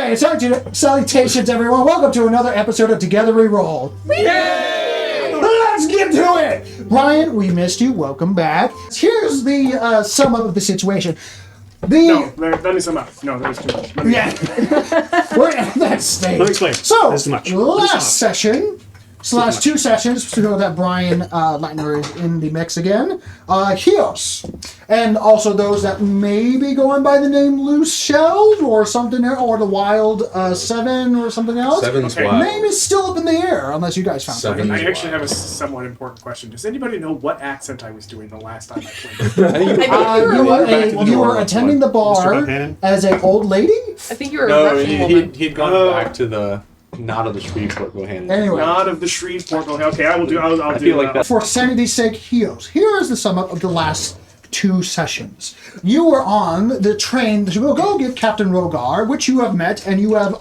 Okay, salutations, everyone. Welcome to another episode of Togetherwerole. Yay! Let's get to it. Brian, we missed you. Welcome back. Here's the sum up of the situation. No, let me sum up. No, that was too much. Yeah, we're at that stage. Let me explain. So, That's too much. last session / 2 sessions to know that Brian Leitner is in the mix again. Hios, and also those that may be going by the name Loose Shelled or something, or the Wild 7 or something else. Seven's Okay. wild. Name is still up in the air unless you guys found Seven. something. I actually have a somewhat important question. Does anybody know what accent I was doing the last time I played? You were attending the bar Mr. Buchanan? as an old lady. I think you were a No, Russian woman. he'd gone back to the not of the Shreveport Bohannon. Anyway, Not of the Shreveport. Okay, I will do. I'll I do feel like that. for sanity's sake, Hios, here is the sum up of the last 2 sessions. You were on the train to go get Captain Rogar, which you have met, and you have,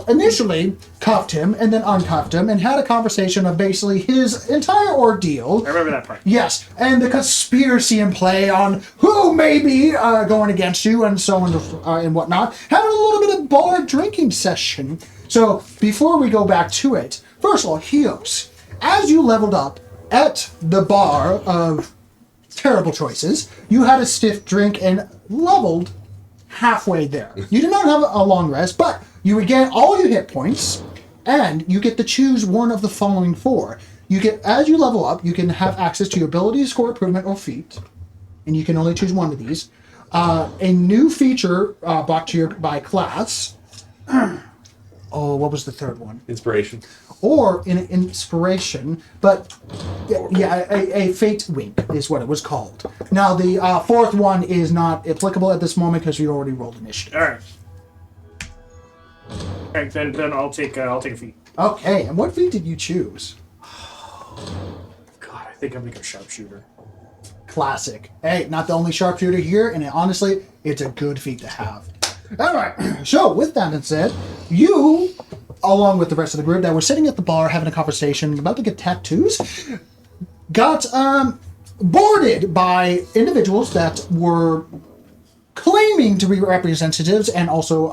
initially cuffed him and then uncuffed him and had a conversation of basically his entire ordeal. I remember that part. Yes, and the conspiracy in play on who may be going against you and so on and whatnot. Having a little bit of bar drinking session. So, before we go back to it, first of all, Hios, as you leveled up at the bar of terrible choices, you had a stiff drink and leveled halfway there. You did not have a long rest, but you regain all your hit points, and you get to choose one of the following 4. You get, as you level up, you can have access to your ability, score, improvement, or feat, and you can only choose one of these. A new feature brought to you by class. Oh, what was the third one? Inspiration. Or an inspiration, but a fate wink is what it was called. Now, the 4th one is not applicable at this moment because you already rolled initiative. All right. Okay, then I'll take a feat. Okay, and what feat did you choose? God, I think I'm a sharpshooter. Classic. Hey, not the only sharpshooter here, and honestly, it's a good feat to have. All right, so with that being said, you, along with the rest of the group that were sitting at the bar having a conversation, about to get tattoos, got boarded by individuals that were claiming to be representatives and also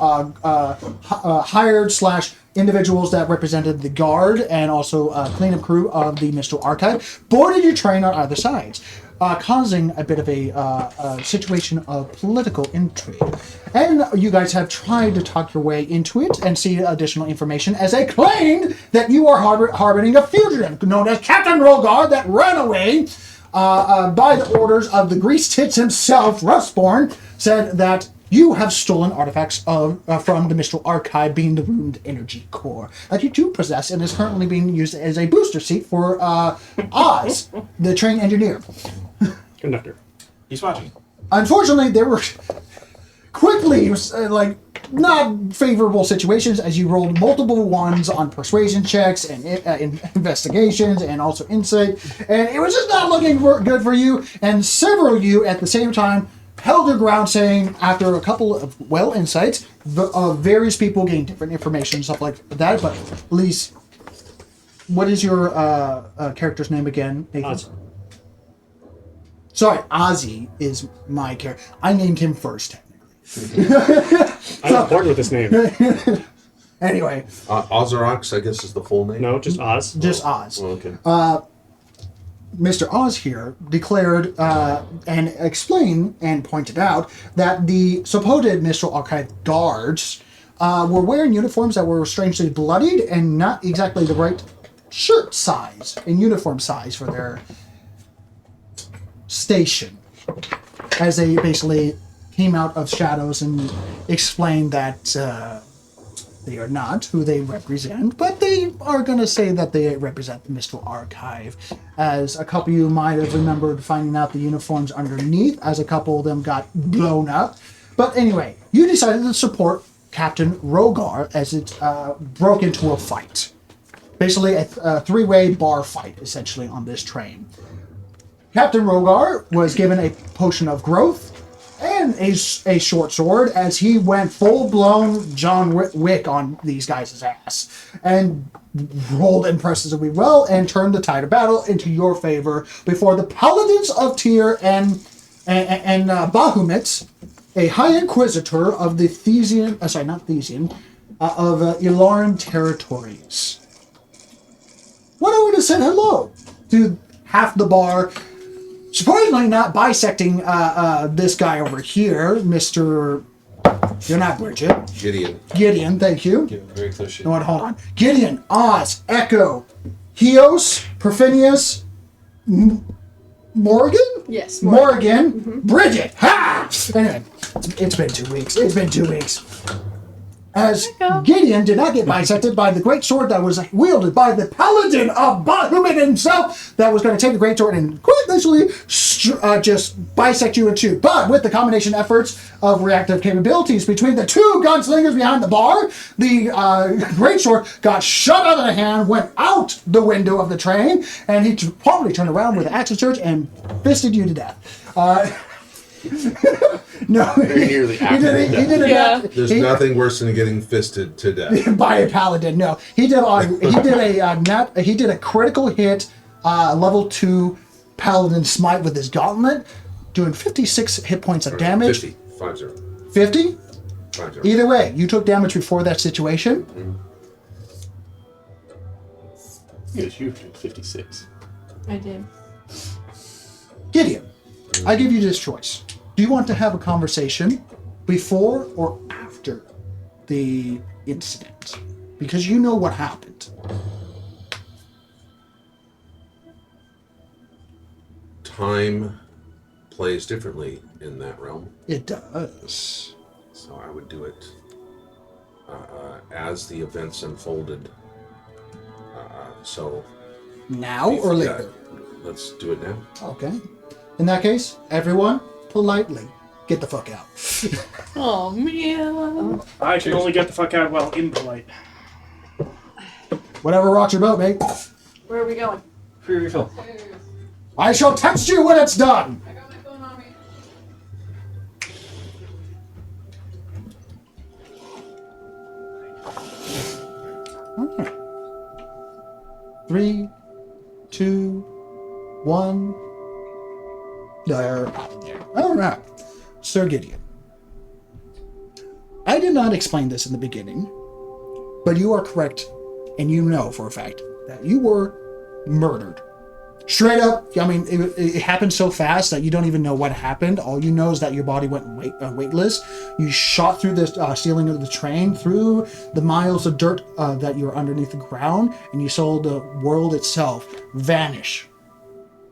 hired / individuals that represented the guard and also cleanup crew of the Mr. Archive, boarded your train on either sides, causing a bit of a situation of political intrigue. And you guys have tried to talk your way into it and see additional information as they claimed that you are harboring a fugitive known as Captain Rogar that ran away by the orders of the Grease Tits himself, Rustborn, said that you have stolen artifacts from the Mistral Archive, being the Ruined Energy Core, that you do possess and is currently being used as a booster seat for Oz, the train engineer. Conductor. He's watching. Unfortunately, there were quickly, not favorable situations as you rolled multiple ones on persuasion checks and investigations and also insight, and it was just not looking good for you, and several of you at the same time held your ground, saying after a couple of insights, various people gained different information, stuff like that, but at least, what is your character's name again, Nathan? Oz. Sorry, Ozzy is my character. I named him first, technically. I'm bored with this name. Anyway. Ozorox, I guess, is the full name. No, just Oz. Just Oz. Oh, okay. Mr. Oz here declared and explained and pointed out that the supposed Mistral Archive guards were wearing uniforms that were strangely bloodied and not exactly the right shirt size and uniform size for their station, as they basically came out of shadows and explained that they are not who they represent, but they are going to say that they represent the Mistral Archive, as a couple of you might have remembered finding out the uniforms underneath, as a couple of them got blown up. But anyway, you decided to support Captain Rogar as it broke into a fight. Basically a 3-way bar fight, essentially, on this train. Captain Rogar was given a potion of growth and a short sword as he went full-blown John Wick on these guys' ass and rolled impressively well and turned the tide of battle into your favor before the Paladins of Tyr and Bahamut a High Inquisitor of the Thesian, of Ilaran territories. Went over to say hello to half the bar. Surprisingly, not bisecting this guy over here, Mr. You're not Bridget. Gideon, thank you. Very close shit. No, hold on. Gideon, Oz, Echo, Heos, Perfinius, Morgan? Yes, Morgan. Bridget. Ha! Anyway, it's been 2 weeks. As Gideon did not get bisected by the great sword that was wielded by the paladin of Bahamut himself, that was going to take the great sword and quite literally just bisect you in two. But with the combination efforts of reactive capabilities between the two gunslingers behind the bar, the great sword got shot out of the hand, went out the window of the train, and he promptly turned around with an axe surge and fisted you to death. No, Very nearly he did it. There's nothing worse than getting fisted to death. By a paladin. No, he did a critical hit, level 2 paladin smite with his gauntlet, doing 56 hit points of damage. 50. 50. 50? 50. Either way, you took damage before that situation. Yes, you did 56. I did. Gideon, I give you this choice. Do you want to have a conversation before or after the incident? Because you know what happened. Time plays differently in that realm. It does. So I would do it as the events unfolded. So Now or later? Let's do it now. Okay. In that case, everyone, politely get the fuck out. Oh, man. I can only get the fuck out while impolite. Whatever rocks your boat, mate. Where are we going? Free refill. I shall text you when it's done. I got my phone on me. Okay. 3, 2, 1. They're out of there. All right. Sir Gideon. I did not explain this in the beginning, but you are correct, and you know for a fact that you were murdered. Straight up, I mean, it happened so fast that you don't even know what happened. All you know is that your body went weightless. You shot through the ceiling of the train, through the miles of dirt that you were underneath the ground, and you saw the world itself vanish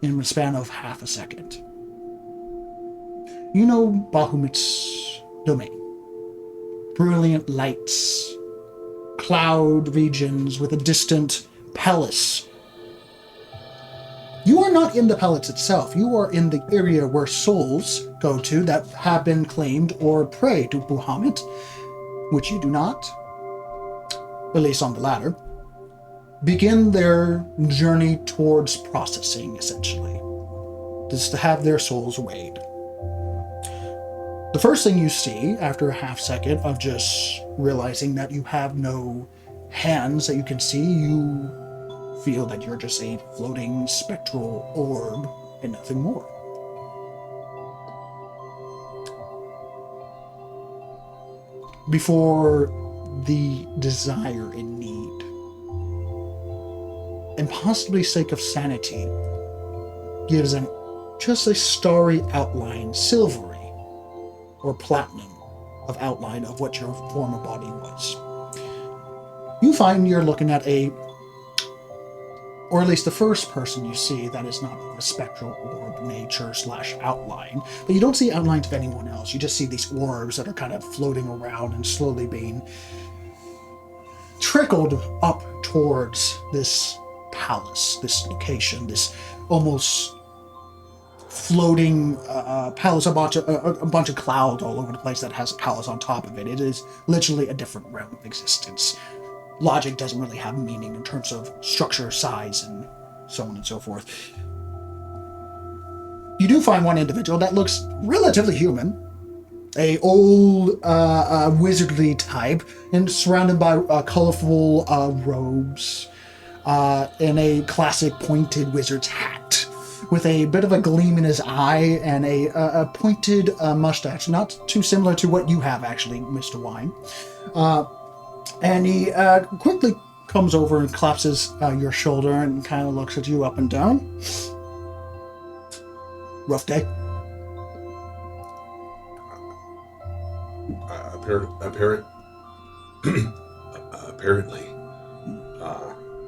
in the span of half a second. You know Bahamut's domain. Brilliant lights, cloud regions with a distant palace. You are not in the palace itself. You are in the area where souls go to that have been claimed or pray to Bahamut, which you do not, at least on the latter, begin their journey towards processing, essentially. Just to have their souls weighed. The first thing you see after a half second of just realizing that you have no hands that you can see, you feel that you're just a floating spectral orb and nothing more. Before the desire and need, and possibly sake of sanity, gives just a starry outline, silvery or platinum of outline of what your former body was. You find you're looking at or at least the first person you see that is not of a spectral orb nature / outline, but you don't see outlines of anyone else. You just see these orbs that are kind of floating around and slowly being trickled up towards this palace, this location, this almost floating palace, a bunch of clouds all over the place that has a palace on top of it. It is literally a different realm of existence. Logic doesn't really have meaning in terms of structure, size, and so on and so forth. You do find one individual that looks relatively human, a old wizardly type, and surrounded by colorful robes and a classic pointed wizard's hat with a bit of a gleam in his eye and a pointed mustache, not too similar to what you have, actually, Mr. Wine. And he quickly comes over and claps your shoulder and kind of looks at you up and down. Rough day? Apparently.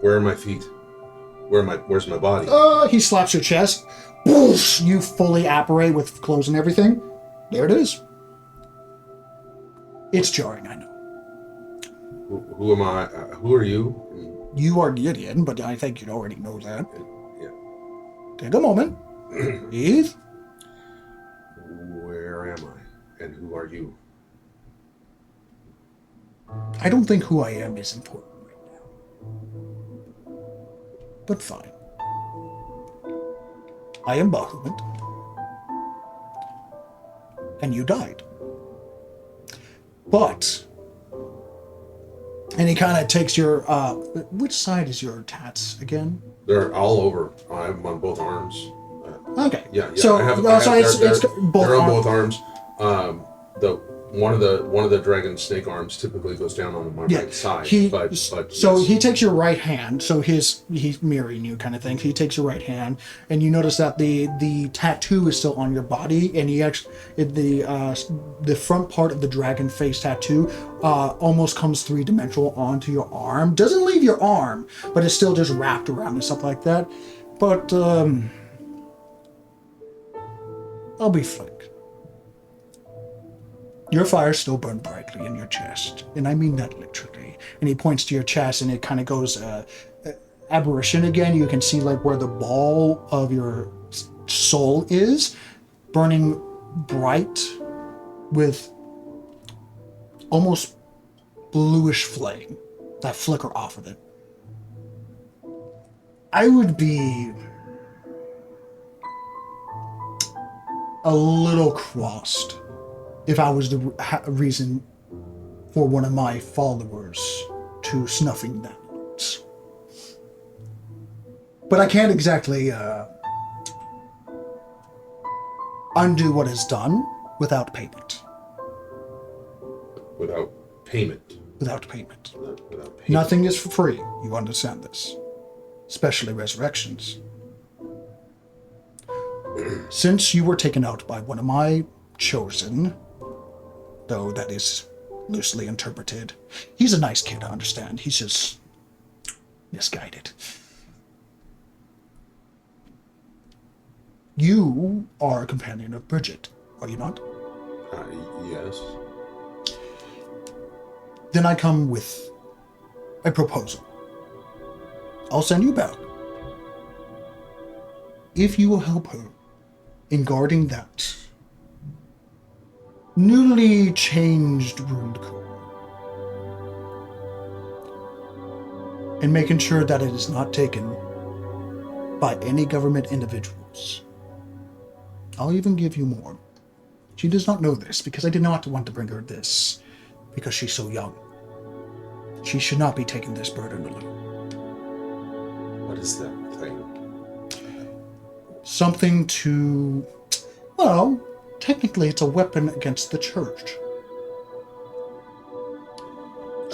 Where are my feet? Where's my body? He slaps your chest. Boosh! You fully apparate with clothes and everything. There it is. It's jarring, I know. Who am I? Who are you? You are Gideon, but I think you already know that. Yeah. Take a moment. Breathe. Where am I? And who are you? I don't think who I am is important right now. But fine. I am Bahamut. And you died. But... And he kind of takes your... which side is your tats again? They're all over. I'm on both arms. Okay. Yeah. So, I have it's both they're on arms. both arms. The one of the dragon snake arms typically goes down on my right side. But so yes. he takes your right hand. So he's mirroring you, kind of thing. He takes your right hand, and you notice that the tattoo is still on your body, and he actually the front part of the dragon face tattoo almost comes 3-dimensional onto your arm. Doesn't leave your arm, but it's still just wrapped around and stuff like that. But I'll be frank. Your fire still burned brightly in your chest, and I mean that literally. And he points to your chest, and it kind of goes aberration again. You can see like where the ball of your soul is, burning bright with almost bluish flame that flicker off of it. I would be a little crossed if I was the reason for one of my followers to snuffing that notes. But I can't exactly undo what is done without payment. Without payment. Without payment. Without payment. Nothing is for free. You understand this. Especially resurrections. Since you were taken out by one of my chosen, though that is loosely interpreted. He's a nice kid, I understand. He's just misguided. You are a companion of Bridget, are you not? Yes. Then I come with a proposal. I'll send you back. If you will help her in guarding that newly changed rune core and making sure that it is not taken by any government individuals. I'll even give you more. She does not know this because I did not want to bring her this because she's so young. She should not be taking this burden alone. What is that thing? Something to, well, technically it's a weapon against the church.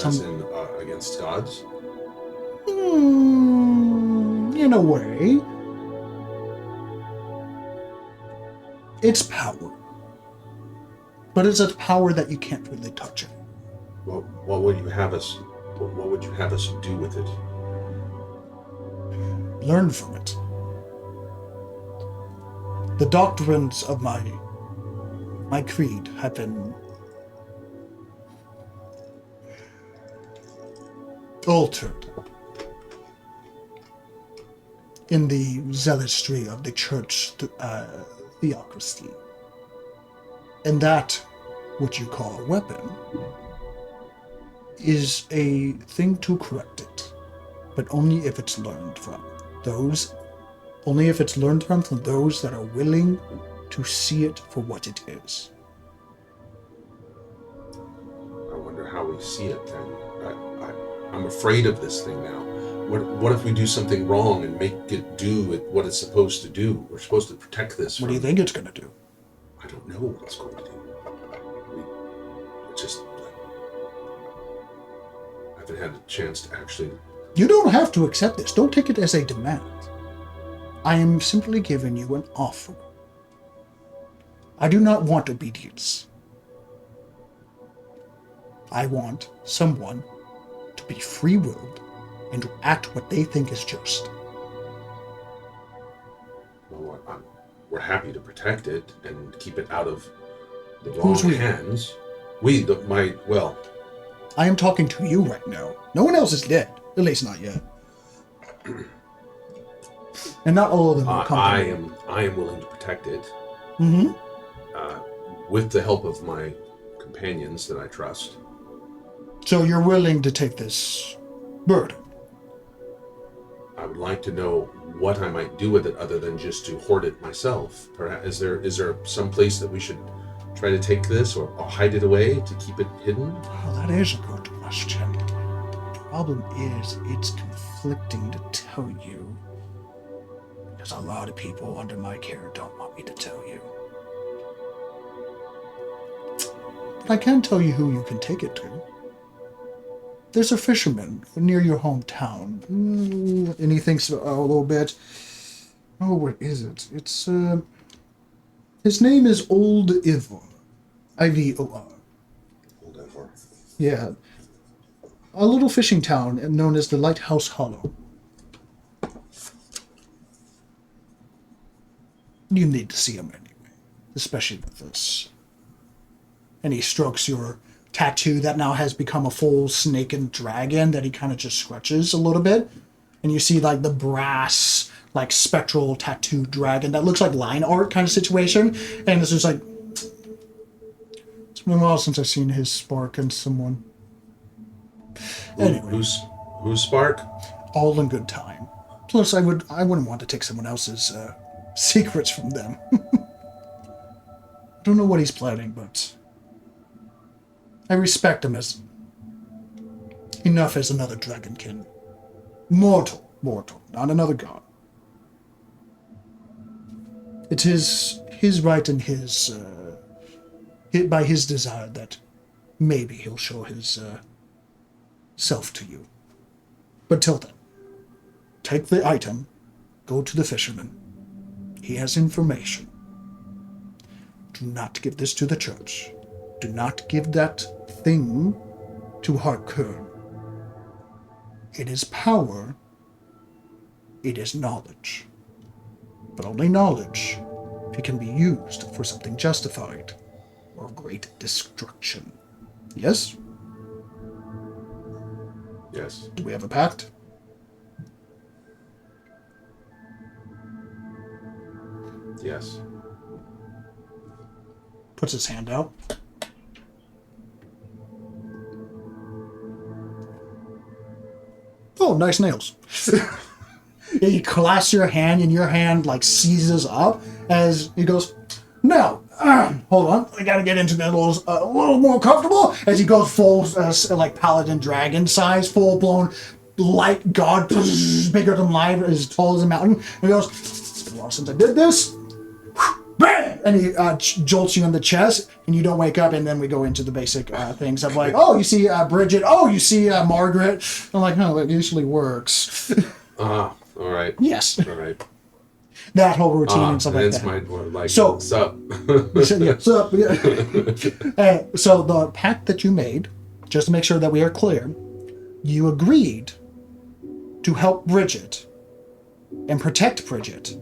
As in against gods? In a way. It's power. But it's a power that you can't really touch it. Well, what would you have us do with it? Learn from it. The doctrines of my creed have been altered in the zealotry of the church theocracy. And that, what you call a weapon, is a thing to correct it, but only if it's learned from those that are willing to see it for what it is. I wonder how we see it then. I'm afraid of this thing now. What if we do something wrong and make it do what it's supposed to do? We're supposed to protect this. What do you think it's going to do? I don't know what it's going to do. It's just I haven't had a chance to actually. You don't have to accept this. Don't take it as a demand. I am simply giving you an offer. I do not want obedience. I want someone to be free-willed and to act what they think is just. Well, we're happy to protect it and keep it out of the wrong Who's we? hands. I am talking to you right now. No one else is dead. At least not yet. And not all of them will come to me. I am willing to protect it. Mm-hmm. With the help of my companions that I trust. So you're willing to take this burden? I would like to know what I might do with it other than just to hoard it myself. Perhaps is there some place that we should try to take this or hide it away to keep it hidden? Well, that is a good question. The problem is it's conflicting to tell you. Because a lot of people under my care don't want me to tell you. But I can tell you who you can take it to. There's a fisherman near your hometown. And he thinks a little bit. Oh, what is it? It's, his name is Old Ivor. Ivor. Old Ivor. Yeah. A little fishing town known as the Lighthouse Hollow. You need to see him anyway. Especially with this. And he strokes your tattoo that now has become a full snake and dragon that he kind of just scratches a little bit. And you see like the brass, like spectral tattoo dragon that looks like line art kind of situation. And it's just like, it's been a while since I've seen his spark in someone. Anyway. Who's spark? All in good time. Plus, I wouldn't want to take someone else's secrets from them. I don't know what he's planning, but I respect him as enough as another dragonkin. Mortal, not another god. It is his right and his, by his desire that maybe he'll show his self to you. But till then, take the item, go to the fisherman. He has information. Do not give this to the church. Do not give that thing to Harkern. It is power. It is knowledge. But only knowledge if it can be used for something justified or great destruction. Yes? Yes. Do we have a pact? Yes. Puts his hand out. Oh, nice nails. He clasps your hand, and your hand like seizes up as he goes, "No, hold on, I gotta get into that a little more comfortable." As he goes full like paladin dragon size, full blown light god, bigger than life, as tall as a mountain. And he goes, "It's been a while since I did this." Bam! And he jolts you in the chest, and you don't wake up. And then we go into the basic things of like, oh, you see Bridget. Oh, you see Margaret. I'm like, no, that usually works. All right. Yes. All right. That whole routine and stuff like that. My like. So, what's up? What's up? Yeah. So the pact that you made, just to make sure that we are clear, you agreed to help Bridget and protect Bridget.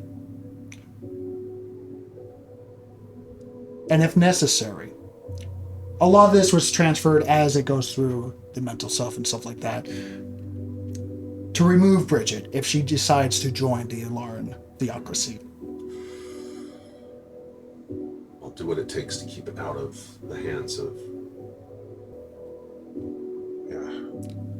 And if necessary, a lot of this was transferred as it goes through the mental self and stuff like that, to remove Bridget if she decides to join the Ilaran theocracy. I'll do what it takes to keep it out of the hands of. Yeah.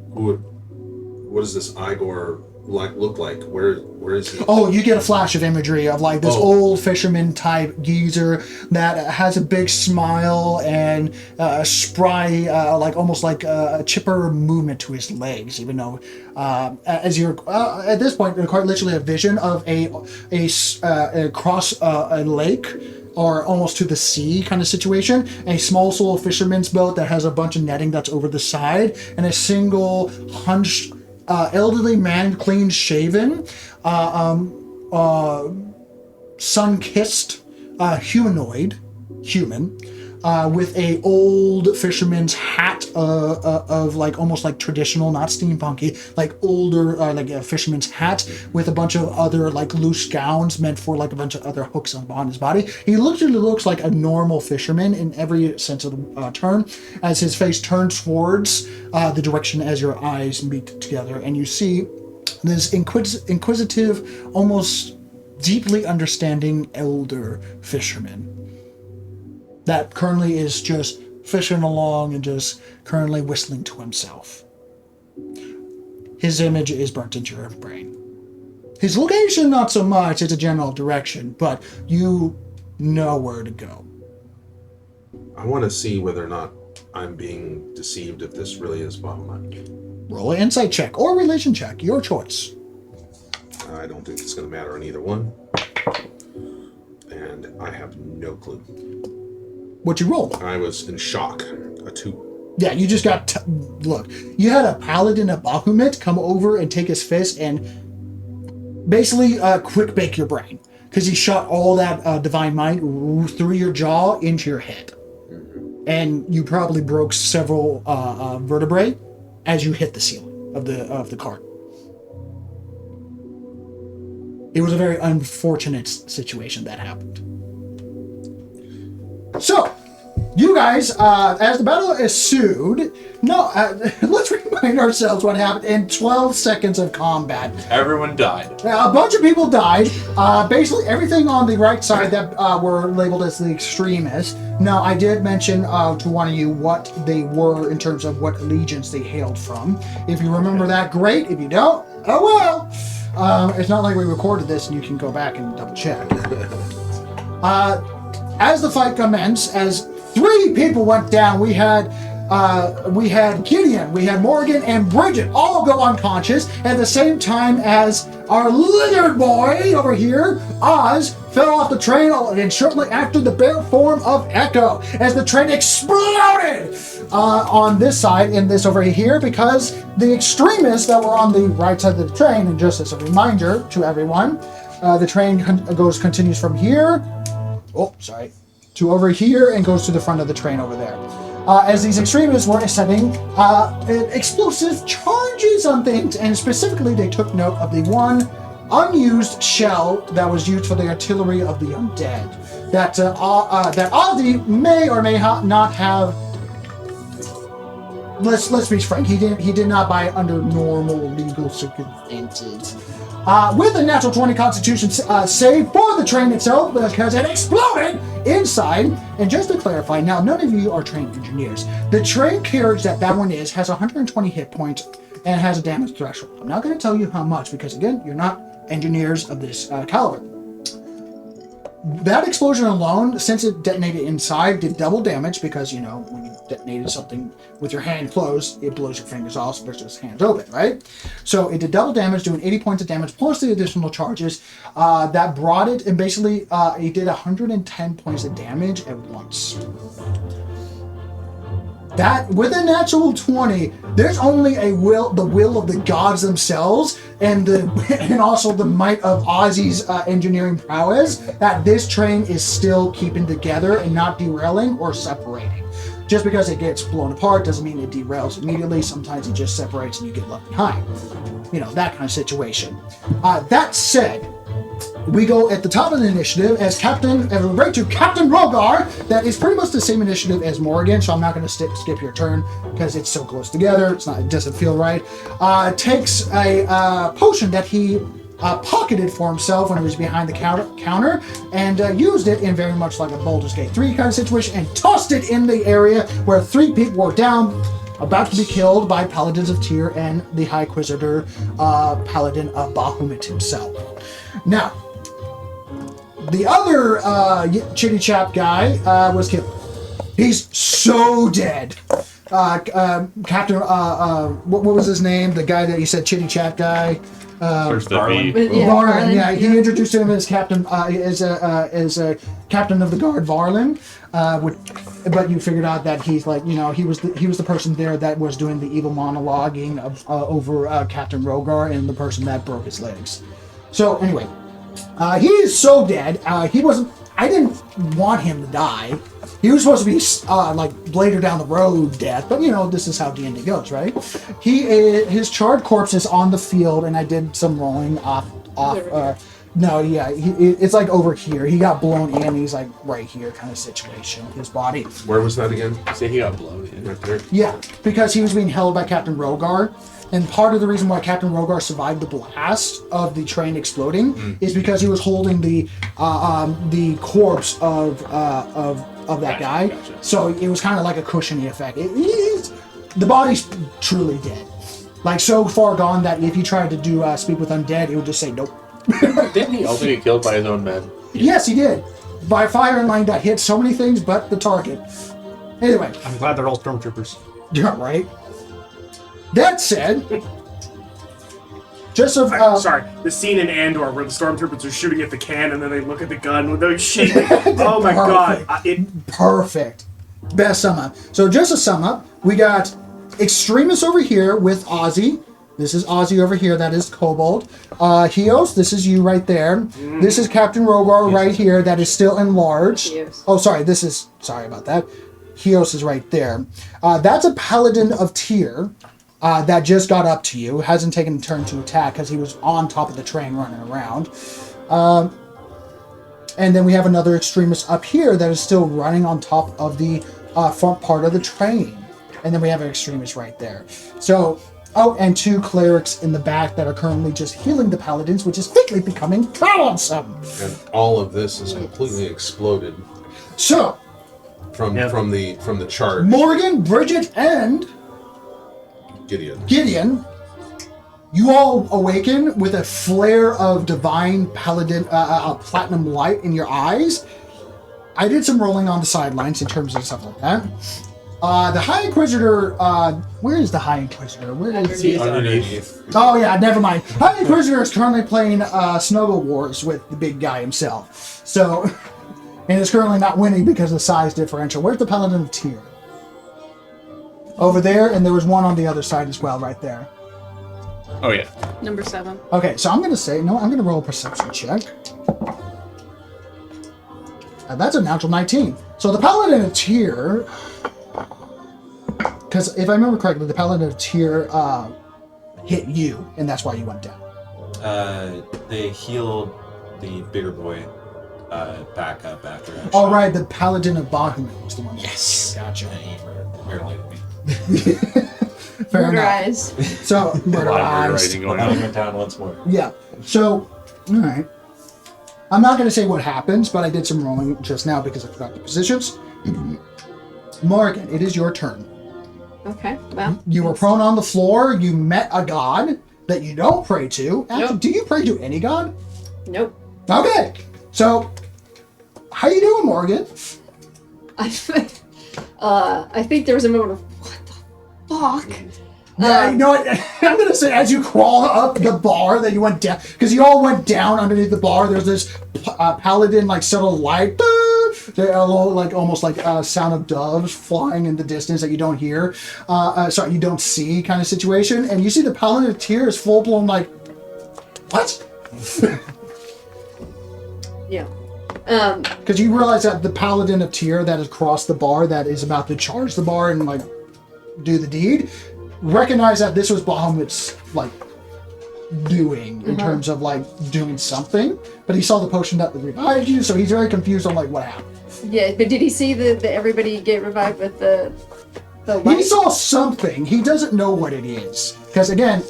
What is this Igor look like? Where is he? Oh, you get a flash of imagery of like this old fisherman type geezer that has a big smile and spry, like almost like a chipper movement to his legs. Even though, as you're at this point, you're quite literally a vision of across a lake. Or almost to the sea kind of situation. A small sort of fisherman's boat that has a bunch of netting that's over the side, and a single hunched elderly man, clean shaven, sun-kissed human, with a old fisherman's hat of like almost like traditional, not steampunky, like older, like a fisherman's hat with a bunch of other like loose gowns meant for like a bunch of other hooks on his body. He literally looks like a normal fisherman in every sense of the term, as his face turns towards the direction as your eyes meet together, and you see this inquisitive, almost deeply understanding elder fisherman that currently is just fishing along and just currently whistling to himself. His image is burnt into your brain. His location, not so much, it's a general direction, but you know where to go. I want to see whether or not I'm being deceived, if this really is Bahamut. Roll an insight check or religion check, your choice. I don't think it's going to matter on either one. And I have no clue. What you roll? I was in shock. A 2. Yeah, you just got... Look, you had a paladin of Bahamut come over and take his fist and basically quick bake your brain. Because he shot all that divine might through your jaw into your head. And you probably broke several vertebrae as you hit the ceiling of the cart. It was a very unfortunate situation that happened. So, you guys, as the battle ensued, let's remind ourselves what happened in 12 seconds of combat. Everyone died. A bunch of people died. Basically, everything on the right side that were labeled as the extremists. Now, I did mention to one of you what they were in terms of what allegiance they hailed from. If you remember that, great. If you don't, oh well. It's not like we recorded this and you can go back and double check. As the fight commenced, as 3 people went down, we had Gideon, we had Morgan, and Bridget all go unconscious at the same time as our lizard boy over here, Oz, fell off the train, and shortly after the bare form of Echo, as the train exploded on this side and this over here, because the extremists that were on the right side of the train, and just as a reminder to everyone, the train continues from here, to over here and goes to the front of the train over there. As these extremists were setting explosive charges on things, and specifically they took note of the one unused shell that was used for the artillery of the undead. That Ozzy may or may not have. Let's be frank. He did not buy it under normal legal circumstances. With a natural 20 Constitution save for the train itself, because it exploded inside. And just to clarify, now none of you are trained engineers. The train carriage that one is has 120 hit points and has a damage threshold. I'm not going to tell you how much because again, you're not engineers of this caliber. That explosion alone, since it detonated inside, did double damage because, you know, when you detonated something with your hand closed, it blows your fingers off versus hands open, right? So it did double damage, doing 80 points of damage, plus the additional charges. That brought it, and basically it did 110 points of damage at once. That, with a natural 20, there's only the will of the gods themselves, and also the might of Ozzy's engineering prowess, that this train is still keeping together and not derailing or separating. Just because it gets blown apart doesn't mean it derails immediately. Sometimes it just separates and you get left behind. You know, that kind of situation. That said, we go at the top of the initiative as Captain Rogar. That is pretty much the same initiative as Morgan, so I'm not going to skip your turn because it's so close together. It doesn't feel right. Takes a potion that he pocketed for himself when he was behind the counter and used it in very much like a Baldur's Gate 3 kind of situation and tossed it in the area where 3 people were down. about to be killed by Paladins of Tyr and the High Inquisitor, Paladin of Bahamut himself. Now, the other chitty chap guy was killed. He's so dead. Captain, what was his name? The guy that you said chitty chat guy. Where's the V? Varlin. Yeah, he introduced him as captain, as a captain of the guard, Varlin. But you figured out that he's like, he was the person there that was doing the evil monologuing of over Captain Rogar and the person that broke his legs. So anyway, he is so dead. He wasn't. I didn't want him to die. He was supposed to be like later down the road death, but this is how D&D goes, right? His charred corpse is on the field, and I did some rolling off. It's like over here. He got blown in. He's like right here, kind of situation. His body. Where was that again? Say he got blown in. Right there. Yeah, because he was being held by Captain Rogar. And part of the reason why Captain Rogar survived the blast of the train exploding is because he was holding the corpse of that guy. Gotcha. So it was kind of like a cushiony effect. The body's truly dead, like so far gone that if you tried to do speak with undead, it would just say nope. Didn't he also get killed by his own men? Yes, he did. By fire and line that hit so many things, but the target. Anyway, I'm glad they're all stormtroopers. you're right. That said, just of Sorry, the scene in Andor where the stormtroopers are shooting at the can and then they look at the gun with those shaking. Oh my god! Perfect. Best sum up. So just to sum up, we got extremists over here with Ozzy. This is Ozzy over here. That is Kobold. Hios, this is you right there. This is Captain Rogar right here. That is still enlarged. Hios. Oh, sorry. Sorry about that. Hios is right there. That's a Paladin of Tyr. That just got up to you, hasn't taken a turn to attack because he was on top of the train running around. And then we have another extremist up here that is still running on top of the front part of the train. And then we have an extremist right there. So, and two clerics in the back that are currently just healing the paladins, which is quickly becoming troublesome. And all of this is completely exploded So, from the charge. Morgan, Bridget, and Gideon, you all awaken with a flare of divine paladin, platinum light in your eyes. I did some rolling on the sidelines in terms of stuff like that. The High Inquisitor, where is the High Inquisitor? Where is he? Underneath. Oh yeah, never mind. High Inquisitor is currently playing Snuggle Wars with the big guy himself. So, and is currently not winning because of the size differential. Where's the Paladin of Tyr? Over there, and there was one on the other side as well, right there. Oh yeah. Number 7. Okay, so I'm going to say, I'm going to roll a perception check. That's a natural 19. So the Paladin of Tyr, because if I remember correctly, the Paladin of Tyr hit you, and that's why you went down. They healed the bigger boy back up after. Oh, right, the Paladin of Bahamut was the one. Yes. Gotcha. He murdered me. Fair Murder enough. eyes. So, murder A lot of eyes. writing going I'm on. in town once more. Yeah. So, all right. I'm not going to say what happens, but I did some rolling just now because I forgot the positions. Morgan, it is your turn. Okay, well. You were prone on the floor. You met a god that you don't pray to. Actually, Nope. do you pray to any god? Nope. Okay. So, how you doing, Morgan? I think there was a moment of, what the fuck? Yeah, you know what? I'm going to say as you crawl up the bar that you went down, because you all went down underneath the bar, there's this paladin, like, subtle light, like almost like a sound of doves flying in the distance that you don't hear, you don't see kind of situation, and you see the Paladin of Tyr is full-blown like, what? Yeah. Because you realize that the Paladin of Tyr that has crossed the bar, that is about to charge the bar and like do the deed, recognize that this was Bahamut's like doing in terms of like doing something, but he saw the potion that revived you, so he's very confused on like what happened. Yeah, but did he see the everybody get revived with the light? He saw something. He doesn't know what it is because again,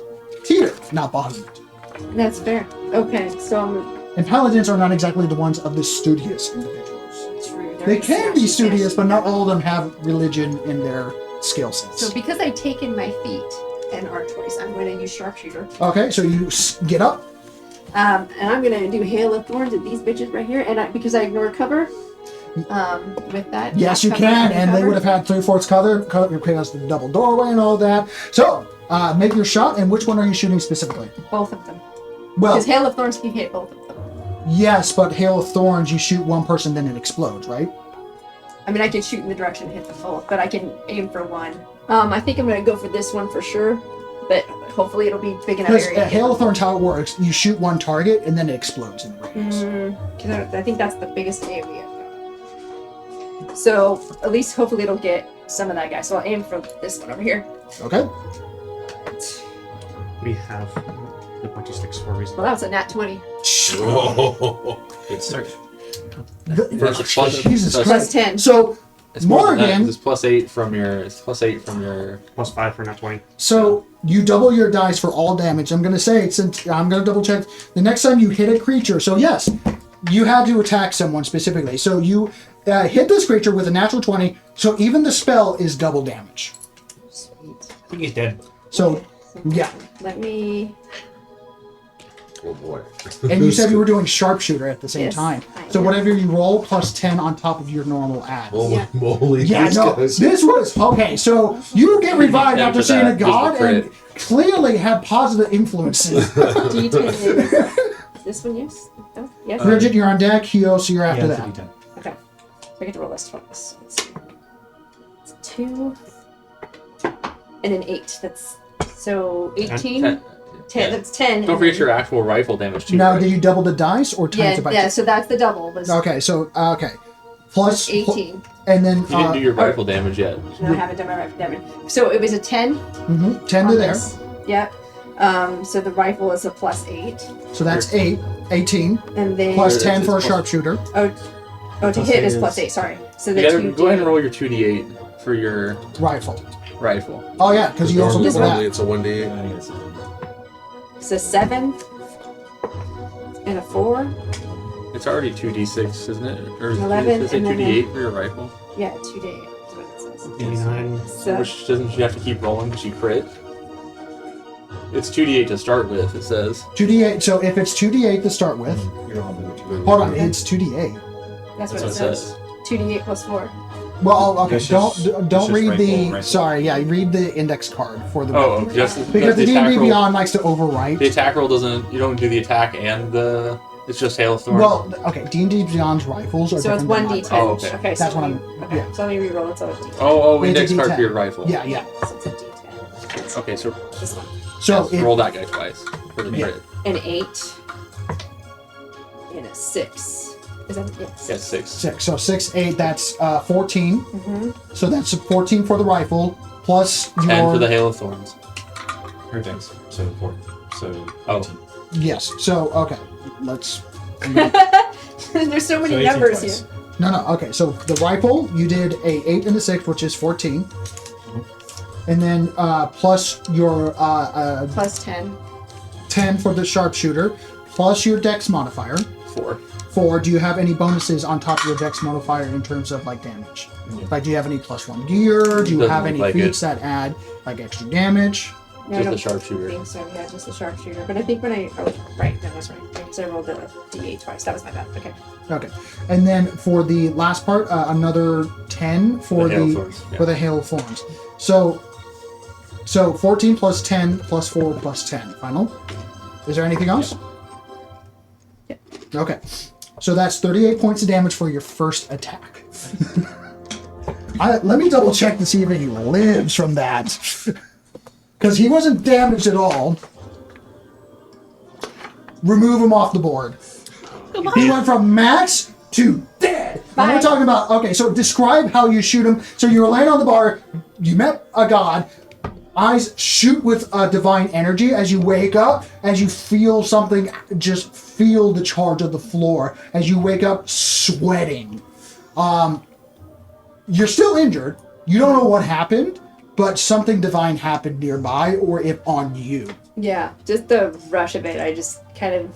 Tyr, not Bahamut. That's fair. Okay, so And paladins are not exactly the ones of the studious individuals. I'm true. They can be studious, but not all of them have religion in their skill sets. So because I've taken my feet and our choice, I'm going to use sharpshooter. Okay, so you get up. And I'm going to do hail of thorns at these bitches right here. And because I ignore cover, with that. Yes, you can, and they would have had 3/4 cover because the double doorway and all that. So, make your shot, and which one are you shooting specifically? Both of them. Well, Because hail of thorns can hit both of them. yes, but hail of thorns, you shoot one person, then it explodes, right? I mean, I can shoot in the direction and hit them both, but I can aim for one. I think I'm going to go for this one for sure, but hopefully it'll be big enough Because area. hail of thorns, how it works, you shoot one target, and then it explodes in the radius. Because I think that's the biggest AoE I've got. So at least hopefully it'll get some of that guy. So I'll aim for this one over here. Okay. We have the pointy sticks for a reason. Well, that was a nat 20. Oh. Good start. That's a plus, Jesus that's- Christ. Plus 10. So, It's more than that, Morgan- 'cause it's +8 from your. It's +8 from your. +5 for nat 20. So you double your dice for all damage. I'm going to say, since I'm going to double check, the next time you hit a creature, so yes, you had to attack someone specifically. So you hit this creature with a natural 20, so even the spell is double damage. Sweet. I think he's dead. So, yeah. Let me... Oh boy. And you said you were doing sharpshooter at the same Yes, time. I So am. whatever you roll, plus 10 on top of your normal add. Holy Yeah. moly. Yeah, these no, guys. this was okay. So you get revived Yeah, after for seeing a that, just god the and crit. clearly have positive influences. D10 is... This one, yes? No? Yes? Bridget, you're on deck. Hio, so you're after that. Okay. So I get to roll this twice. Let's see. It's 2 and an 8. That's... So 18? 10. Yeah. That's 10. Don't forget your actual rifle damage too. Now, right? did you double the dice or times it by Yeah, two? so that's the double. Was Okay, so okay, plus 18. and then You didn't do your rifle damage yet. No, I haven't done my rifle damage. So it was a 10. 10 to on there. this. Yep. So the rifle is a plus 8. So that's 18 And then... plus 10 It's for a plus- sharpshooter. Oh, to Plus hit is eight plus is- 8, sorry. So You the gotta 2 go ahead and roll your 2d8 for your Rifle. rifle. Oh yeah, because you also Normally, do normally that. it's a 1d8. Yeah, it's It's a 7 and a 4. It's already 2d6, isn't it? Or 11, does it say and then 2d8 for your rifle? Yeah, 2 day. That's what it says. 89. So, Which doesn't you have to keep rolling because you crit? It's 2d8 to start with, it says. 2d8. So if it's 2d8 to start with, You're all moving. hold on, it's 2d8. that's what That's it what it says. says. 2d8 plus 4. Well, okay, It's just- don't it's just read the. rifle. Sorry, yeah, read the index card for the. Oh, just because the attack D&D roll- Beyond likes to overwrite. The attack roll doesn't. You don't do the attack and the. It's just hail of thorns. Well, okay, D&D Beyond's rifles are So it's different than 1d10. my Oh, rifles. okay. Okay, That's so what let me, I'm- okay, yeah. so let me reroll it. So it's d10. oh, It's a index card D10. for your rifle. Yeah, yeah. So it's a d10. Okay, so This one. So yes, it, roll that guy twice for the Yeah. crit. An 8 and a 6. Is that yes? Yes, 6. 6. So 6, 8, that's 14. Mm-hmm. So that's 14 for the rifle, plus 10 your... for the hail of thorns. Thanks. So 4. So Oh. 18. Yes, so, okay, let's... There's so many 18 numbers twice. here. No, okay, so the rifle, you did a 8 and a 6, which is 14. And then plus your Plus 10. 10 for the sharpshooter, plus your dex modifier. 4. 4, do you have any bonuses on top of your dex modifier in terms of, like, damage? Yeah. Like, do you have any +1 gear? Do you Doesn't have look any like feats that add, like, extra damage? No, I Just the don't sharpshooter. think so. Yeah, just the sharpshooter. But I think when I... Oh, right. No, that's right. Because I rolled the d8 twice. That was my bad. Okay. Okay, and then for the last part, another 10 for The hail the thorns, yeah. for the hail of thorns. So 14 plus 10 plus 4 plus 10. Final. Is there anything else? Yeah. Okay, so that's 38 points of damage for your first attack. Let me double check to see if he lives from that, because he wasn't damaged at all. Remove him off the board. He went from max to dead. And Bye. we're talking about, okay, so describe how you shoot him. So you were laying on the bar, you met a god, eyes shoot with divine energy as you wake up, as you feel something, just feel the charge of the floor, as you wake up sweating. You're still injured. You don't know what happened, but something divine happened nearby or if on you. Yeah, just the rush of it. I just kind of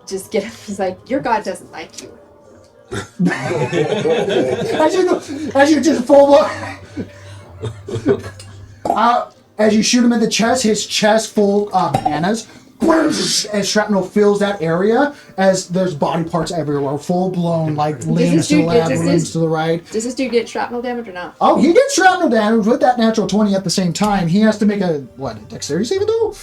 just get it's like your god doesn't like you. As you just full blown. As you shoot him in the chest, his chest full of bananas. As shrapnel fills that area, as there's body parts everywhere, full blown like limbs to the left, limbs to the right. Does this dude get shrapnel damage or not? Oh, he gets shrapnel damage with that natural 20 at the same time. He has to make a dexterity saving throw?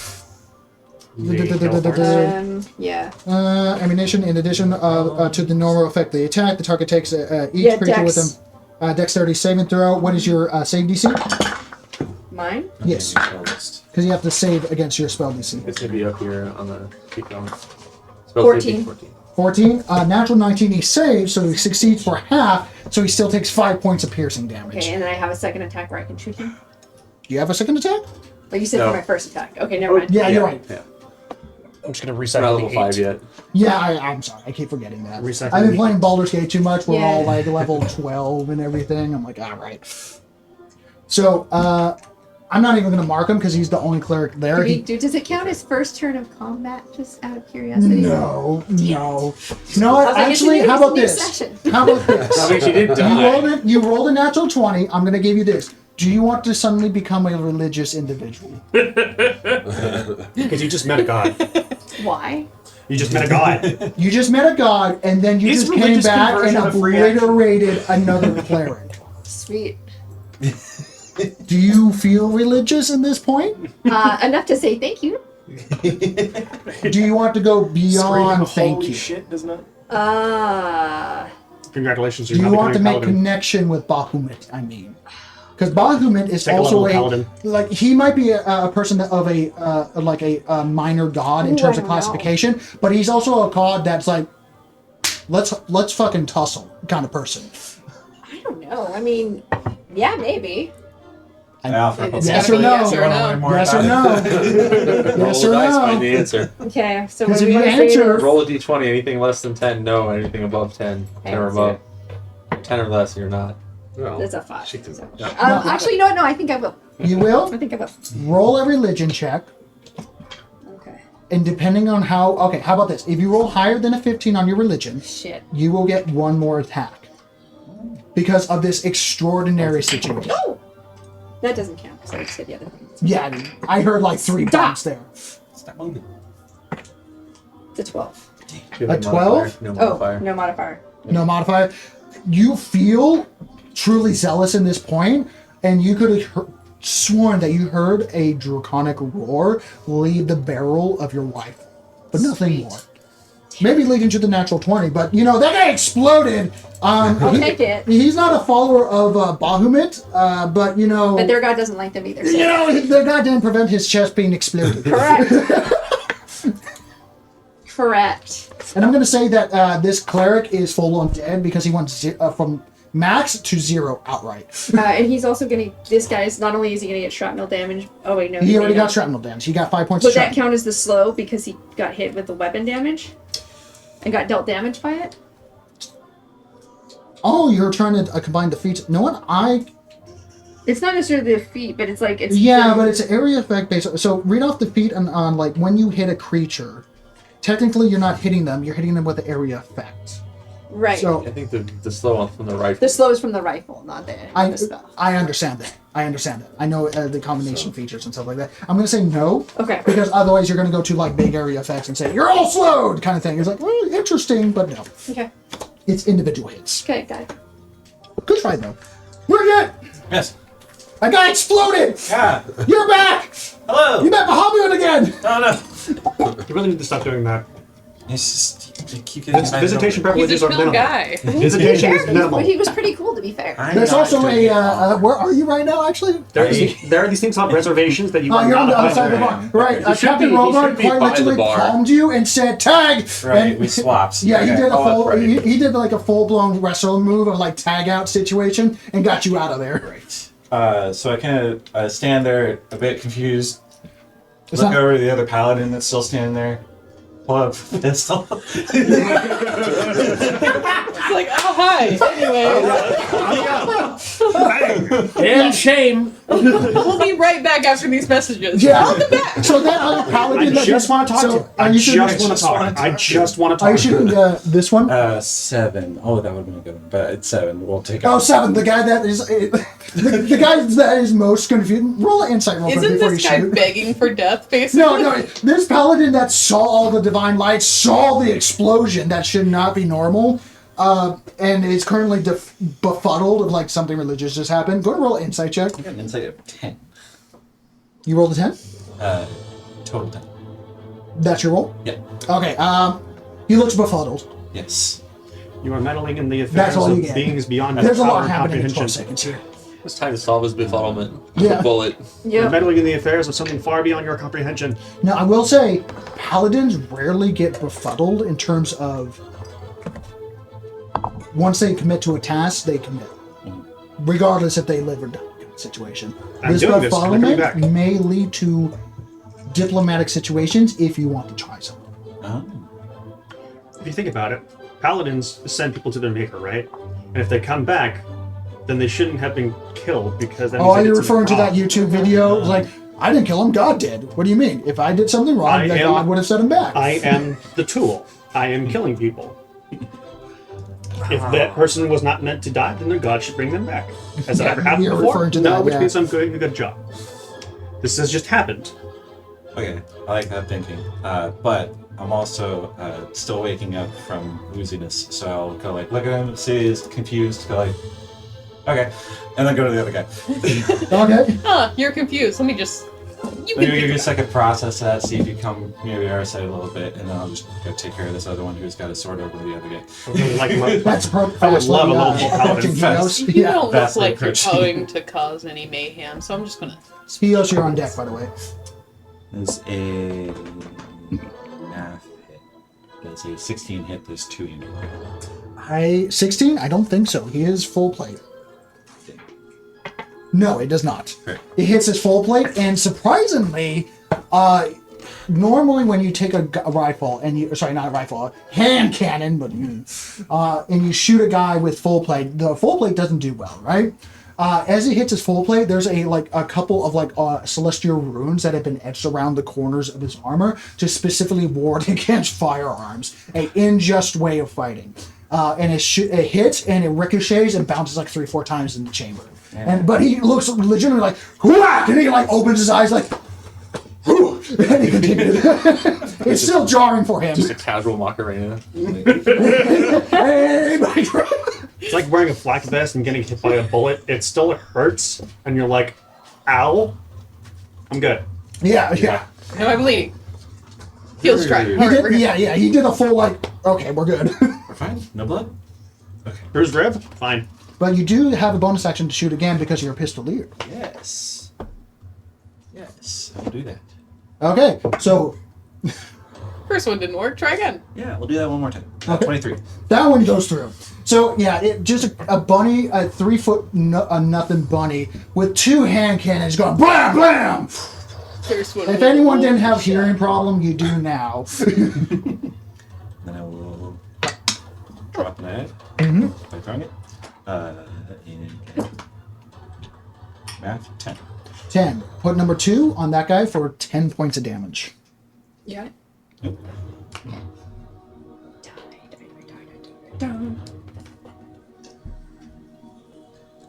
Yeah. Ammunition in addition to the normal effect of the attack. The target takes each creature with them dexterity saving throw. What is your save DC? Mine? Yes. Because you have to save against your spell DC. It's gonna be up here on the keep going. 14. 14. Natural 19 he saves, so he succeeds for half, so he still takes 5 points of piercing damage. Okay, and then I have a second attack where I can shoot him. Do you have a second attack? Like you said No. for my first attack. Okay, never mind. Yeah, you're right. Yeah. I'm just gonna We're reset not to level 5 8. yet. Yeah, I'm sorry. I keep forgetting that. Recycling I've been the- playing Baldur's Gate too much. We're Yeah. all like level 12 and everything. I'm like, all right. So, I'm not even going to mark him because he's the only cleric there. Does it count as first turn of combat? Just out of curiosity. No. You know what? I was like, Actually, it's a how about new this? session. How about this? I mean, she did die. You rolled a natural 20. I'm going to give you this. Do you want to suddenly become a religious individual? Because you just met a god. Why? You just met a god. You just met a god, and then you Is just came religious back and conversion a free action? obliterated another cleric. Sweet. Do you feel religious in this point? Enough to say thank you. Do you want to go Screaming beyond thank holy you? shit does not. Congratulations, Do you're you not want to becoming make paladin. connection with Bahamut? I mean, because Bahamut is Take a also level a paladin. like he might be a person of a minor god in Ooh, terms I of don't classification, but he's also a god that's like let's fucking tussle kind of person. I don't know. I mean, yeah, maybe. Yes or no? Yes or no. Yes or no? Roll Yes the or dice, find no? the answer. Okay, so Because what if do you we want to say? answer- Roll a d20. Anything less than 10, no. Anything above 10, Okay, 10 or let's above. 10 or less, you're not. Well, That's a 5. she can- So. yeah. Actually, you know what? No, I think I will. You will I think I will. roll a religion check, Okay. and depending on how about this? If you roll higher than a 15 on your religion, Shit. you will get one more attack because of this extraordinary situation. Oh! That doesn't count because I just said the other thing. Yeah, I heard like 3 bombs there. Stop moving. It's a 12. Do you have A 12? No Oh, modifier. no modifier. No modifier. You feel truly zealous in this point, and you could have sworn that you heard a draconic roar leave the barrel of your rifle, but nothing more. Maybe leading to the natural 20, but that guy exploded. I'll take it. He's not a follower of Bahamut, but But their god doesn't like them either. So. the guy didn't prevent his chest being exploded. Correct. Correct. And I'm going to say that this cleric is full on dead because he went from max to 0 outright. And he's also gonna. This guy's not only is he gonna get shrapnel damage. Oh wait, no. He already may got not. shrapnel damage. He got 5 points Would of that shrapnel. count as the slow because he got hit with the weapon damage and got dealt damage by it? Oh, you're trying to combine the feats. No one, It's not necessarily the feat, but it's like it's. Yeah, but it's an area effect based. So read off the feat on like when you hit a creature. Technically, you're not hitting them. You're hitting them with the area effect. right. So I think the slow one from the rifle. the slow is from the rifle, not the spell. I understand that. I know the combination features and stuff like that. I'm gonna say no. Okay. Because otherwise, you're gonna go to like big area effects and say you're all slowed kind of thing. It's like interesting, but no. Okay. It's individual hits. Okay, got it. Good try though. We're good. Yes. A guy exploded. Yeah. You're back. Hello. You met Bahamut again. No, no. You really need to stop doing that. It's just you keep getting Visitation privileges are minimal. guy. Visitation is minimal. He was pretty cool, to be fair. There's also where are you right now? Actually. There are these things called reservations that you Oh, are you're on the not other side of the allowed bar. Right. You should Captain be- he Robot should be quite by the literally bar. palmed you and said tag. Right, And we swapped. Yeah, he Okay. did a Oh, full. that's right. He did like a full blown wrestler move of like tag out situation and got you out of there. Right. So I kind of stand there a bit confused. It's Look not- over to the other paladin that's still standing there. Pull up the pistol. It's like, oh, hi. Anyway. And shame. We'll be right back after these messages. Yeah. I'll be back. So that other I paladin that just want to talk to you. I just want to talk. I just want to Are you talk to shooting you. this one? 7. Oh, that would have been a good one. But it's 7. We'll take it. Oh, 7. The guy that is the guy that is most confused. Roll an insight roll Isn't before this you guy shoot. begging for death, basically? No. This paladin that saw all the divine lights, saw the explosion that should not be normal, and is currently befuddled of like something religious just happened. Go and roll an insight check. I got an insight of 10. You rolled a 10? Total 10. That's your roll? Yeah. Okay. He looks befuddled. Yes. You are meddling in the That's affairs all you of get. beings beyond There's a our lot happening in 12 comprehension. seconds here. It's time to solve his befuddlement. Yeah. Bullet. You're Yep. meddling in the affairs of something far beyond your comprehension. Now, I will say, paladins rarely get befuddled in terms of once they commit to a task, they commit, regardless if they live or die. Kind of situation. I'm This doing this. I'm gonna be back. befuddlement may lead to diplomatic situations if you want to try something. Oh. If you think about it, paladins send people to their maker, right? And if they come back, then they shouldn't have been killed because that means Oh, they are did you something referring to that wrong. YouTube video? Like, I didn't kill him, God did. What do you mean? If I did something wrong, I then am- God would have set him back. I am the tool. I am killing people. If that person was not meant to die, then their god should bring them back. Has that Yeah, ever happened you're before? referring to No, that, which yeah. means I'm doing a good job. This has just happened. Okay, I like that thinking. But I'm also still waking up from wooziness, so I'll go like, look at him, see he's confused, go like, okay, and then go to the other guy. Okay. Huh, you're confused. Let me just... You can Maybe give figure you a it out. second process that, see if you come maybe our side a little bit, and then I'll just go take care of this other one who's got a sword over the other guy. I really like my- That's perfect. I would love a little more paladin Helios. You Yeah. don't look vastly like you're approaching. going to cause any mayhem, so I'm just gonna... Helios, you're on deck, by the way. There's a math hit. There's a 16 hit, there's 2 in 16? I don't think so. He is full plate. No, it does not. Right. It hits his full plate, and surprisingly, normally when you take a rifle and you, sorry, not a rifle, a hand cannon, but and you shoot a guy with full plate, the full plate doesn't do well, right? As it hits his full plate, there's a couple of celestial runes that have been etched around the corners of his armor to specifically ward against firearms. A unjust way of fighting. And it hits and it ricochets and bounces like 3-4 times in the chamber. But he looks legitimately like, whack! And he like opens his eyes like, whew, and he continued. It's still jarring for him. Just a casual Macarena. Hey, buddy. It's like wearing a flak vest and getting hit by a bullet. It still hurts, and you're like, ow. I'm good. Yeah. Am I bleeding? Heal strike. He Alright, we're did, good. he did a full okay, we're good. We're fine? No blood? Here's Rib. Fine. But you do have a bonus action to shoot again because you're a pistolier. Yes. Yes, I'll do that. Okay, so First one didn't work. Try again. Yeah, we'll do that one more time. Okay. 23. that one goes through. So yeah, it just a bunny, a 3 foot nothing bunny with 2 hand cannons going blam blam. First one. If anyone didn't have hearing problem, you do now. Then I will drop that by throwing it. In math, 10. 10. Put number 2 on that guy for 10 points of damage. Yeah.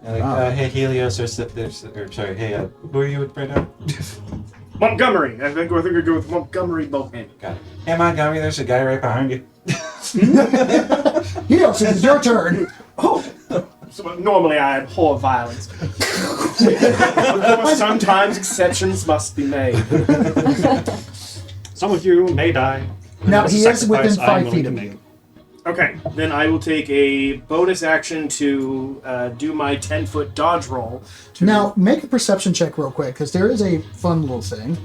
Hey Helios, or sorry, hey, who are you with right now? Montgomery. I think we're going to go with Montgomery Bohan. Got it. Hey Montgomery, there's a guy right behind you. Helios, it's your turn. Oh, so normally I abhor violence. Sometimes exceptions must be made. Some of you may die. Now That's a he is within sacrifice I'm 5 willing feet to of make. you. Okay, then I will take a bonus action to do my 10-foot dodge roll. Now make a perception check real quick because there is a fun little thing.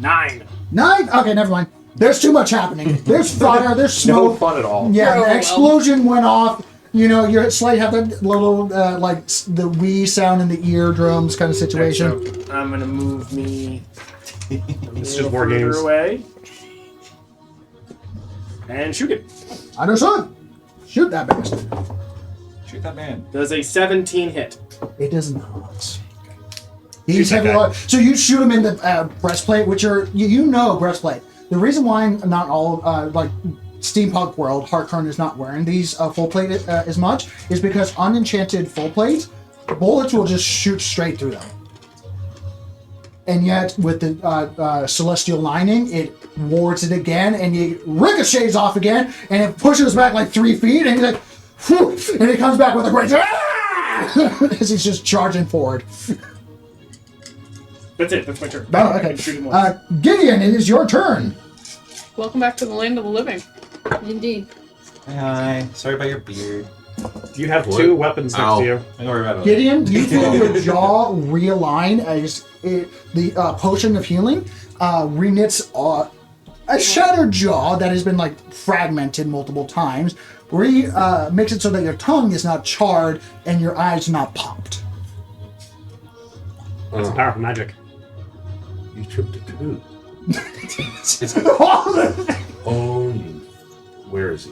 9. 9? Okay, never mind. There's too much happening. There's fire, there's No smoke. fun at all. Yeah, Bro, the explosion went off. You know, your slate had that little, the wee sound in the eardrums kind of situation. So I'm going to move me It's a just war little further games. away. And shoot it. Understood. Shoot that bastard. Shoot that man. Does a 17 hit? It does not. He's Shoot that heavy. guy. So you shoot him in the breastplate, which are you know breastplate. The reason why not all like steampunk world Heartburn is not wearing these full plate as much is because unenchanted full plates, bullets will just shoot straight through them. And yet with the celestial lining, it wards it again, and it ricochets off again, and it pushes back like 3 feet, and he's like, whew, and it comes back with a great as he's just charging forward. That's it. That's my turn. Oh, I okay. can shoot him once. Gideon, it is your turn. Welcome back to the land of the living. Indeed. Hi. Sorry about your beard. You have What? 2 weapons next Ow. to you. Don't worry about it. Gideon, you feel your jaw realign as the potion of healing reknits a shattered jaw that has been like fragmented multiple times. Makes it so that your tongue is not charred and your eyes not popped. That's the power of magic. You tripped a canoe. Oh, where is he?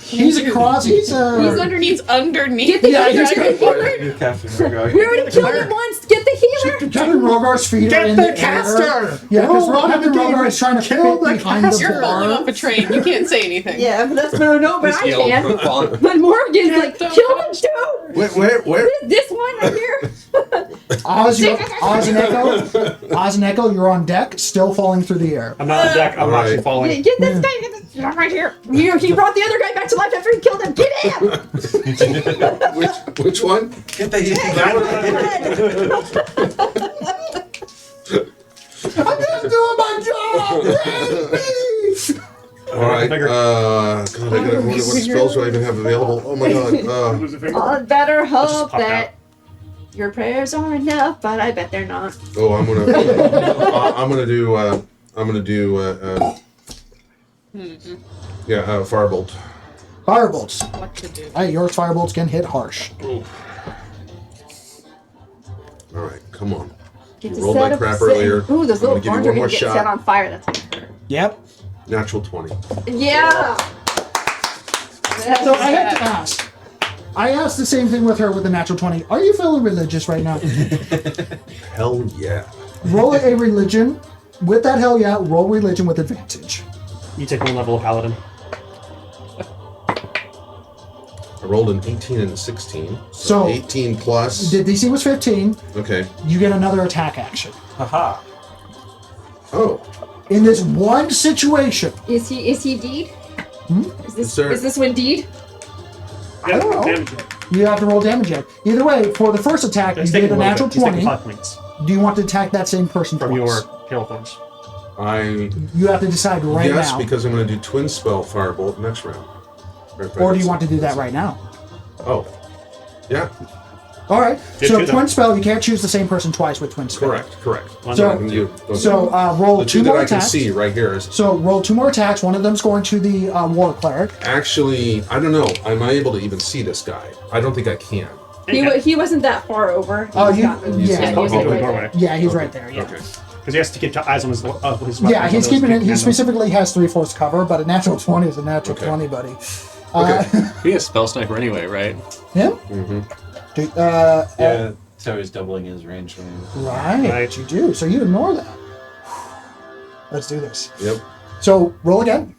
He's across. He's He's underneath. Get the Yeah, he's healer. got- You Captain Margot. We already killed him once. Get the healer. Captain Rogar's feet are in the air. Yeah, because Captain Rogar is trying to fit behind the You're falling bar. off a train. You can't say anything. Yeah, but that's no, but Just I yell can. from falling. But Morgan's like, kill them too. Where? This one right here. Oz and Echo, you're on deck, still falling through the air. I'm not on deck. I'm Alright. actually falling. Get this guy. Get this right here. He brought the other guy back to life after he killed him. Get him. Which one? Get the heat. I'm just doing my job! All right. Finger. God, I gotta wonder what spells do I even have available. Oh my god. Lose a finger. I better hope pop that your prayers are enough, but I bet they're not. Oh, I'm gonna do. Firebolt. Firebolts. What to do? Hey, your firebolts can hit harsh. All right, come on. Get You to rolled set like up crap a sit- earlier. Ooh, those I'm little gonna give you barns one are more gonna get shot. set on fire. That's gonna hurt. Yep. Natural 20. Yeah. So I have to ask. I asked the same thing with her with the natural 20. Are you feeling religious right now? Hell yeah. Roll a religion. With that hell yeah, roll religion with advantage. You take 1 level of paladin. I rolled an 18 and a 16. So- 18 plus. The DC was 15. Okay. You get another attack action. Haha. Oh. In this one situation, Is he deed? Is there- Is this one deed? I don't know. Damage it. You have to roll damage yet. Either way, for the first attack, He's you taking get a little natural bit. He's taking 20. 5 points Do you want to attack that same person from twice? your kill things. You have to decide right yes, now. because I'm going to do twin spell firebolt next round. Or do you want to do that right now? Oh. Yeah. All right. Good So too, twin though. spell, you can't choose the same person twice with twin spell. Correct. So- I can do- So roll the 2 two that more I can attacks. see right here is So roll 2 more attacks. One of them's going to the war cleric. actually, I don't know. Am I able to even see this guy? I don't think I can. He wasn't that far over. Oh, He's you- got- yeah. he was like Open the right doorway. there. Yeah, he's right there. Yeah. Okay. Because he has to keep eyes on his weapons. Yeah, he's keeping it. He He specifically has 3/4 cover, but a natural 20 is a natural Okay. 20, buddy. Okay. He has spell sniper anyway, right? Him? Mm-hmm. Yeah, so he's doubling his range. Right. Right. You do. So you ignore that. Let's do this. Yep. So roll again.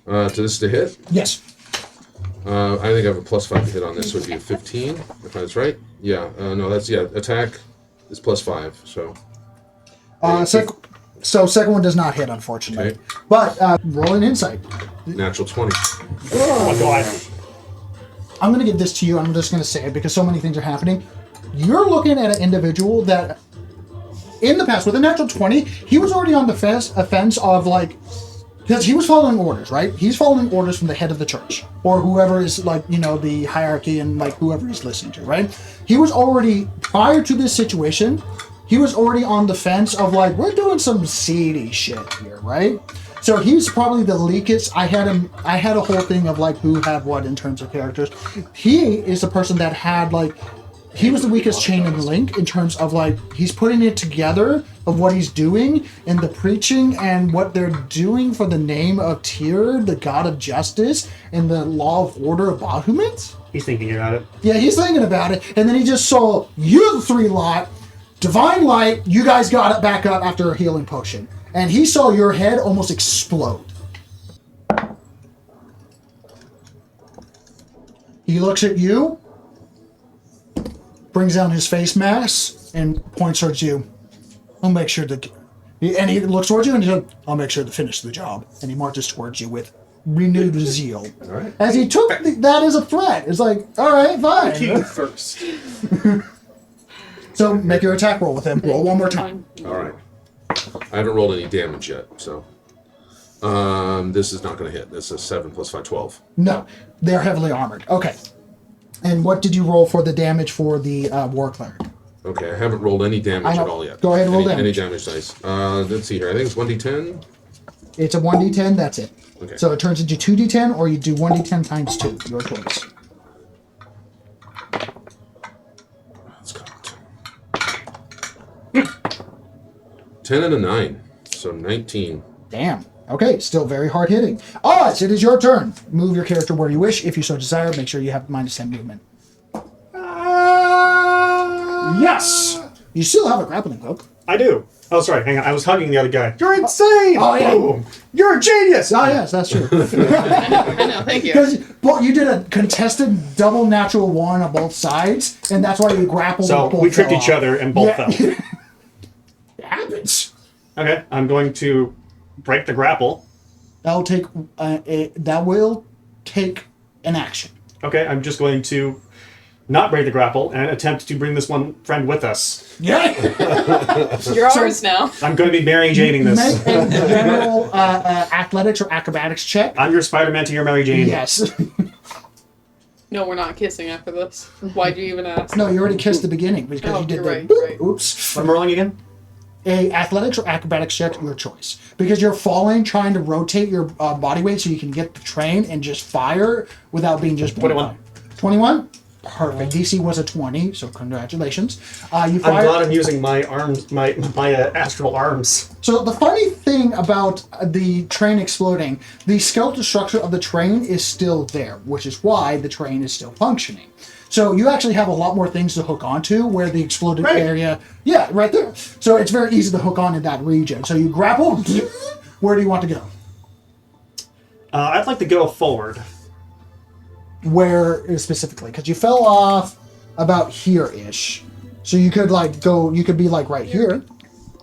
To this to hit. Yes. I think I have a +5 to hit on this. Would be a 15, if that's right. Yeah. No, that's attack is +5. So. So second one does not hit, unfortunately. Okay. But roll an insight. Natural 20. Oh my god. I'm going to give this to you. I'm just going to say it because so many things are happening. You're looking at an individual that, in the past, with a natural 20, he was already on the offense of like, because he was following orders, right? He's following orders from the head of the church or whoever is like, the hierarchy and like whoever he's listening to, right? He was already, prior to this situation, he was already on the fence of like, we're doing some seedy shit here, right? So he's probably the leakest. I had a whole thing of like who had what in terms of characters. He is the person that had like, he was the weakest chain in the link in terms of like, he's putting it together of what he's doing and the preaching and what they're doing for the name of Tyr, the god of justice, and the law of order of Bahamut? He's thinking about it. Yeah, he's thinking about it, and then he just saw you, the three lot, divine light. You guys got it back up after a healing potion, and he saw your head almost explode. He looks at you, brings down his face mask, and points towards you. I'll make sure to. And he looks towards you and he said, I'll make sure to finish the job. And he marches towards you with renewed zeal. All right. As he took that as a threat. It's like, all right, fine. King first. So make your attack roll with him. Roll one more time. All right. I haven't rolled any damage yet, so this is not going to hit. This is 7 plus 5, 12. No, they're heavily armored. Okay. And what did you roll for the damage for the war cleric? Okay, I haven't rolled any damage at all yet. Go ahead and roll Any damage. damage dice. Let's see here. I think it's 1d10. It's a 1d10, that's it. Okay. So it turns into 2d10, or you do 1d10 times 2. Your choice. Let's count. 10 and a 9. So 19. Damn. Okay, still very hard hitting. Oz, it is your turn. Move your character where you wish. If you so desire, make sure you have minus 10 movement. Yes! You still have a grappling hook. I do. Oh, sorry. Hang on. I was hugging the other guy. You're insane! Oh, yeah. Boom! You're a genius! Oh, yes, that's true. I know, thank you. Because well, you did a contested double natural one on both sides, and that's why you grappled. So and both we tripped fell each off. other and both Yeah. fell. It happens. Okay, I'm going to break the grapple. That will take an action. Okay, I'm just going to not break the grapple and attempt to bring this one friend with us. Yeah. You're ours now. I'm going to be Mary Janing this. Make a general athletics or acrobatics check. I'm your Spider-Man to your Mary Jane. Yes. No, we're not kissing after this. Why'd you even ask? No, you already kissed the beginning because Oh, you did you're the right, boop, right. oops. What am I rolling again? A athletics or acrobatics check, your choice. Because you're falling, trying to rotate your body weight so you can get the train and just fire without being just 21. 21? Perfect. DC was a 20, so congratulations. You I'm fired. glad I'm using my arms, my astral arms. So the funny thing about the train exploding, the skeletal structure of the train is still there, which is why the train is still functioning. So you actually have a lot more things to hook onto where the exploded Right. area, yeah, right there. So it's very easy to hook on in that region. So you grapple. Where do you want to go? I'd like to go forward. Where specifically? Because you fell off about here-ish. So you could like go. You could be like right here,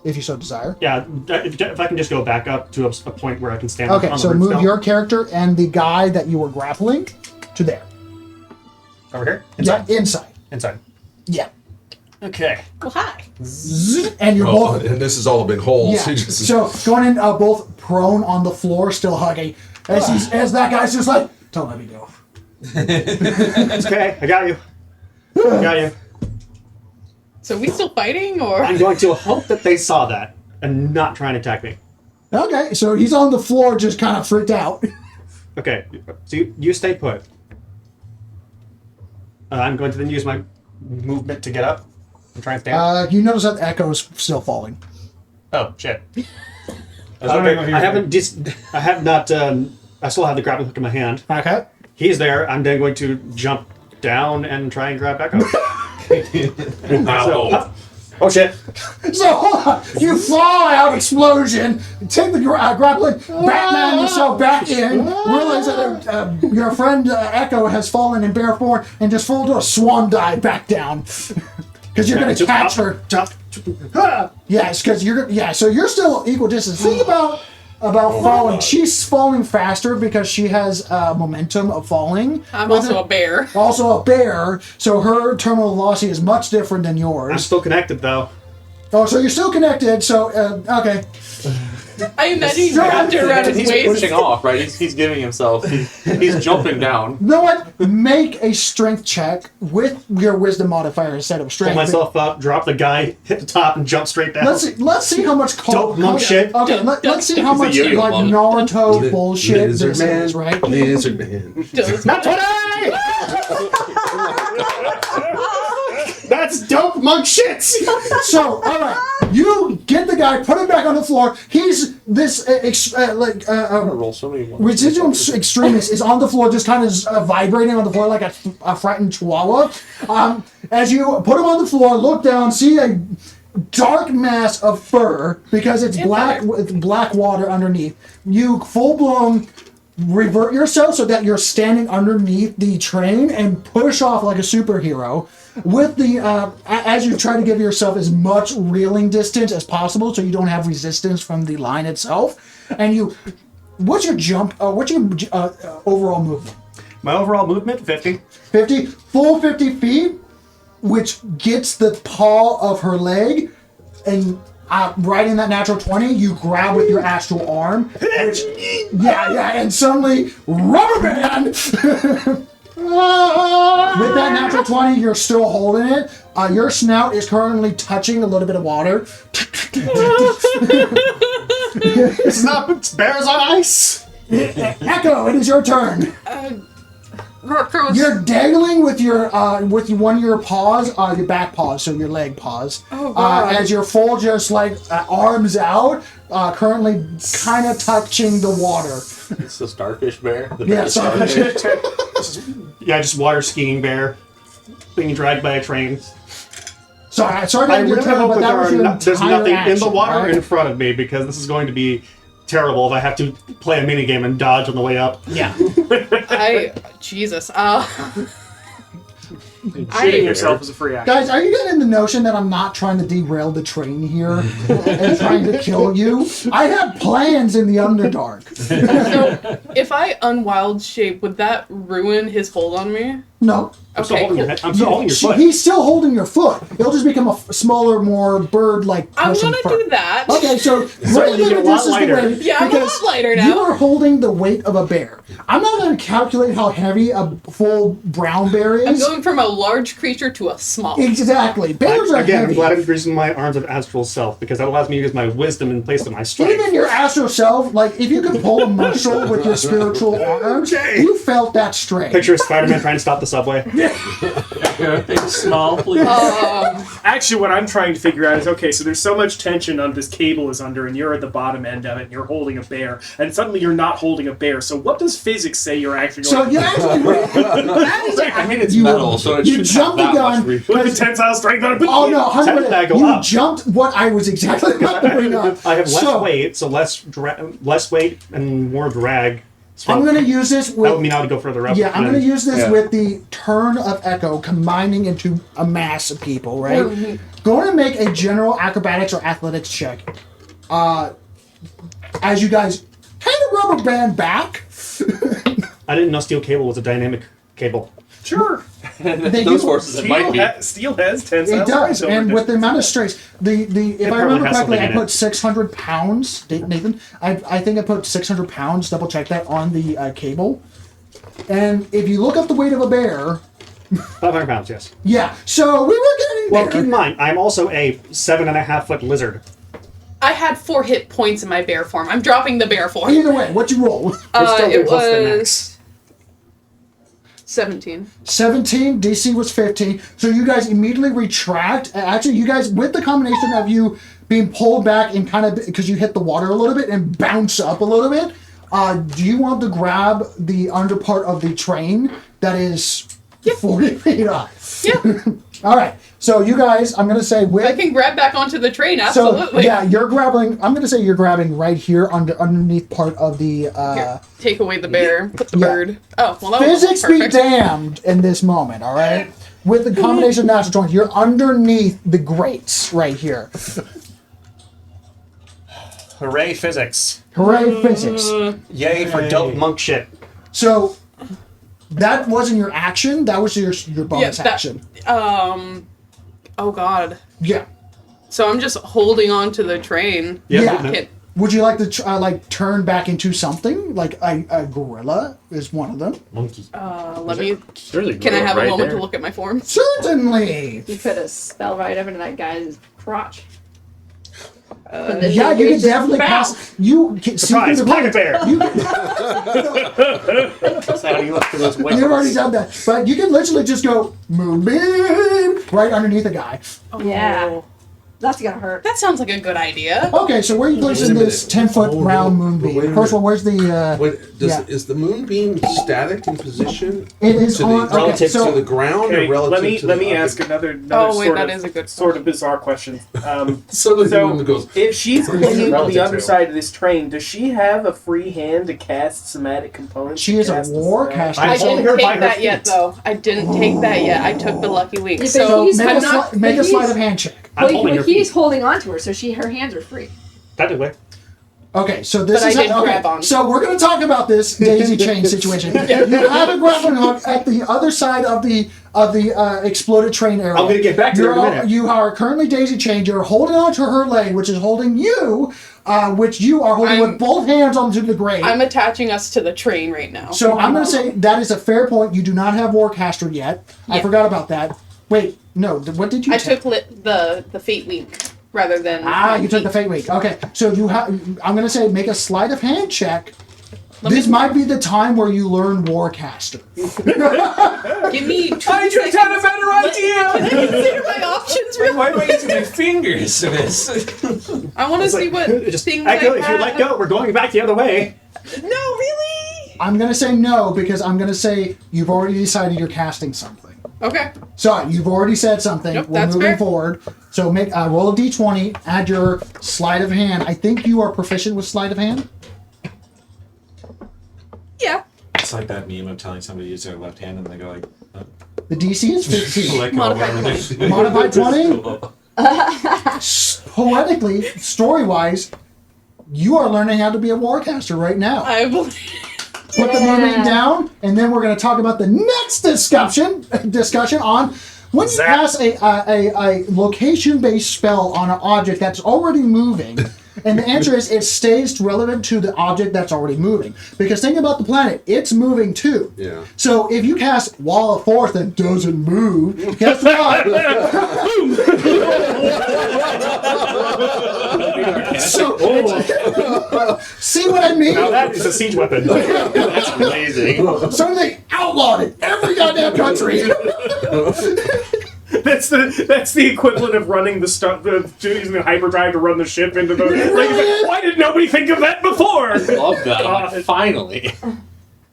if you so desire. Yeah, if I can just go back up to a point where I can stand. Okay, on the so roof move now. your character and the guy that you were grappling to there. over here. Inside. Yeah, inside. Inside. Yeah. Okay. Well, hi. Zzz, and you're Oh, both. and this is all a big hole. Yeah. So going in, both prone on the floor, still hugging. As that guy's just like, don't let me go. It's okay. I got you. I got you. So we still fighting, or? I'm going to hope that they saw that and not try and attack me. Okay, so he's on the floor, just kind of freaked out. Okay. So you stay put. I'm going to then use my movement to get up and try and stand. You notice that Echo's still falling. Oh shit. I was wondering if you I were- haven't. I have not. I still have the grappling hook in my hand. Okay. He's there. I'm then going to jump down and try and grab back up. Wow. Oh shit! So hold on. You fly out, explosion, take the grappling, Batman yourself back in, realize that your friend Echo has fallen in bare form, and just fall to a swan dive back down. Because you're going to catch her. Jump. Yes, because so you're still equal distance. Think about falling. She's falling faster because she has momentum of falling. I'm also a bear. Also a bear, so her terminal velocity is much different than yours. I'm still connected though. Oh, so you're still connected. So okay. I imagine he's wrapped it around his He's waist. pushing off, right? He's giving himself. He's jumping down. You know what? Make a strength check with your wisdom modifier instead of Pull strength. myself up, drop the guy, hit the top, and jump straight down. Let's see how much Don't monk shit. Okay, let's see how He's a much yo-yo like monk. Naruto bullshit Lizard this man, is, right? Lizard man. Does Not 20! That's dope monk shit. So, all right, you get the guy, put him back on the floor. He's this I'm gonna roll so many ones. residual extremist is on the floor, just kind of vibrating on the floor like a frightened chihuahua. As you put him on the floor, look down, see a dark mass of fur because it's black with black water underneath. You full blown revert yourself so that you're standing underneath the train and push off like a superhero with the as you try to give yourself as much reeling distance as possible so you don't have resistance from the line itself. And you, what's your jump? What's your overall movement? My overall movement, 50. 50, full 50 feet, which gets the paw of her leg, and right in that natural 20, you grab with your astral arm. Which, and suddenly, rubber band! With that natural 20, you're still holding it. Your snout is currently touching a little bit of water. It's not bears on ice. Echo, it is your turn. Gross. You're dangling with your with one of your paws, your back paws, so your leg paws. Oh, God. As your full just like arms out, currently kind of touching the water. It's the starfish bear. The Yeah, bear starfish. Yeah, just water skiing bear being dragged by a train. Sorry I that really your turn, hope but that that was your there's entire nothing in the action, water right? in front of me, because this is going to be terrible if I have to play a minigame and dodge on the way up. Yeah. Jesus. Shooting yourself is a free action. Guys, are you getting the notion that I'm not trying to derail the train here and trying to kill you? I have plans in the Underdark. So, if I unwild shape, would that ruin his hold on me? No. I'm still Okay, holding your cool. head. I'm still holding your foot. He's still holding your foot. It'll just become a smaller, more bird-like I'm pushing gonna fur. do that. Okay, so greatly you get a lot reduces the lighter. weight. Yeah, I'm a because lot lighter now. You are holding the weight of a bear. I'm not going to calculate how heavy a full brown bear is. I'm going from a large creature to a small. Exactly. Bears are Again, I'm heavy. glad I'm increasing my arms of astral self, because that allows me to use my wisdom in place of my strength. Even your astral self, like if you could pull a muscle with your spiritual arms, you felt that strain. Picture Spider-Man trying to stop the subway. Big small, please. Actually, what I'm trying to figure out is, okay, so there's so much tension on this cable is under, and you're at the bottom end of it, and you're holding a bear, and suddenly you're not holding a bear. So what does physics say you're actually So going you actually, I mean, it's you- metal, so it you should jumped have the that much gun. reach. with the tensile strength on it? Oh no, 100%. That go You up. jumped what I was exactly about to bring up. I have less So, weight, so less weight and more drag. So I'm going to use this that would with. mean I would go further up. Yeah, I'm and- going to use this Yeah. with the turn of Echo combining into a mass of people, right? Going to make a general acrobatics or athletics check. As you guys kind of rubber band back. I didn't know steel cable was a dynamic cable. Sure. They Those do- forces, it might be. Steel has tensile It does, strength over and with the distance. amount of strays, if I probably remember has correctly, something I in put it. 600 pounds, Nathan. I think I put 600 pounds. Double check that on the cable. And if you look up the weight of a bear, 500 pounds, yes. yeah. So we were getting Well, there. keep in mind, I'm also a 7.5-foot lizard. I had 4 hit points in my bear form. I'm dropping the bear form. Either way, what you roll? We're still It close to the was max. 17. 17. DC was 15. So you guys immediately retract. Actually, you guys, with the combination of you being pulled back and kind of because you hit the water a little bit and bounce up a little bit. Do you want to grab the under part of the train that is 40 feet high? Yeah, All right. So you guys, I'm going to say with. I can grab back onto the train, So absolutely. yeah, you're grabbing. I'm going to say you're grabbing right here underneath part of the. Here, take away the bear, put the Yeah. bird. Oh, well, that Physics was be perfect. damned in this moment. All right. With the combination of natural 20, you're underneath the grates right here. Hooray, physics. Hooray, physics! Yay for dope monk shit. So that wasn't your action. That was your bonus that- action. Oh, God. Yeah. So I'm just holding on to the train. Yeah. Hit. Would you like to turn back into something like a gorilla? Is one of them. Monkey. Let me. There's a Can I gorilla have a right moment there. to look at my form? Certainly. You could have spell right over to that guy's crotch. Yeah, you can definitely pass. You can see through Surprise, the pocket bear. You That's how you look for those You've already done that, but you can literally just go moonbeam, right underneath the guy. Yeah. That's gonna hurt. That sounds like a good idea. Okay, so where are you placing this 10-foot round moonbeam? First of all, where's the? Is the moonbeam static in position? It is to on. the, Okay, relative so to the ground Okay, or relative to the let me object? ask another Oh, wait, sort that of is a good sort of bizarre question. So the moon So, goes. if she's hanging on the Relative other to. side of this train, does she have a free hand to cast somatic components? She to is a cast war somatic- caster. I I'm holding didn't her by take her that yet, feet. though. I didn't take that yet. I took the lucky week. Yeah, but So So he's- make I'm a not. make a he's- sleight of hand check. I'm But holding her he's feet. holding on to her, so her hands are free. Technically. Okay, so this But I is did okay. grab on. So we're going to talk about this daisy chain situation. You have a grappling hook at the other side of the exploded train area. I'm gonna get back to her in a minute. You are currently daisy chained. You're holding onto her leg, which is holding you, which you are holding with both hands onto the grate. I'm attaching us to the train right now. So I'm going to say that is a fair point. You do not have Warcaster yet. I Yeah. forgot about that. Wait, no. What did you I take? took the Fate Week rather than. You took the Fate Week. Okay, so you have. I'm going to say make a sleight of hand check. Let This me- might be the time where you learn Warcaster. Give me. I just had a better idea! Can I consider my options real Why am I using my fingers for this? I want to It's see like, what just things Echo, I if you have. let go, we're going back the other way. No, really? I'm going to say no because I'm going to say you've already decided you're casting something. Okay. So you've already said something. Yep, We're that's moving fair. forward. So make roll a d20. Add your sleight of hand. I think you are proficient with sleight of hand. Yeah. It's like that meme of telling somebody to use their left hand and they go like, The DC is 15. let go Modified whatever they do. Modified 20? Poetically, story-wise, you are learning how to be a warcaster right now. I believe. Put the moonbeam down, and then we're going to talk about the next discussion on when you cast a location-based spell on an object that's already moving. And the answer is it stays relevant to the object that's already moving. Because think about the planet, it's moving too. Yeah. So if you cast Wall of Force that doesn't move, guess what? So, see what I mean? Now that is a siege weapon. That's amazing. So they outlawed it. Every goddamn country. That's the equivalent of running the stuff, using the hyperdrive to run the ship into the. Why did nobody think of that before? Love that. Finally.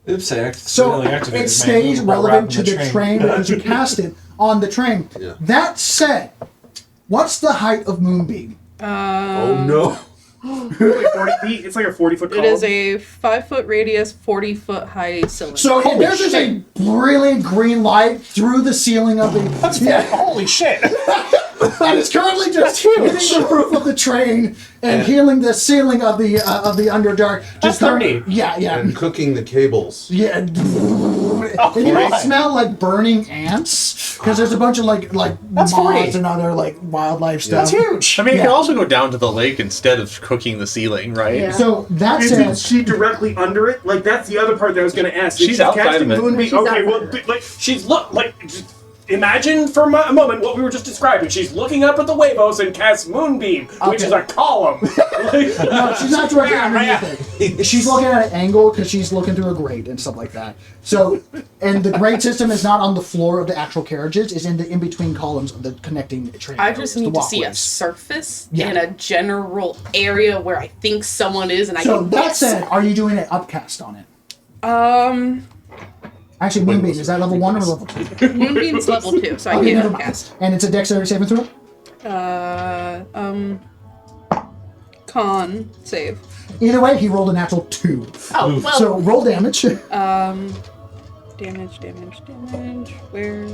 Oops, I So accidentally activated it my stays movable relevant wrap to in the train because you cast it on the train. Yeah. That said, what's the height of Moonbeam? Oh no. Like 40 feet. It's like a 40-foot column. It is a 5-foot radius, 40-foot high cylinder. So if there's just a brilliant green light through the ceiling of the Holy shit. that is currently just hitting the roof of the train and healing the ceiling of the Underdark. That's currently- 30. Yeah. And cooking the cables. Yeah. And you don't smell like burning ants because there's a bunch of like moths 40. and other like wildlife stuff. That's huge. I mean, you Yeah. can also go down to the lake instead of cooking the ceiling, right? Yeah. So that Isn't said, she directly under it? Like that's the other part that I was going to ask. If She's outside casting of it. Moonbeam. She's Okay, outside well, of it. like she's just imagine for a moment what we were just describing. She's looking up at the Wavos and casts Moonbeam, which Okay. is a column. no, she's not directly underneath it. She's looking at an angle because she's looking through a grate and stuff like that. So, and the grate system is not on the floor of the actual carriages; it's in the in-between columns of the connecting train. I areas, just the need to see a walkways. surface Yeah. in a general area where I think someone is, and I So can that guess. said, are you doing an upcast on it? Actually, Moonbeam is that level 1 or level 2? Moonbeam's level 2, so I Okay, can't never mind. upcast. And it's a dexterity saving throw. Con save. Either way, he rolled a natural 2. Oh well. So roll damage. Damage. Where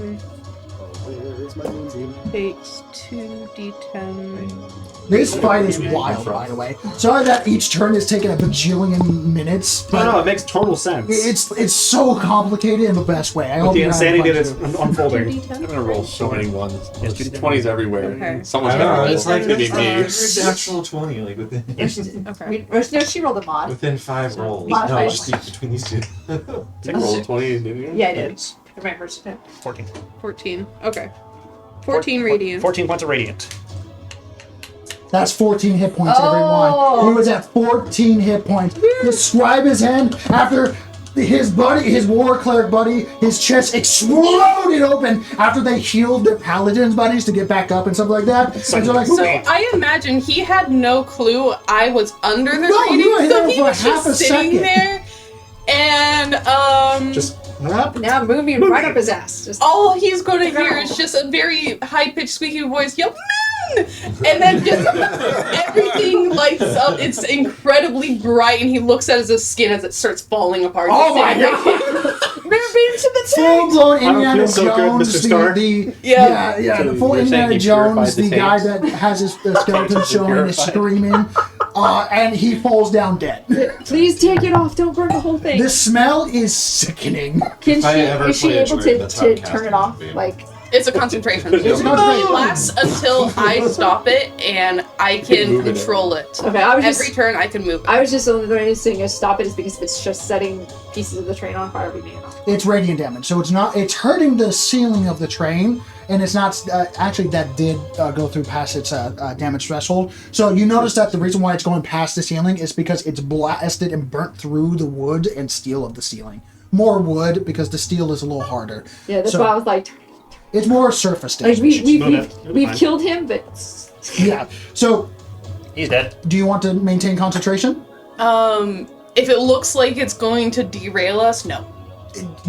takes 2d10. This fight is wild, by the way. Sorry that each turn is taking a bajillion minutes, but No, it makes total sense. it's so complicated in the best way. I With hope the you have insanity fun that's too. unfolding. I'm gonna roll so many ones. There's 20s everywhere. Okay. Someone's I don't gonna know, roll. it's like It's gonna be me. it's an actual 20, like within Okay. No, she rolled a mod. within 5 rolls. Modified. No, just between these two. Did you roll a 20, didn't you? Yeah, I did. I remember. 14. 14. Okay. 14 radiant. 14 points of radiant. That's 14 hit points, Oh. everyone. He was at 14 hit points. Describe his hand after his buddy, his war cleric buddy, his chest exploded open after they healed their paladin buddies to get back up and stuff like that. And they're like, So I imagine he had no clue I was under the No, you were reading, so here he for was half a just sitting second. there, and Just Now moving right up his ass. Just all he's going to hear is just a very high-pitched squeaky voice yell, "Moon!" And then just everything lights up. It's incredibly bright, and he looks at his skin as it starts falling apart. oh my god! moving to the Full blown don't Indiana feel so good, Jones, Mr. Stark. Yeah. the full you're saying Indiana he Jones, purified the the guy tanks? that has his skeleton showing is purified. screaming, and he falls down dead. Please take it off. Don't burn the whole thing. The smell is sickening. Can If I she? ever Is she play a able druid, to, that's how I'm turn casting it off? the beam. Like, It's a concentration. It's a It concentration. lasts until I stop it, and I can move it. control it. okay, I was Every just. turn, I can move it. I was just only going to saying stop it is because if it's just setting pieces of the train on fire, we may not. It's radiant damage, so it's not. It's hurting the ceiling of the train, and it's not. Actually, that did go through past its damage threshold. So you notice that the reason why it's going past the ceiling is because it's blasted and burnt through the wood and steel of the ceiling. More wood because the steel is a little harder. Yeah, that's So- why I was like, It's more surface damage. we've fine. killed him, but Yeah. So, he's dead. do you want to maintain concentration? If it looks like it's going to derail us, no.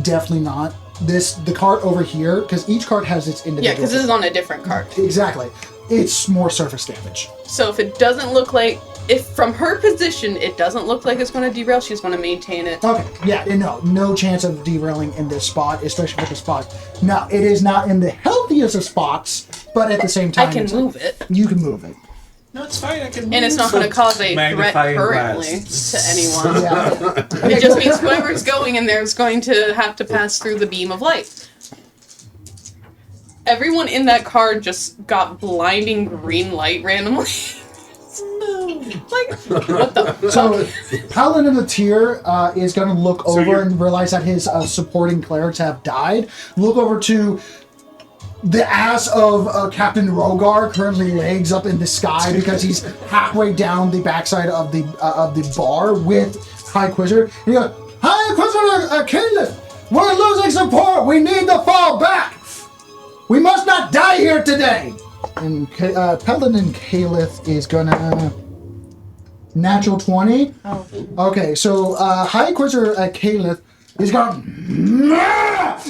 Definitely not. The cart over here, because each cart has its individual. Yeah, because this is on a different card. Exactly. It's more surface damage. So if it doesn't look like, if from her position it doesn't look like it's going to derail, she's going to maintain it. Okay, yeah, and no chance of derailing in this spot, especially with the spot. Now, it is not in the healthiest of spots, but at the same time, I can move it, You can move it. No, it's fine. I can. and it's not going to cause a threat Magnifying currently glass. to anyone. Yeah. It just means whoever's going in there is going to have to pass through the beam of light. Everyone in that car just got blinding green light randomly. Like, what the So, Paladin of the Tier is going to look over you're- and realize that his supporting clerics have died. Look over to the ass of Captain Rogar, currently legs up in the sky because he's halfway down the backside of the bar with High Inquisitor. And he goes, High Inquisitor Caleb, we're losing support. We need to fall back. We must not die here today. And Paladin Caliph is gonna natural 20. oh, Okay, so High Inquisitor Caliph is going,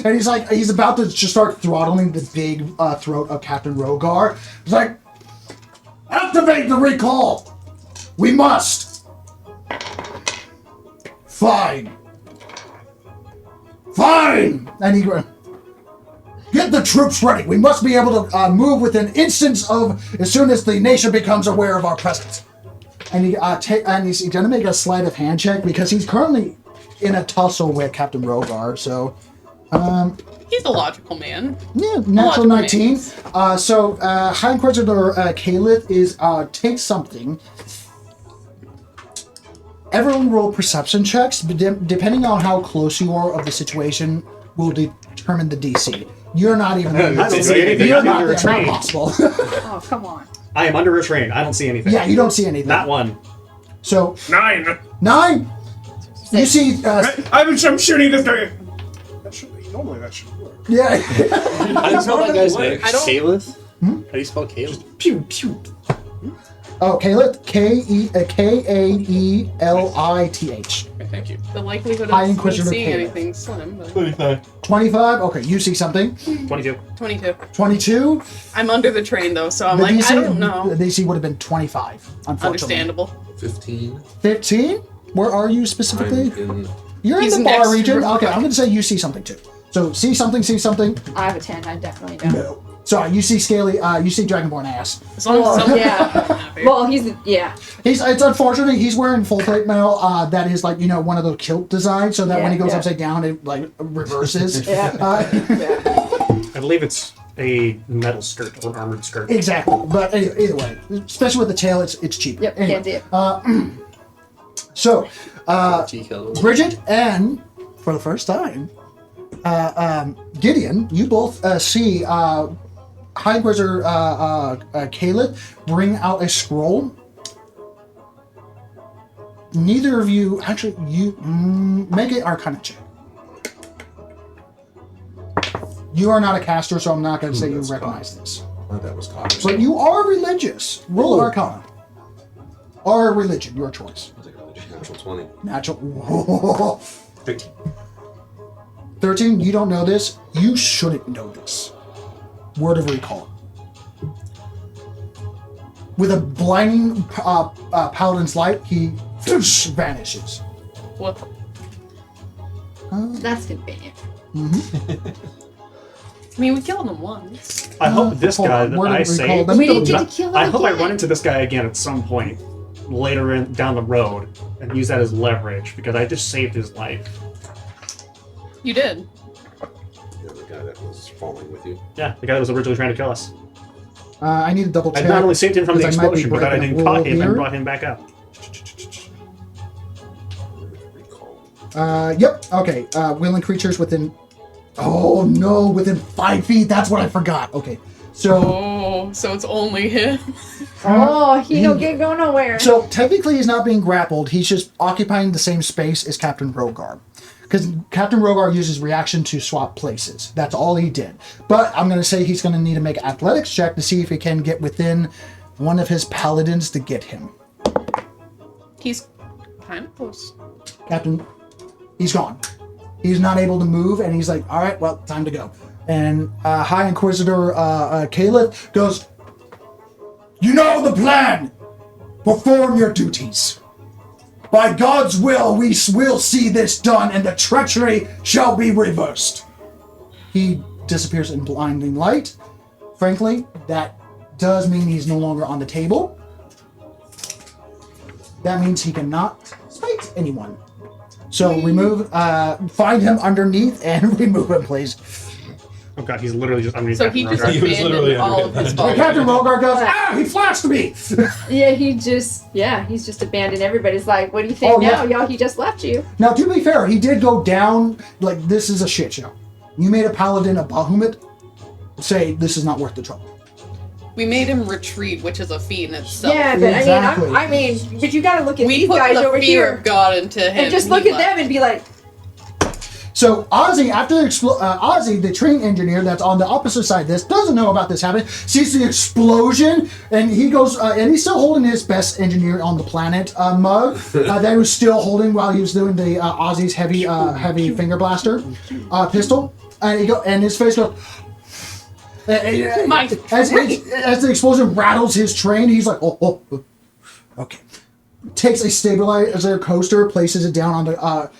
and he's about to just start throttling the big throat of Captain Rogar. He's like, activate the recall. We must. Fine. And he goes, get the troops ready. We must be able to move within instance of as soon as the nation becomes aware of our presence. And he's going to make a sleight of hand check because he's currently in a tussle with Captain Rogar. So, He's a logical man. yeah, natural Logical 19. So, High Inquisitor Caliph is take something. Everyone roll perception checks, but depending on how close you are of the situation, will determine the DC. You're not even there. I don't see anything. You're I'm not under a there. Not train. possible. oh, come on. I am under a train. I don't see anything. Yeah, you don't see anything. Not one. So, 9. 9. You see, I'm shooting this guy. Normally that should work. yeah. How do you spell that guy's name? I don't- Caliph? How do you spell Caliph? Pew pew. Oh, Caliph. Kaelith. Okay, thank you. The likelihood High of me Inquisitor seeing Caliph. anything slim, but 25. Okay, you see something. 22. 22. 22. I'm under the train though, so I'm The like, DC, I don't know. The DC would have been 25. Unfortunately. Understandable. 15. 15. Where are you specifically? I'm in. You're He's in the bar next to region. Rogar. Okay, I'm going to say you see something too. So see something. See something. I have a 10. I definitely don't. No. Sorry, you see scaly. You see Dragonborn ass. As long as Well, someone's yeah. happy. Well, yeah. It's unfortunate. He's wearing full plate mail. That is like one of those kilt designs, so that when he goes Yeah. upside down, it like reverses. Yeah. I believe it's a metal skirt or an armored skirt. Exactly. But either way, especially with the tail, it's cheaper. Yep, Anyway, can't do it. So, T-Kill. Bridget and for the first time, Gideon, you both see High Inquisitor Caleb bring out a scroll. neither of you actually make it Arcana check. You are not a caster, so I'm not going to say you recognize this. Oh, that was caught. But you are religious. Roll Arcana. Or religion, your choice. Natural 20. Natural. 13. 13, you don't know this. You shouldn't know this. Word of recall. With a blinding paladin's light, he vanishes. What? That's convenient. I mean, we killed him once. I hope this hold guy on, that word of I recall. saved. Let me We didn't double get to kill him I hope I again. run into this guy again at some point later down the road and use that as leverage because I just saved his life. You did. Yeah, the guy that was falling with you. Yeah, the guy that was originally trying to kill us. I need to double I check. not only saved him from the because I might be explosion, but I breaking then a rule caught him here. and brought him back up. Recall. Yep. Okay. Willing creatures within. Oh no! Within 5 feet. That's what I forgot. Okay. So. Oh, so it's only him. Oh, he don't get go nowhere. So technically, he's not being grappled. He's just occupying the same space as Captain Rogar, because Captain Rogar uses reaction to swap places. That's all he did. But I'm going to say he's going to need to make an athletics check to see if he can get within one of his paladins to get him. He's kind of close. Captain, he's gone. He's not able to move, and he's like, all right, well, time to go. And High Inquisitor Caliph goes, you know the plan. Perform your duties. By God's will, we will see this done, and the treachery shall be reversed. He disappears in blinding light. Frankly, that does mean he's no longer on the table. That means he cannot smite anyone. So find him underneath and remove him, please. Oh god, he's literally just underneath So Captain he just Rogar. He was literally abandoned all of his And followers. Captain Rogar goes, he flashed me! Yeah, he's just abandoned everybody's like, what do you think Oh, now, yeah. y'all? He just left you. Now, to be fair, he did go down, like, this is a shit show. You made a paladin of Bahamut say, this is not worth the trouble. We made him retreat, which is a feat in itself. Yeah, but Exactly. I mean, but you gotta look at We these put guys the over fear here of God into him. and just he look at left. them and be like, So Ozzy, after Ozzy, the train engineer that's on the opposite side of this, doesn't know about this happening, sees the explosion, and he goes, and he's still holding his best engineer on the planet mug that he was still holding while he was doing the Ozzy's heavy finger blaster pistol, and his face goes. My As the explosion rattles his train, he's like, oh, okay. Takes a stabilizer coaster, places it down on the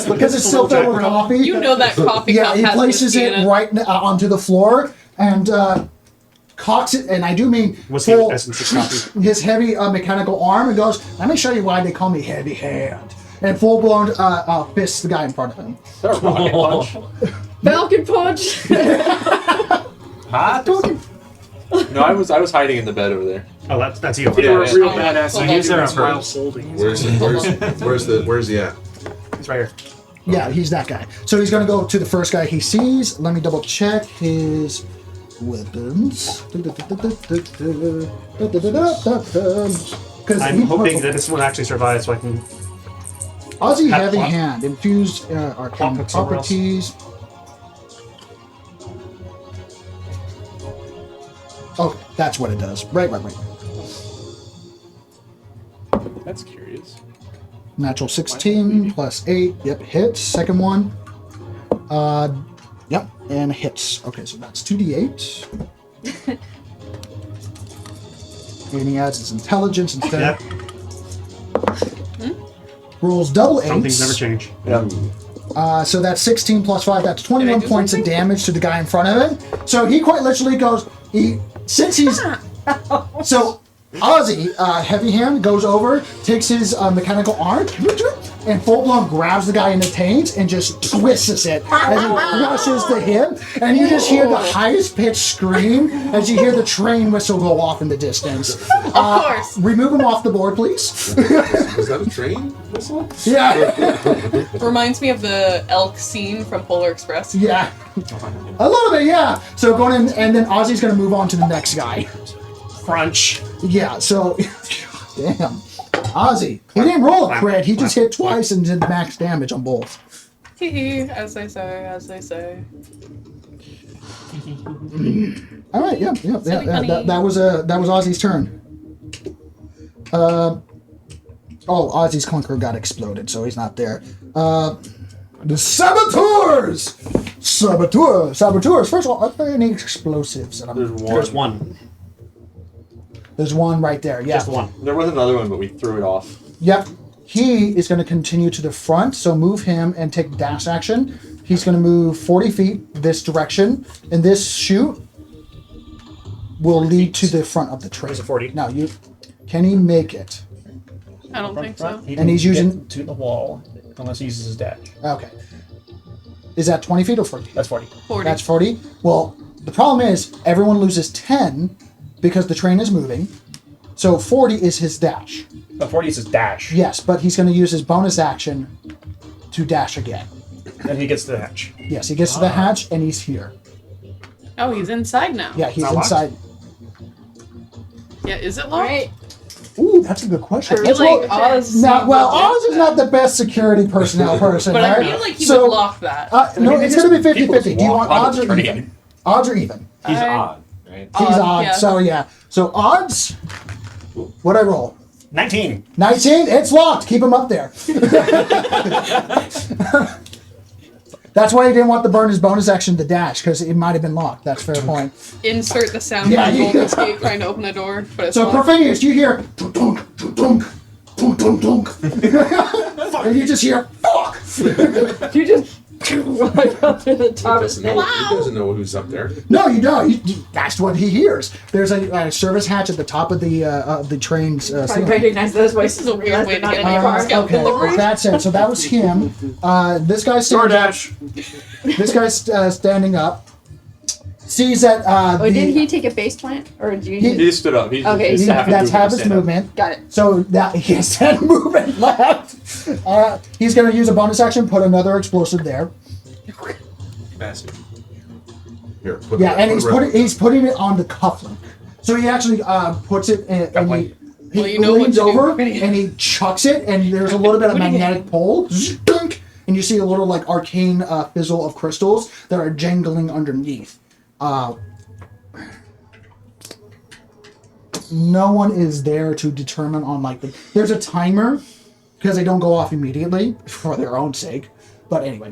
because it's still filled with coffee. You know that coffee Yeah, cup he has places whiskey in it right onto the floor and cocks it, and I do mean What's the essence of coffee? his heavy mechanical arm, and goes, let me show you why they call me Heavy Hand. And full-blown fists the guy in front of him. Is that a rocket punch? Falcon Punch! Hot? No, I was hiding in the bed over there. Oh, that's you. They were Yeah, real yeah. badass. So he's there engineers for while us. holding. Where's he at? He's right here. Yeah, he's that guy. So he's going to go to the first guy he sees. Let me double check his weapons. I'm hoping that this one actually survives so I can... Ozzy Have Heavy what? Hand, infused arcane Walk somewhere else. properties. Oh, that's what it does. Right. That's curious. Natural 16 plus 8. Yep, hits. Second one. Yep, and hits. Okay, so that's 2d8. And he adds his intelligence instead. Yep, Rolls double some things 8s. never change. Yeah. So that's 16 plus 5. That's 21 do points of something? damage to the guy in front of him. So he quite literally goes. So Ozzy, Heavy Hand, goes over, takes his mechanical arm, and full-blown grabs the guy in the taint and just twists it as he rushes to him. And you just hear the highest-pitched scream as you hear the train whistle go off in the distance. Of course. Remove him off the board, please. Was that a train whistle? Yeah. Reminds me of the elk scene from Polar Express. Yeah. A little bit, yeah. So going in, and then Ozzy's going to move on to the next guy. Crunch. Yeah, so damn. Ozzy. He didn't roll a crit, he just hit twice and did max damage on both. As they say, as they say. Alright, yeah. That was Ozzy's turn. Ozzy's clunker got exploded, so he's not there. The saboteurs! Saboteurs! First of all, are there any explosives? There's one. There's one right there, yeah. Just one. There was another one, but we threw it off. Yep. He is going to continue to the front, so move him and take dash action. He's going to move 40 feet this direction, and this shoot will lead to the front of the train. There's a 40. Now, can he make it? I don't think so. He And he's didn't using- get to the wall unless he uses his dash. Okay. Is that 20 feet or 40? That's 40. 40. That's 40. Well, the problem is everyone loses 10 because the train is moving. So 40 is his dash. But 40 is his dash. Yes, but he's going to use his bonus action to dash again. Then he gets the hatch. Yes, he gets to the hatch and he's here. Oh, he's inside now. Yeah, he's Not locked? inside. Yeah, is it locked? Right. Ooh, that's a good question. I feel like Oz. Oz is not the best security personnel person, But right? I feel like he So, would lock that. No, it's going to be 50-50. Do you want walk on odds the or train. even? Odds or even? He's I- odd, right? He's odd, yeah. so yeah. So odds, what'd I roll? 19. 19? It's locked. Keep him up there. That's why he didn't want to burn his bonus action to dash, because it might have been locked. That's a fair point. Insert the sound Yeah, of yeah. Golden Escape trying to open a door, but it's So, locked. Perfinius, you hear dunk, dunk, dunk, dunk, dunk. And you just hear, fuck! You just right up to the top of He the doesn't know who's up there. No, you don't. That's what he hears. There's a service hatch at the top of the train's I ceiling. recognize those voices. This is a weird way to get any my car. Scout Okay, delivery. that's it. So that was him. This guy's standing up. Sees that Did he take a face plant, or did you? He stood up. He's, Okay, he's so- half that's half his stand up. movement. Got it. So that he has 10 movement left. He's going to use a bonus action, put another explosive there. Bastard. Here, put Yeah, it- and put it he's putting it on the cufflink. So he actually puts it in, and he Well, you know what leans to do. over and he chucks it, and there's a little bit of magnetic pole. Dunk, and you see a little like arcane fizzle of crystals that are jangling underneath. No one is there to determine on like there's a timer because they don't go off immediately for their own sake. But anyway.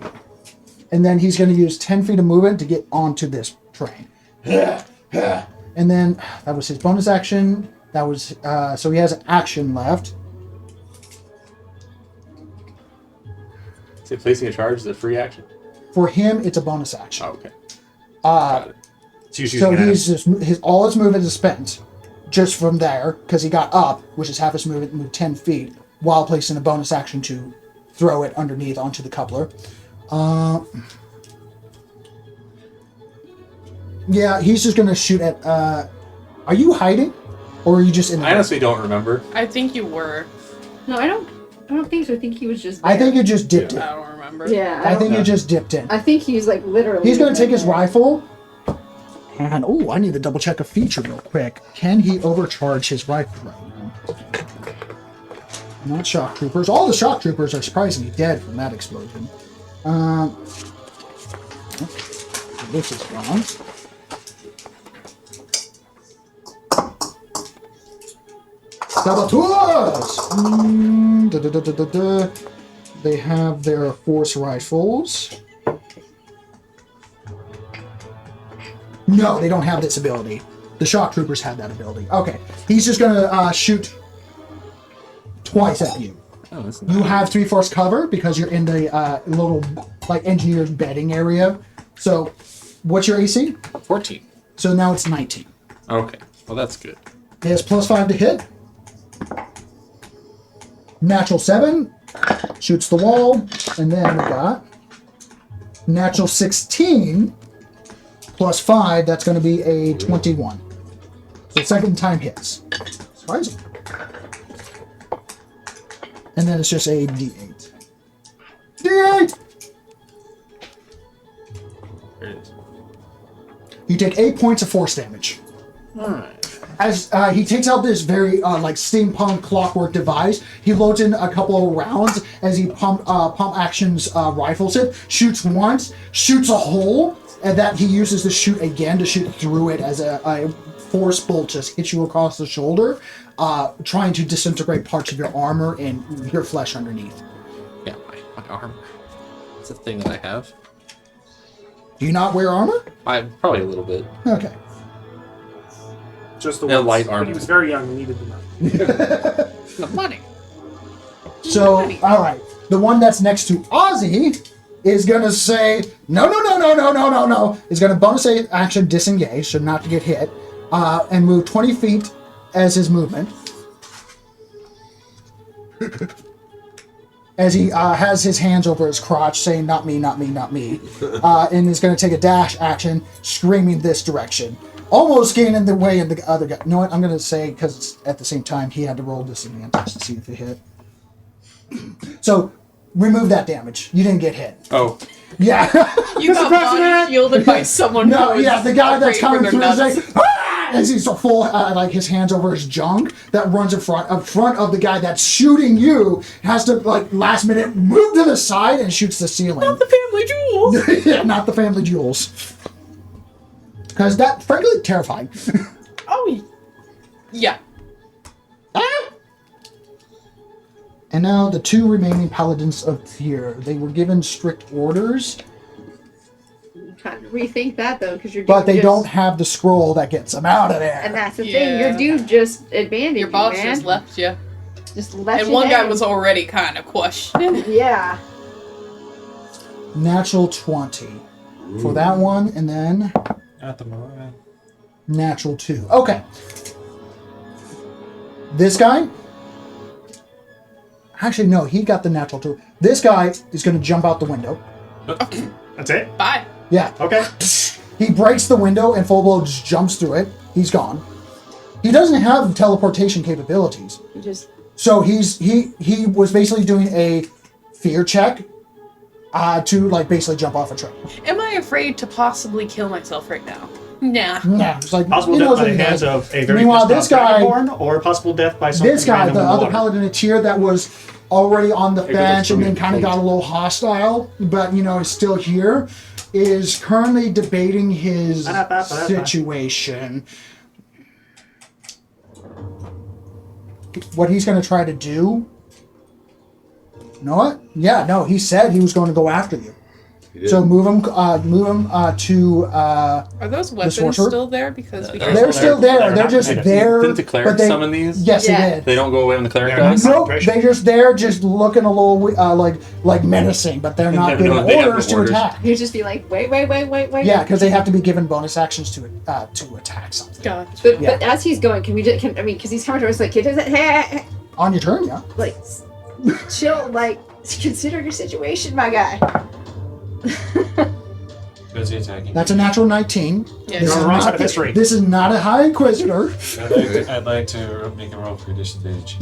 And then he's going to use 10 feet of movement to get onto this train. And then that was his bonus action. That was so he has an action left. Is it placing a charge? Is it a free action? For him, it's a bonus action. Oh, okay. Got it. So he's So using he's just all his movement is spent just from there because he got up, which is half his movement, moved 10 feet while placing a bonus action to throw it underneath onto the coupler. Yeah, he's just gonna shoot at. Are you hiding, or are you just in? I honestly don't remember. I think you were. No, I don't think so. I think he was just. I there. think you just dipped I in. don't remember. Yeah. I think you just dipped in. I think he's like literally. He's gonna take his there. rifle. And I need to double check a feature real quick. Can he overcharge his rifle right now? Not shock troopers. All the shock troopers are surprisingly dead from that explosion. This is wrong. Saboteurs! They have their force rifles. No, they don't have this ability. The shock troopers have that ability. Okay, he's just gonna shoot twice at you. Oh, that's You have 3/4 cover because you're in the little like engineered bedding area. So, what's your AC? 14. So now it's 19. Okay. Well, that's good. He has +5 to hit. Natural 7 shoots the wall, and then we got natural 16 +5. That's going to be a 21. So second time hits. Surprising. And then it's just a D8. D8. There it is. You take 8 points of force damage. Alright. as he takes out this very like steampunk clockwork device, he loads in a couple of rounds as he pump actions rifles it, shoots once, shoots a hole, and that he uses to shoot again to shoot through it as a force bolt just hits you across the shoulder, trying to disintegrate parts of your armor and your flesh underneath. Yeah, my armor. It's a thing that I have. Do you not wear armor? Probably a little bit. Okay. Just the Yeah, ones. light When armor. he was very young and needed the money. The money. So, all right, the one that's next to Ozzy is gonna say no. Is gonna bonus action disengage, so not to get hit, and move 20 feet as his movement. As he has his hands over his crotch, saying "Not me, not me, not me," and is gonna take a dash action, screaming this direction. Almost getting in the way of the other guy. You know what? I'm gonna say because at the same time he had to roll disadvantage to see if it hit. So remove that damage. You didn't get hit. Oh. Yeah. You got body shielded by someone. No. who is Yeah. The guy that's afraid coming for their through is nuts. like, "Ah!" as he's full, like his hands over his junk. That runs in front of the guy that's shooting you. Has to like last minute move to the side and shoots the ceiling. Not the family jewels. Yeah, not the family jewels. Because that, frankly, terrifying. Oh, yeah. And now the two remaining paladins of Tyr. They were given strict orders, Trying to rethink that though, because you're. but they just, don't have the scroll that gets them out of there. And that's the Yeah. thing. Your dude just abandoned Your you, boss man. just left you. Just left And you one guy hanging. was already kind of questioning. Yeah. Natural 20 for that one, and then At the moment. natural 2. Okay. This guy? Actually, no, he got the natural 2. This guy is going to jump out the window. That's it? Bye. Yeah. Okay. He breaks the window and full blow just jumps through it. He's gone. He doesn't have teleportation capabilities. You just. So he was basically doing a fear check to like basically jump off a train. Am I afraid to possibly kill myself right now? Nah. Yeah, it's like Possible he death knows by what the he hands does. of a very Meanwhile, pissed this off guy, dragonborn, or possible death by something this guy, random the in the other water. paladin of Tyr that was already on the Maybe bench that's and then really kind of got a little hostile, but you know is still here, is currently debating his situation. What he's going to try to do. You know what? Yeah, no, he said he was going to go after you. He did. So move him to. Are those weapons sorcerer? still there? Because we They're They're still there. They're They're not just made. there. Didn't the cleric but they, summon these? Yes, Yeah. he did. They don't go away when the cleric They're not dies? Nope, concentration. they're just there, just looking a little like menacing, but they're not They given have no orders to orders. attack. You just be like, wait. Yeah, because they have to be given bonus actions to attack something. Gotcha. But Yeah. but as he's going, can we just? I mean, because he's coming to us like, hey, On your turn, yeah. like, chill, like, consider your situation, my guy. Who's he attacking? That's a natural 19. Yeah, This You're on is the wrong not- side of history. This is not a high inquisitor. I'd like to make a roll for disadvantage.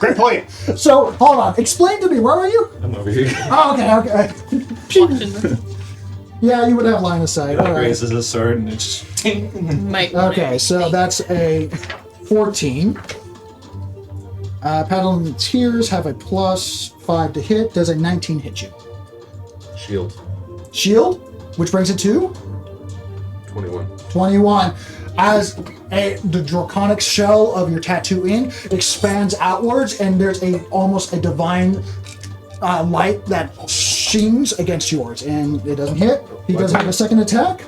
Great point. So, hold on. Explain to me, where are you? I'm over here. Oh, okay. watching this. Yeah, you would have line of sight. All right. Raises his sword and it's just ting. Might Okay, so that's a 14. Paddle and Tears have a +5 to hit. Does a 19 hit you? Shield. Shield, which brings it to 21. 21. As the draconic shell of your tattoo ink expands outwards, and there's almost a divine light that shines against yours, and it doesn't hit. He does have a second attack.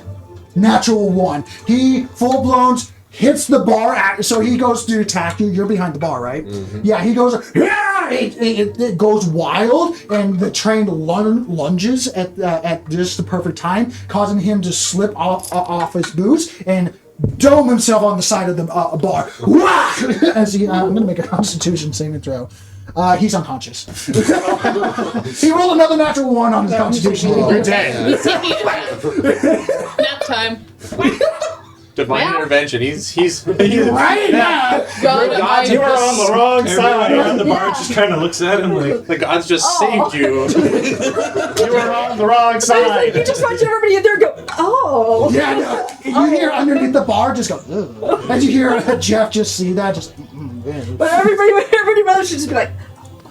Natural 1. He full blown hits the bar. So he goes to attack you. You're behind the bar, right? Mm-hmm. Yeah. He goes. Yeah. It goes wild, and the train lunges at just the perfect time, causing him to slip off his boots and dome himself on the side of the bar. Wah! As he, I'm going to make a Constitution saving throw. He's unconscious. He rolled another natural 1 on his Constitution roll. You're dead. Nap time. Divine intervention. He's Right now. God, You are on the wrong side. Everyone in the bar just kind of looks at him like, the gods just saved you. You are on the wrong You side. just watch everybody in there go, oh. Yeah, no. You hear underneath the bar just go, ugh. And you hear Jeff just see that, just, But everybody else should just be like,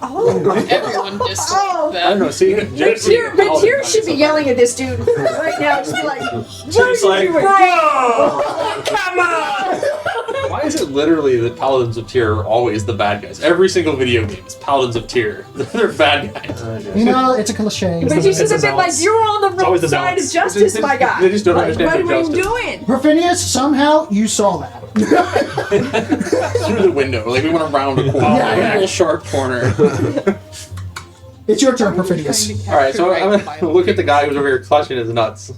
oh. everyone disliked Oh. I that. don't know. See, But Tyr should be yelling at this dude right now. Just be like, what are Tyr's you like, doing? come on! why is it literally that Paladins of Tyr are always the bad guys? Every single video game is Paladins of Tyr. They're bad guys. you know, it's a cliche. But you should have been like, zealots. you're on the always wrong the side of zealots. justice, my guy. They just don't Like, understand what are you justice. doing? Perfinius, somehow you saw that. Through the window, like we went around a corner, Yeah, a yeah. little sharp corner. It's your turn, Perfinius. All right, so I'm gonna look at the guy who's over here clutching his nuts.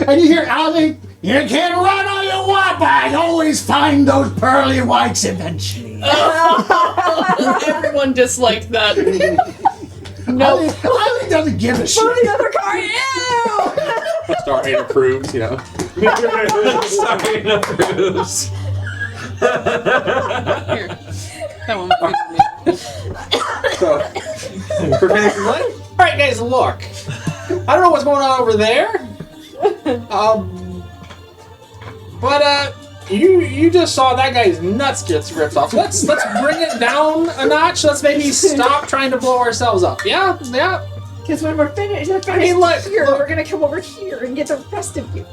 And you hear Allie, you can run all you want, but I always find those pearly whites eventually. Everyone disliked that. No. Allie doesn't give a For shit. the other car, ew! Star 8 approves, you know. Sorry, no proofs. Here. That one would be for me. So, Perfinius is like, all right, guys, look. I don't know what's going on over there. But you just saw that guy's nuts gets ripped off. Let's bring it down a notch. Let's maybe stop trying to blow ourselves up. Yeah. Because when we're finished, mean, look, here, look. we're gonna come over here and get the rest of you.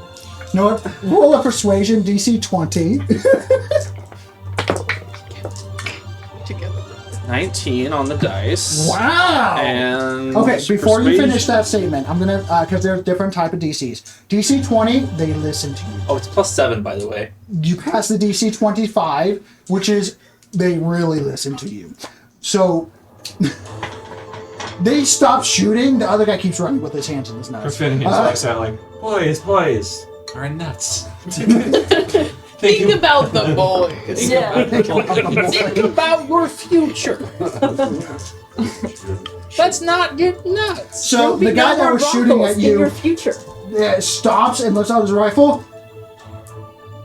You know what? Roll a persuasion, DC 20. Together. 19 on the dice. Wow! And Okay, before you persuasion- finish that statement, I'm gonna, because there's different type of DCs. DC 20, they listen to you. Oh, it's +7, by the way. You pass the DC 25, which is, they really listen to you. So, they stop shooting, the other guy keeps running with his hands in his nuts. Perfinius looks at like, boys, are nuts. Think about the boys. Yeah. Think about your future. Let's not get nuts. So, the guy that was shooting at in your you future. stops and looks out his rifle.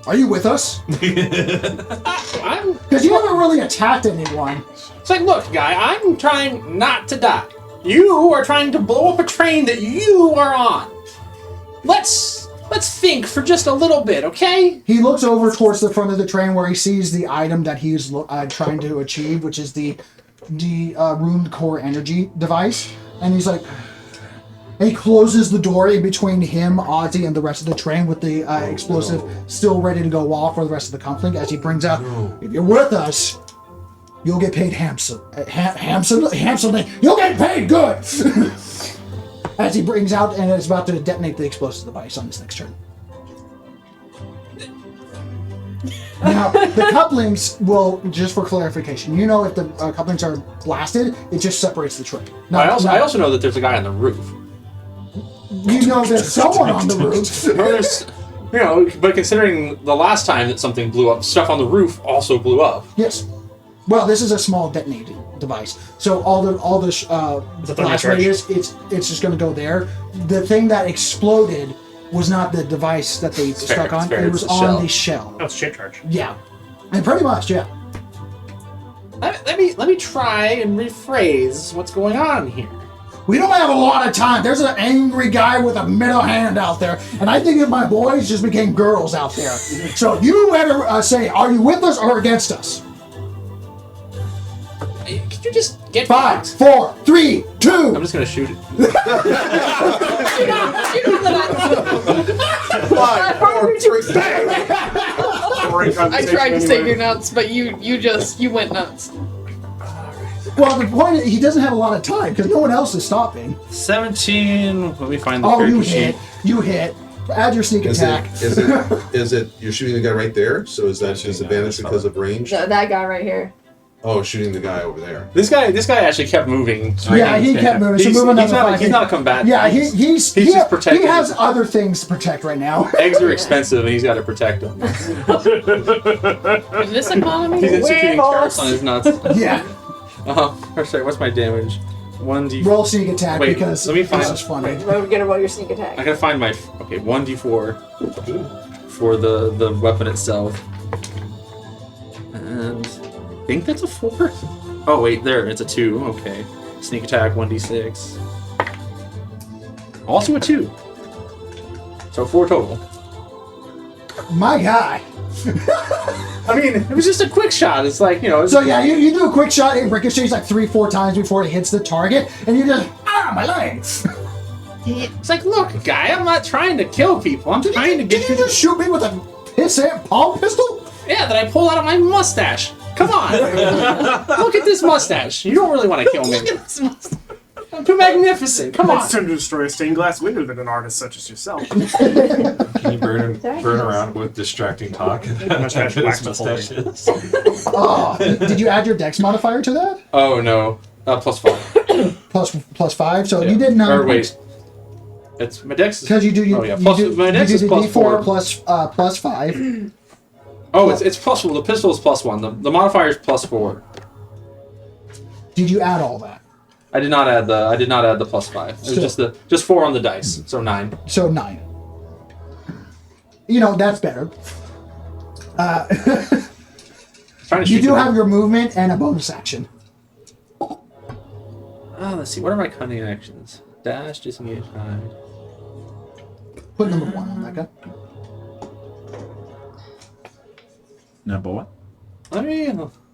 Are you with us? I'm. Because you haven't really attacked anyone. It's like, look, guy, I'm trying not to die. You are trying to blow up a train that you are on. Let's think for just a little bit, okay? He looks over towards the front of the train where he sees the item that he's trying to achieve, which is the ruined core energy device. And he's like, and he closes the door in between him, Ozzy, and the rest of the train with the explosive still ready to go off for the rest of the conflict as he brings out, if you're with us, you'll get paid handsomely. You'll get paid good! As he brings out and is about to detonate the explosive device on this next turn. Now, the couplings will, just for clarification, you know if the couplings are blasted, it just separates the train. No, I also know that there's a guy on the roof. you know there's someone on the roof. No, there's, but considering the last time that something blew up, stuff on the roof also blew up. Yes. Well, this is a small detonating device, so all the blast charge. radius, it's just going to go there. The thing that exploded was not the device that they stuck on; fair, it was it's the on shell. the shell. Oh, it's shape charge. Yeah, and pretty much, yeah. Let me try and rephrase what's going on here. We don't have a lot of time. There's an angry guy with a middle hand out there, and I think that my boys just became girls out there. So you better say, are you with us or against us? Could you just get 5, 4, 3, 2. I'm just gonna shoot it. 5, 4, 3. I tried to save your nuts, but you went nuts. Well, the point is, he doesn't have a lot of time because no one else is stopping. 17. Let me find the Oh, you character sheet. hit. You hit. Add your sneak attack. Is it you're shooting the guy right there? So is that disadvantage because of range? That guy right here. Oh, shooting the guy over there. This guy actually kept moving. So Yeah, he kept moving. So He's, move he's, another not, 5 he's feet. not a combatant. Yeah, he's just protecting. He has other things to protect right now. Eggs are expensive, and he's got to protect them. In this economy? He's instituting Werewolves. tariffs on his nuts. Yeah. Sorry, what's my damage? 1d4. Roll sneak attack Wait, because let me find- this is funny. We're gonna roll your sneak attack. I gotta find my. Okay, 1d4. for the weapon itself. And I think that's a 4. Oh wait, there, it's a 2. Okay. Sneak attack 1d6. Also a 2. So 4 total. My guy. I mean, it was just a quick shot. It's like, So yeah, you do a quick shot, it ricochets like 3-4 times before it hits the target, and you just, my legs! It's like, look, guy, I'm not trying to kill people. I'm trying to get Did you just shoot me with a pissant palm pistol? Yeah, that I pulled out of my mustache. Come on. Look at this mustache. You don't really want to kill me. Look at this mustache. I'm too magnificent. Come It's on. time to destroy a stained glass window than an artist such as yourself. Can you burn around with distracting talk? Mustache His wax the whole mustache thing. is. Oh, did you add your dex modifier to that? Oh, no. +5. Plus 5, so Yeah. you did 9 Or wait. points. It's my dex is... Because you do, Oh, yeah. Plus, my dex is the plus D4 4. plus 5. Oh, it's +4. The pistol is +1. The modifier is +4. Did you add all that? I did not add the +5. It was just 4 on the dice, so 9. So 9. That's better. Trying to You shoot do them. have your movement and a bonus action. Let's see. What are my cunning actions? Dash, disengage, hide. Put number 1 on that guy. Number one. Let me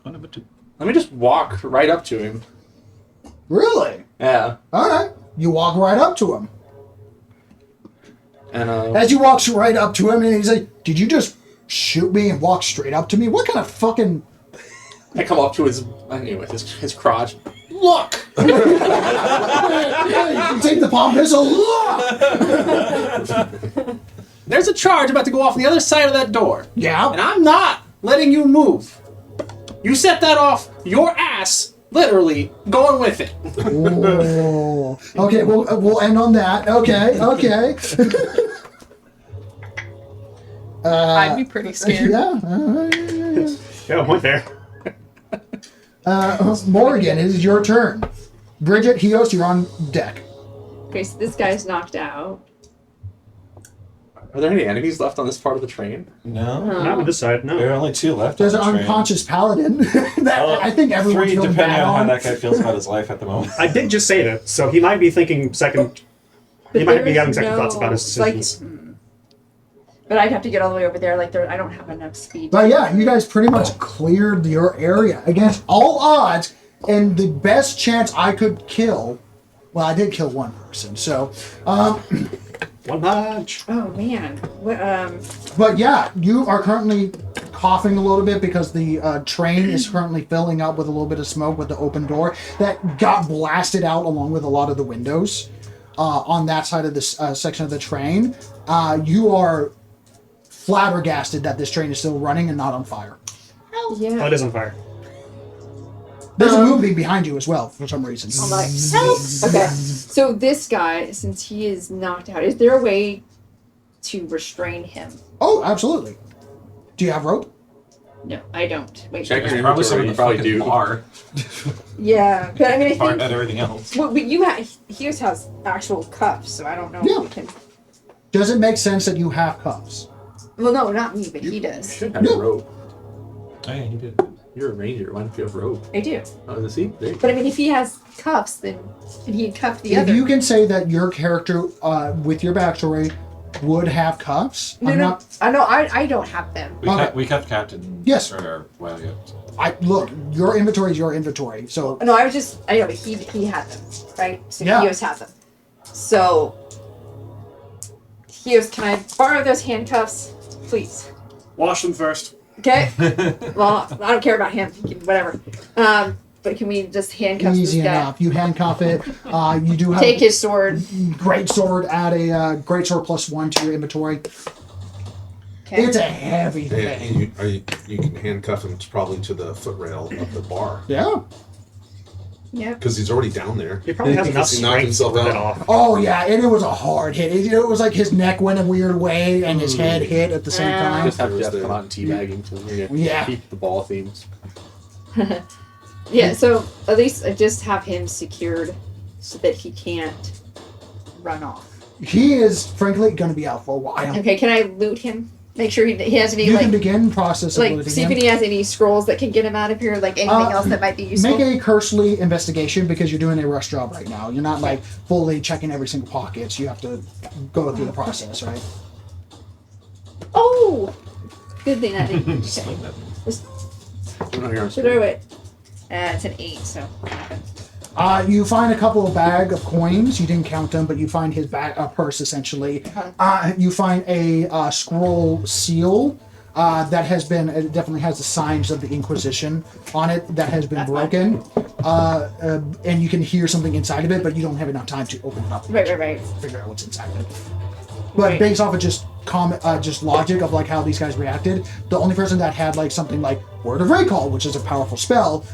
Number two. just walk right up to him. Really? Yeah. Alright. You walk right up to him. And As you walk right up to him, and he's like, did you just shoot me and walk straight up to me? What kind of fucking... I come up to his crotch. Look! Yeah, you take the palm pistol. There's a charge about to go off the other side of that door. Yeah. And I'm not letting you move. You set that off your ass, literally, going with it. Oh. Okay, we'll end on that. Okay. I'd be pretty scared. Yeah. Yeah, point there. Morgan, it is your turn. Bridget, Hios, you're on deck. Okay, so this guy's knocked out. Are there any enemies left on this part of the train? No. Not on this side, no. There are only 2 left. There's an on the train. unconscious paladin that I think everyone's 3, feeling depending bad on how on. that guy feels about his life at the moment. I did just say that, so he might be thinking second. He might be having second thoughts about his decisions. But I'd have to get all the way over there. I don't have enough speed. But yeah, you guys pretty much cleared your area against all odds, and the best chance I could kill. Well, I did kill one person, so. One punch. Oh man. But yeah, you are currently coughing a little bit because the train is currently filling up with a little bit of smoke with the open door that got blasted out along with a lot of the windows on that side of this section of the train. You are flabbergasted that this train is still running and not on fire. Oh, Yeah. it is on fire. There's a movie behind you as well for some reason. I'm like, help! Okay. So this guy, since he is knocked out, is there a way to restrain him? Oh, absolutely. Do you have rope? No, I don't. Wait. Check your Probably inventory. somebody You probably fucking do. bar. Yeah, but I mean, I Bar think. at everything else. Well, but you have. He just has actual cuffs, so I don't know Yeah. if we can. Does it make sense that you have cuffs? Well, no, not me, but he You does. should have a rope. Oh yeah, he did. You're a ranger. Why don't you have rope? I do. Oh, see? There you go. But I mean, if he has cuffs, then can he cuff the If other? you can say that your character, with your backstory, would have cuffs, No, I'm no, not. I don't have them. We kept Captain. Yes. For a while ago. Look, your inventory is your inventory. So No, I know, but he had them, right? So Yeah. Hios has them. So, Hios, can I borrow those handcuffs, please? Wash them first. Okay. Well, I don't care about him. He can, whatever. But can we just handcuff easy this guy? enough. You handcuff it. You do have Take his sword. great sword. Add a great sword +1 to your inventory. Okay. It's a heavy Yeah, thing. you can handcuff him probably to the footrail of the bar Yeah. Yep. because he's already down there. He probably has enough He knocked strength to himself pull it out. off. Oh yeah, and it was a hard hit. It was like his neck went a weird way and his head hit at the same time. Just have There was Jeff the- come out and teabagging to Yeah. keep the ball themes. Yeah, so at least I just have him secured so that he can't run off. He is frankly going to be out for a while. Okay, can I loot him? make sure he has any You like can begin process of like looting see if him. he has any scrolls that can get him out of here, like anything else that might be useful. Make a cursory investigation because you're doing a rush job right now. You're not like fully checking every single pocket, so you have to go through the process, right? Oh, good thing I didn't. Okay. Just throw it. It's an 8, so. You find a couple of bag of coins. You didn't count them, but you find his purse essentially. You find a scroll seal that has been. It definitely has the signs of the Inquisition on it that has been broken, and you can hear something inside of it, but you don't have enough time to open it up. Right. Figure out what's inside of it. But based off of just logic of like how these guys reacted, the only person that had like something like Word of Recall, which is a powerful spell,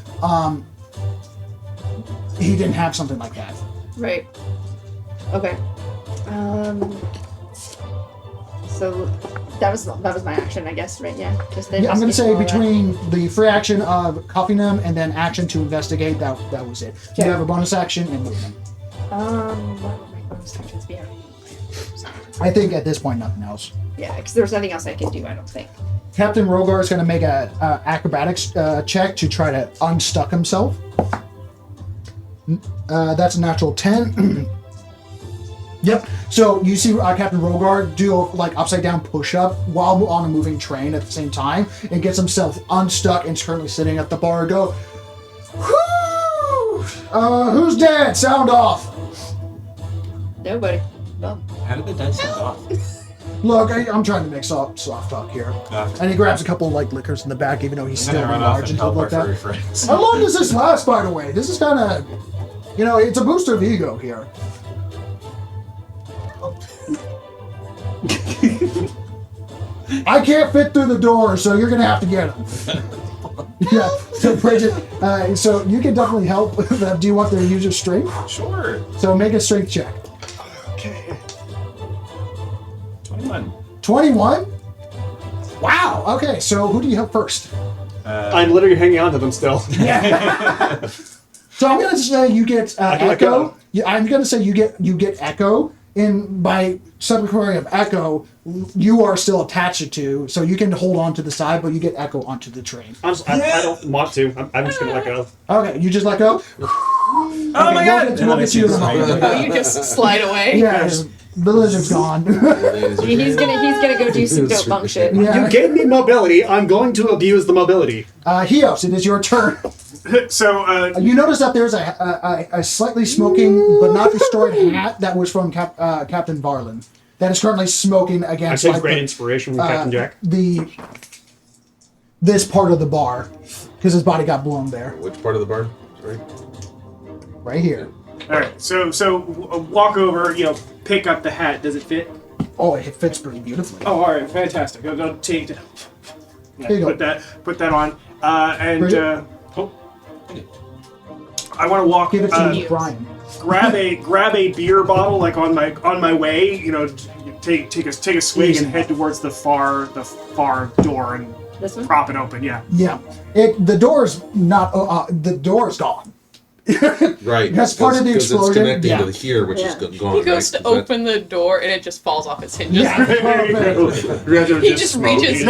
he didn't have something like that. Right. Okay. So that was my action, I guess, right? Yeah. Just Yeah, I'm going to say all that. between the free action of cuffing them and then action to investigate, that was it. You Okay. have a bonus action and movement. What would my bonus actions be? I think at this point nothing else. Yeah, because there's nothing else I can do, I don't think. Captain Rogar is going to make a acrobatics check to try to unstuck himself. That's a natural 10. Yep. So you see Captain Rogar do like upside down push up while on a moving train at the same time and gets himself unstuck and is currently sitting at the bar. Go. Whoo! Who's dead? Sound off. Nobody. How did the dead sound off? Look, I'm trying to make soft talk here. And he grabs a couple like liquors in the back, even though he's And then still I run off large and and stuff help our like furry that. friends. How long does this last, by the way? This is kind of, it's a booster of ego here. I can't fit through the door, so you're gonna have to get him. Yeah. So Bridget, so you can definitely help. Do you want to use your strength? Sure. So make a strength check. Okay. 21. 21. Wow. Okay. So who do you help first? I'm literally hanging on to them still. Yeah. So I'm gonna say you get I can let echo. go. Yeah, I'm gonna say you get echo. And by subcategory of echo, you are still attached to, so you can hold on to the side, but you get echo onto the train. I don't want to. I'm just gonna let go. Okay, you just let go. Oh my god! We'll get you in a moment. Oh, you just slide away. Yeah, the lizard's gone. He's gonna go do some dope monk shit. Yeah. You gave me mobility. I'm going to abuse the mobility. Hios, it is your turn. So, You notice that there's a slightly smoking but not destroyed hat that was from Captain Varlin that is currently smoking I against take like, great inspiration from Captain Jack. this part of the bar because his body got blown there. Which part of the bar? Sorry. Right here. all right. So walk over. Pick up the hat. Does it fit? Oh, it fits pretty beautifully. Oh, all right. Fantastic. I'll take it. There you go. Put that on. And Bridget? I want to walk. Give it to Brian. grab a beer bottle like on my way. Take a swig Easy. and head towards the far door and This one? prop it open. Yeah. Yeah, the door's not. The door's gone. Right. That's part of the 'cause explosion. It's connecting Yeah. to the here, which is gone. He goes right? to open the door and it just falls off its hinges. Yeah, perfect. He just reaches.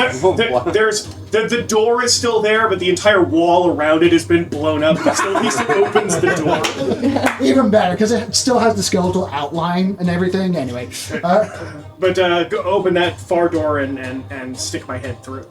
The door is still there, but the entire wall around it has been blown up. He still opens the door. Even better because it still has the skeletal outline and everything. Anyway, But go open that far door and stick my head through.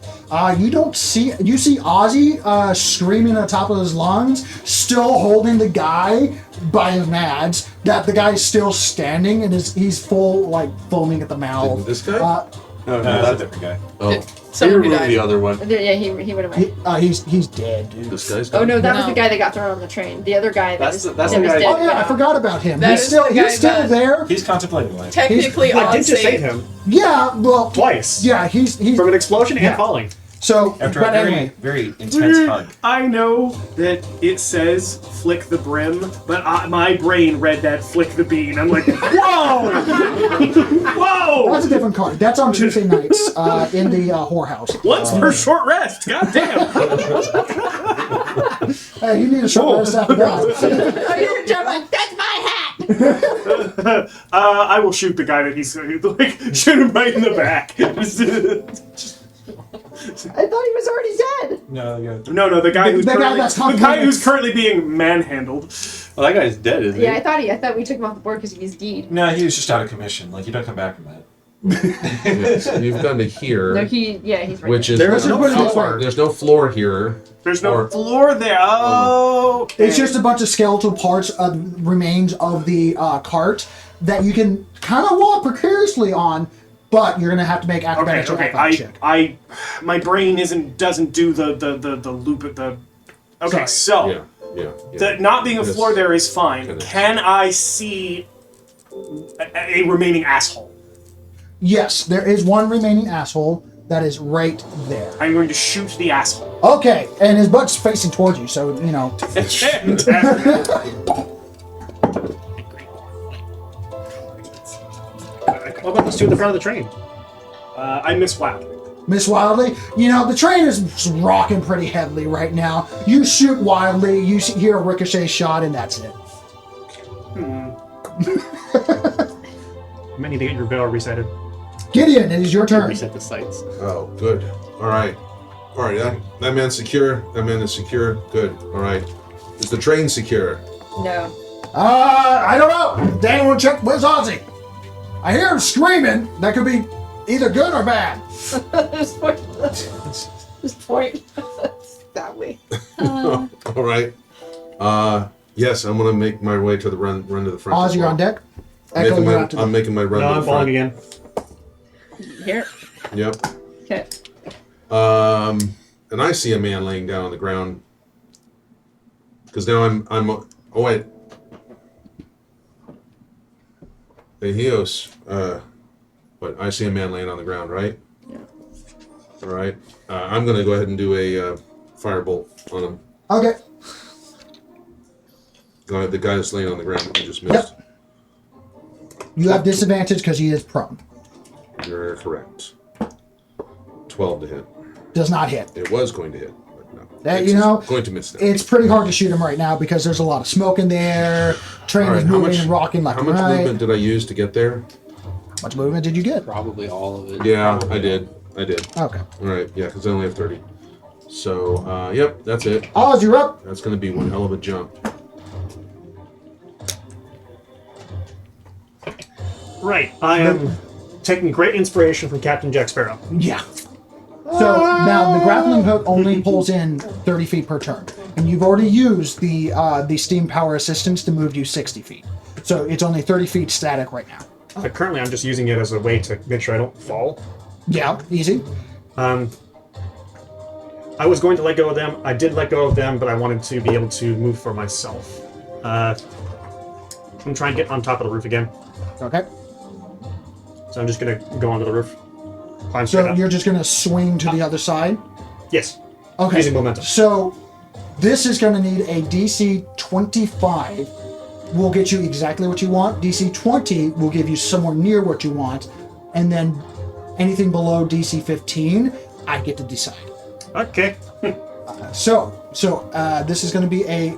you don't see. You see Ozzy screaming at the top of his lungs, still holding the guy by his nads. That the guy's still standing and he's full like foaming at the mouth. This guy? No, that's a different guy. Oh, Someone who removed died. the other one. Yeah, he would have. He's dead, dude. This guy's Oh gone. no, that was No. the guy that got thrown on the train. The other guy that That's was, the that was guy- dead. Oh yeah, I forgot about him. That He's is still the guy that- there. He's contemplating life. Technically, I on did just save save. him Yeah, well, twice. yeah, he's From an explosion Yeah. and falling. so. After but a very, anyway, very intense hug. I know that it says flick the brim, but my brain read that flick the bean. I'm like, whoa! Whoa! that's a different card. That's on Tuesday nights in the whorehouse. Once per short rest. God damn. Hey, you need a short rest after that. Oh, you're like, that's my hat. I will shoot the guy that he's like. Shoot him right in the back. I thought he was already dead. No, yeah. No, the guy who's The guy currently, that's the guy who's currently being manhandled. Well, that guy's dead, isn't he? Yeah, I thought we took him off the board because he was deed. No, he was just out of commission. Like, you don't come back from that. Yeah, so you've gone to here, No, he's right. which is There is no floor. floor. There's no floor here. There's no Or- floor there. Oh, okay. It's just a bunch of skeletal parts, remains of the cart that you can kind of walk precariously on, but you're gonna have to make acrobatics or athletics check. My brain doesn't do the loop at the. Okay, Sorry. so Yeah. the not being a Yes. floor there is fine. Kinda. Can I see a remaining asshole? Yes, there is one remaining asshole that is right there. I'm going to shoot the asshole. Okay, and his butt's facing towards you, so you know. What about those two at the front of the train? I miss wildly. Miss Wildly, you know, the train is rocking pretty heavily right now. You shoot wildly, you hear a ricochet shot, and that's it. You may need to get your barrel resetted. Gideon, it is your turn. Reset the sights. Oh, good. All right. That man's secure. That man is secure. Good. All right. Is the train secure? No. I don't know. Dang, want to check. Where's Ozzy? I hear him screaming. That could be either good or bad. Just point that way. All right. Yes, I'm gonna make my way to the run to the front. Oz, as you're well. on deck. I'm Echo, making you're my, out to I'm making my run No, to I'm the falling front. again. Here. Yep. Okay. And I see a man laying down on the ground. Because now I'm. Oh wait. Hey, Hios. But I see a man laying on the ground, right? Yeah. All right. I'm gonna go ahead and do a firebolt on him. Okay. The guy that's laying on the ground that you just missed. Yep. You have disadvantage because he is prone. You're correct. 12 to hit. Does not hit. It was going to hit, but no. That, It's you know, going to miss that. It's pretty hard to shoot him right now because there's a lot of smoke in there. Train All is right, how moving much- and rocking left How and much right. movement did I use to get there? How much movement did you get? Probably all of it. Yeah, I did. Okay. All right, yeah, because I only have 30. So, yep, that's it. Oz, you're up. That's going to be one hell of a jump. Right. I am taking great inspiration from Captain Jack Sparrow. Yeah. So now the grappling hook only pulls in 30 feet per turn, and you've already used the steam power assistance to move you 60 feet. So it's only 30 feet static right now. But currently, I'm just using it as a way to make sure I don't fall. Yeah, easy. I was going to let go of them. I did let go of them, but I wanted to be able to move for myself. I'm trying to get on top of the roof again. Okay. So I'm just going to go onto the roof. Climb straight So up. you're just going to swing to the other side? Yes. Okay. Using momentum. So this is going to need a DC 25. Will get you exactly what you want. DC 20 will give you somewhere near what you want. And then anything below DC 15, I get to decide. Okay. So this is going to be a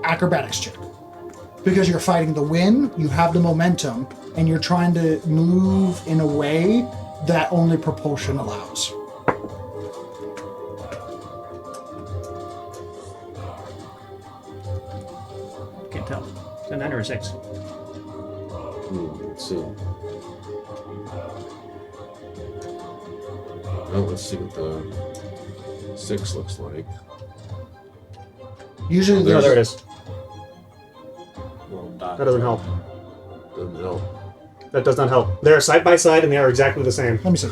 acrobatics check. Because you're fighting the wind, you have the momentum, and you're trying to move in a way that only propulsion allows. Can't tell. Is it a 9 or a 6? Let's see. Well, let's see what the 6 looks like. Usually Oh, there's there it is. Little dot. That doesn't help. Doesn't help. That does not help. They are side by side and they are exactly the same. Let me see.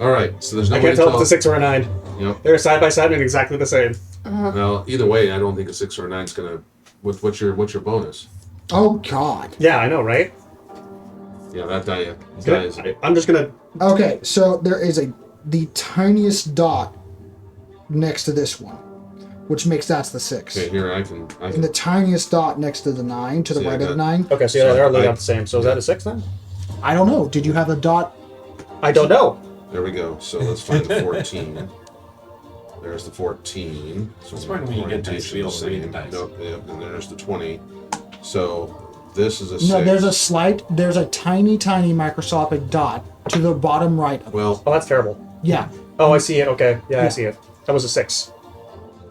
All right, so there's no I way can't to tell tell. if it's a 6 or a 9. Yep. They're side by side and exactly the same. Well, either way, I don't think a 6 or a 9 is gonna. What's your bonus? Oh God. Yeah, I know, right? Yeah, that die is. I'm just gonna. Okay, so there is the tiniest dot next to this one, which makes that's the 6. Okay, here I can. And the tiniest dot next to the 9, to the See, I right of the got- 9. Okay, so yeah, they're laid out the same. So is that a 6 then? I don't know. Did you have a dot? I don't know. There we go. So let's find the 14. There's the 14. So That's when you get to feel the read the same. dice. Nope, yep, and there's the 20. So this is a 6. No, there's a tiny microscopic dot to the bottom right of it. Well, Oh, that's terrible. Yeah. Oh, I see it. Okay. Yeah, I see it. That was a 6.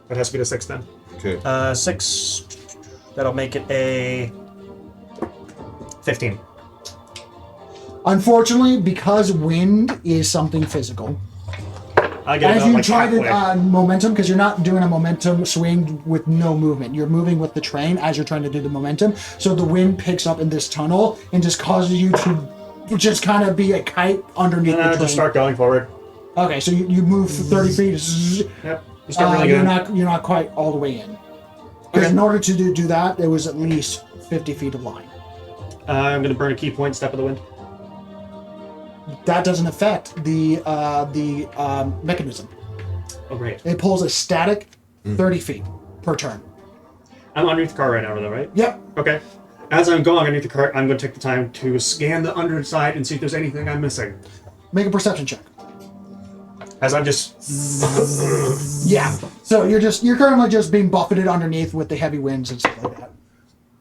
That has to be the 6 then. okay. 6. That'll make it a 15. Unfortunately, because wind is something physical, I get as it you like try halfway. to momentum, because you're not doing a momentum swing with no movement. You're moving with the train as you're trying to do the momentum. So the wind picks up in this tunnel and just causes you to just kind of be a kite underneath the train. Just start going forward. Okay, so you move 30 feet. zzz, Yep. You start really good. you're not quite all the way in. Because in order to do that, there was at least 50 feet of line. I'm going to burn a key point, Step of the Wind. That doesn't affect the mechanism. Oh, great. It pulls a static 30 feet per turn. I'm underneath the car right now, though, right? Yep. Okay. As I'm going underneath the cart, I'm going to take the time to scan the underside and see if there's anything I'm missing. Make a perception check. As I'm just... Yeah. So you're currently just being buffeted underneath with the heavy winds and stuff like that.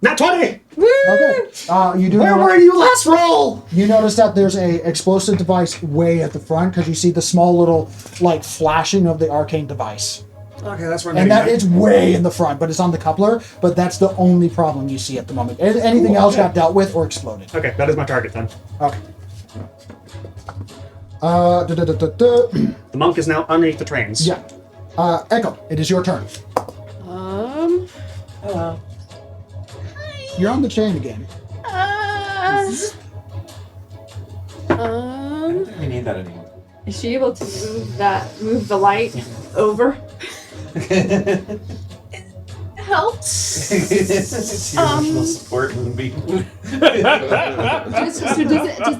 Not 20! Okay. You do. Where were you last roll? You notice that there's a explosive device way at the front because you see the small little like flashing of the arcane device, Okay, that's where I'm and that getting it's way in the front, but it's on the coupler. But that's the only problem you see at the moment. Anything else got dealt with or exploded. Okay, that is my target then. Okay. The monk is now underneath the trains. Yeah. Echo, it is your turn. You're on the chain again. don't think we need that anymore. Is she able to move the light over? Helps. It's your emotional support would be. Does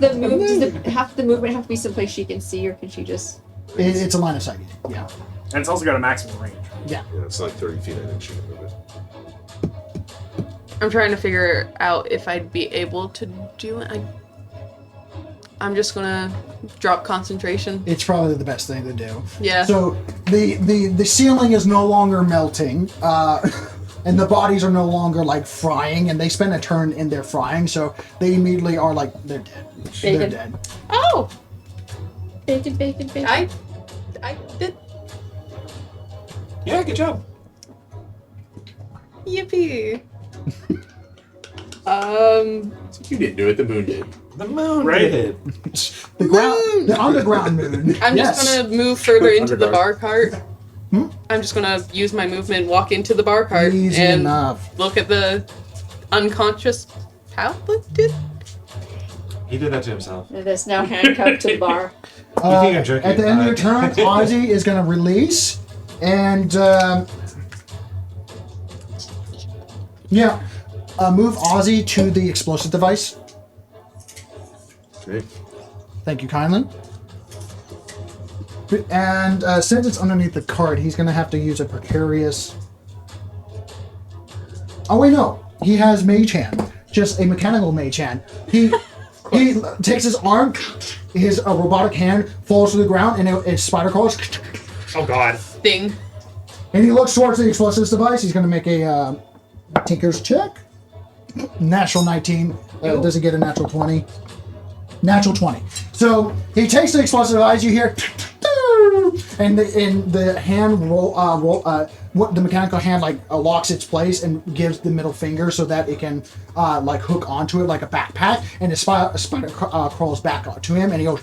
the movement have to be someplace she can see, or can she just? It's a line of sight. Yeah. And it's also got a maximum range. Yeah. Yeah, it's like 30 feet. I think she can move it. I'm trying to figure out if I'd be able to do it. I'm just gonna drop concentration. It's probably the best thing to do. Yeah. So the ceiling is no longer melting, and the bodies are no longer like frying, and they spend a turn in their frying, so they immediately are like they're dead. They're Bacon. dead. Oh, Bacon. I did. Yeah, good job. Yippee. You didn't do it, the moon did. The moon Right. did. The ground, the underground moon. I'm Yes. just gonna move further into the Underdark. bar cart. I'm just gonna use my movement, walk into the bar cart, Easy and enough. look at the unconscious paladin. He did that to himself. It is now handcuffed to the bar. You think I'm joking? At the end of your turn, Ozzy is going to release, and move Ozzy to the explosive device. Okay. Thank you kindly. And since it's underneath the cart, he's going to have to use a precarious. Oh wait, no, he has Mage Hand, just a mechanical Mage Hand. He takes his arm, his robotic hand falls to the ground, and it spider crawls. Oh god. Thing. And he looks towards the explosives device. He's going to make a Tinker's check. Natural 19. Does he get a natural 20? Natural 20. So he takes the explosive device. You hear, and the hand the mechanical hand locks its place and gives the middle finger so that it can hook onto it like a backpack. And the spider crawls back to him, and he goes,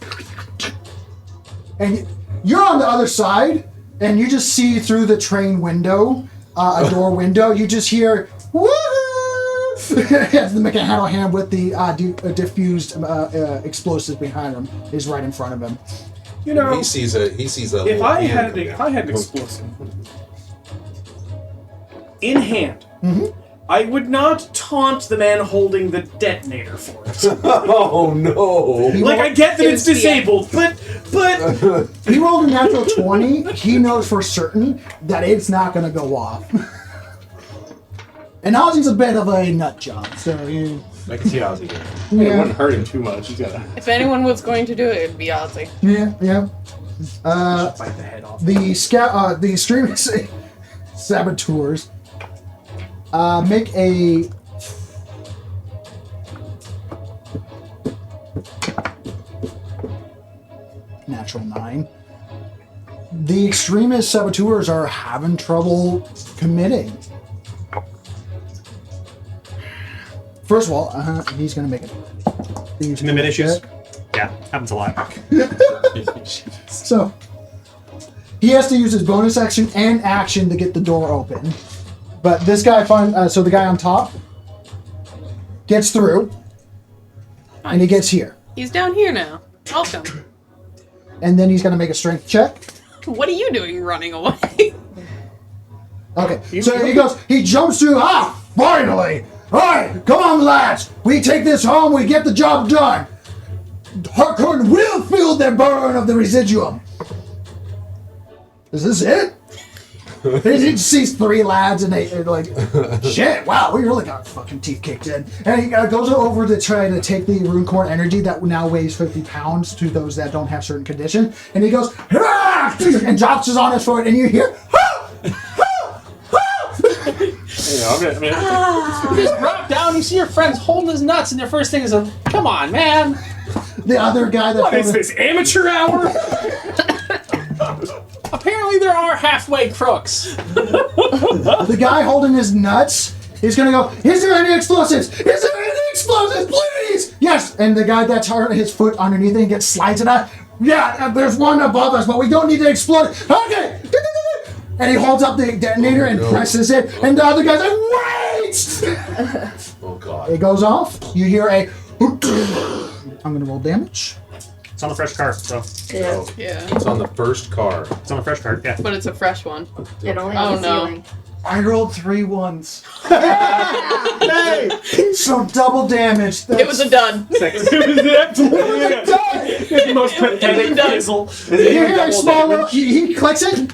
and you're on the other side. And you just see through the train window, a door window, you just hear, woo! As the mechanical hand with the diffused explosives behind him is right in front of him. You know, He sees a. if little I hand had come down. an explosive in hand, I would not taunt the man holding the detonator for it. Oh no! Like, I get that it's disabled, but He rolled a natural 20. He knows for certain that it's not going to go off. And Ozzy's a bit of a nut job, so you. I can see Ozzy here. It wouldn't hurt him too much. He's got If anyone was going to do it, it'd be Ozzy. Yeah. Bite the head off. The extremist saboteurs make a natural 9. The extremist saboteurs are having trouble committing. First of all, he's going to make it. Commitment issues? Yeah, happens a lot. So, he has to use his bonus action and action to get the door open. But this guy, so the guy on top gets through, and he gets here. He's down here now. Welcome. And then he's going to make a strength check. What are you doing running away? Okay, so he jumps through. Finally! Alright, come on, lads! We take this home, we get the job done! Harcourt will feel the burn of the residuum! Is this it? He sees 3 lads and they're like, shit, wow, we really got fucking teeth kicked in. And he goes over to try to take the Runecorn energy that now weighs 50 pounds to those that don't have certain condition. And he goes, and drops his on his foot, and you hear, You just drop down, you see your friends holding his nuts, and their first thing is, come on, man. The other guy that... What is this, amateur hour? Apparently there are halfway crooks. The guy holding his nuts is gonna go, is there any explosives? Is there any explosives, please? Yes! And the guy that's his foot underneath it and gets slides it out. Yeah, there's one above us, but we don't need to explode. Okay! And he holds up the detonator and presses it, and the other guy's like, wait! Oh god. It goes off. You hear a... I'm gonna roll damage. It's on the fresh card, so. Yeah. Yeah. It's on the first car. It's on the fresh card, yeah. But it's a fresh one. It only Oh, has a no. ceiling. I rolled 3 ones. So double damage. It was a dud. The most pathetic fizzle. You hear a small little... He clicks it.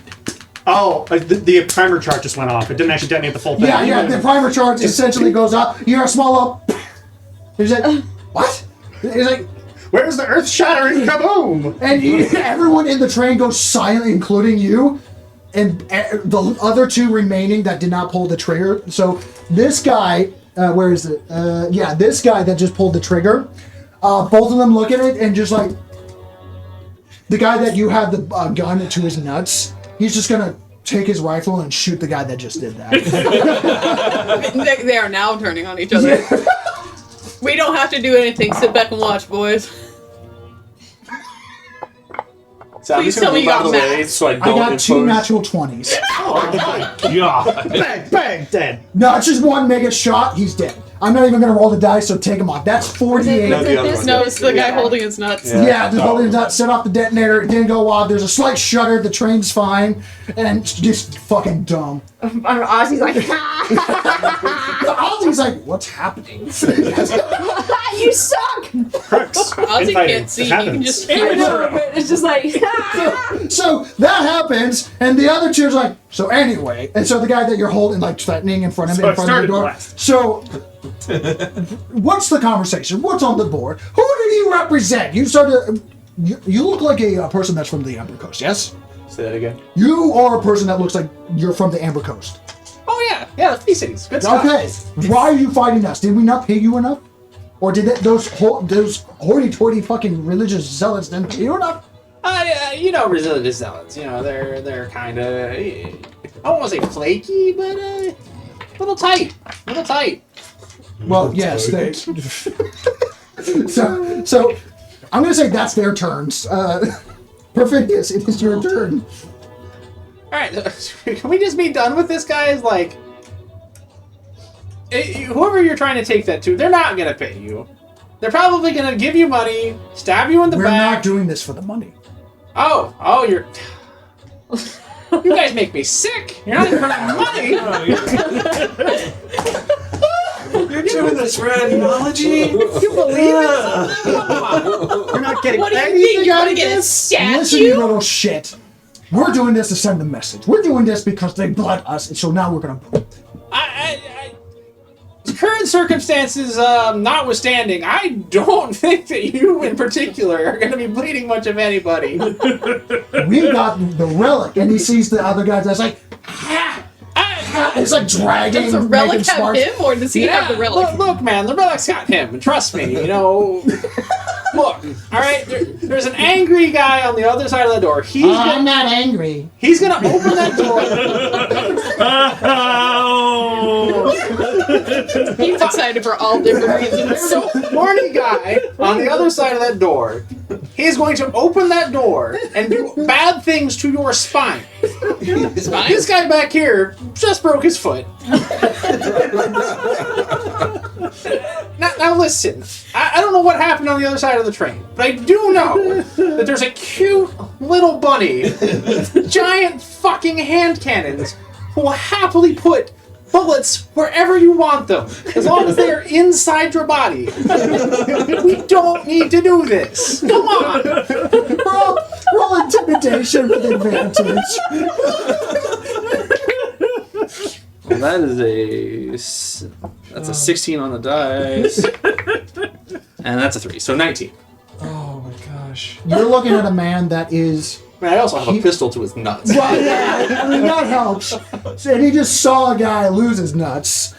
Oh, the primer chart just went off. It didn't actually detonate the full thing. Yeah, the primer charge essentially goes up. You hear a small little... He's like, what? He's like... Where's the earth shattering kaboom? And everyone in the train goes silent, including you. And the other 2 remaining that did not pull the trigger. So this guy, where is it? This guy that just pulled the trigger. Both of them look at it and just like... The guy that you had the gun to his nuts, he's just gonna take his rifle and shoot the guy that just did that. They are now turning on each other. Yeah. We don't have to do anything. Sit back and watch, boys. So I'm Please just tell gonna me move you out of got the way math. so I I don't got 2 impose- natural 20s. Yeah. Bang, bang, dead. No, it's just one mega shot, he's dead. I'm not even gonna roll the dice, so take him off. That's 48. No, the other one. No, it's the guy Yeah. holding his nuts. Yeah, just holding it up, set off the detonator, it didn't go off, there's a slight shudder, the train's fine, and it's just fucking dumb. Ozzy's like, The Aussie's like, what's happening? you suck! Crux. Ozzy Infighting. can't see. It He can happens. just It's just like, So that happens, and the other 2's like, so anyway, and so the guy that you're holding, like threatening in front of So in it front of the started door. blast. So, what's the conversation? What's on the board? Who do you represent? You started. You look like a person that's from the Amber Coast, yes? Say that again. You are a person that looks like you're from the Amber Coast. Oh, yeah, the Free Cities. Good stuff. Okay, why are you fighting us? Did we not pay you enough? Or did those hoity-toity fucking religious zealots didn't pay you enough? Religious zealots. They're kind of, I don't want to say flaky, but little tight. Well, yes. So, I'm going to say that's their turns. Perfidious, it is your turn. Alright, can we just be done with this, guys? Like, whoever you're trying to take that to, they're not going to pay you. They're probably going to give you money, stab you in the We're back. not doing this for the money. Oh, you're... You guys make me sick. You're not even earning money. You're doing this for ideology? You believe it? Come on. You're not getting What do you anything think? You're out gonna of get a this? Listen, you statue? little shit. We're doing this to send a message. We're doing this because they blood us, and so now we're gonna... current circumstances notwithstanding, I don't think that you in particular are going to be bleeding much of anybody. We got the relic, and he sees the other guys. That's like, it's like dragging. Does the relic making have sparks. him, or does he have the relic? Look, man, the relic's got him. Trust me, you know. Look, all right. There's an angry guy on the other side of the door. I'm not angry. He's gonna open that door. He's excited for all different reasons. So horny guy on the other side of that door. He's going to open that door and do bad things to your spine. His spine? This guy back here just broke his foot. Now listen, I don't know what happened on the other side of the train, but I do know that there's a cute little bunny with giant fucking hand cannons who will happily put bullets wherever you want them, as long as they are inside your body. We don't need to do this. Come on. Roll intimidation with advantage. Well, that's a 16 on the dice, and that's a 3, so 19. Oh my gosh. You're looking at a man that is. I also have a pistol to his nuts. Well, yeah, I mean, that helps. And he just saw a guy lose his nuts.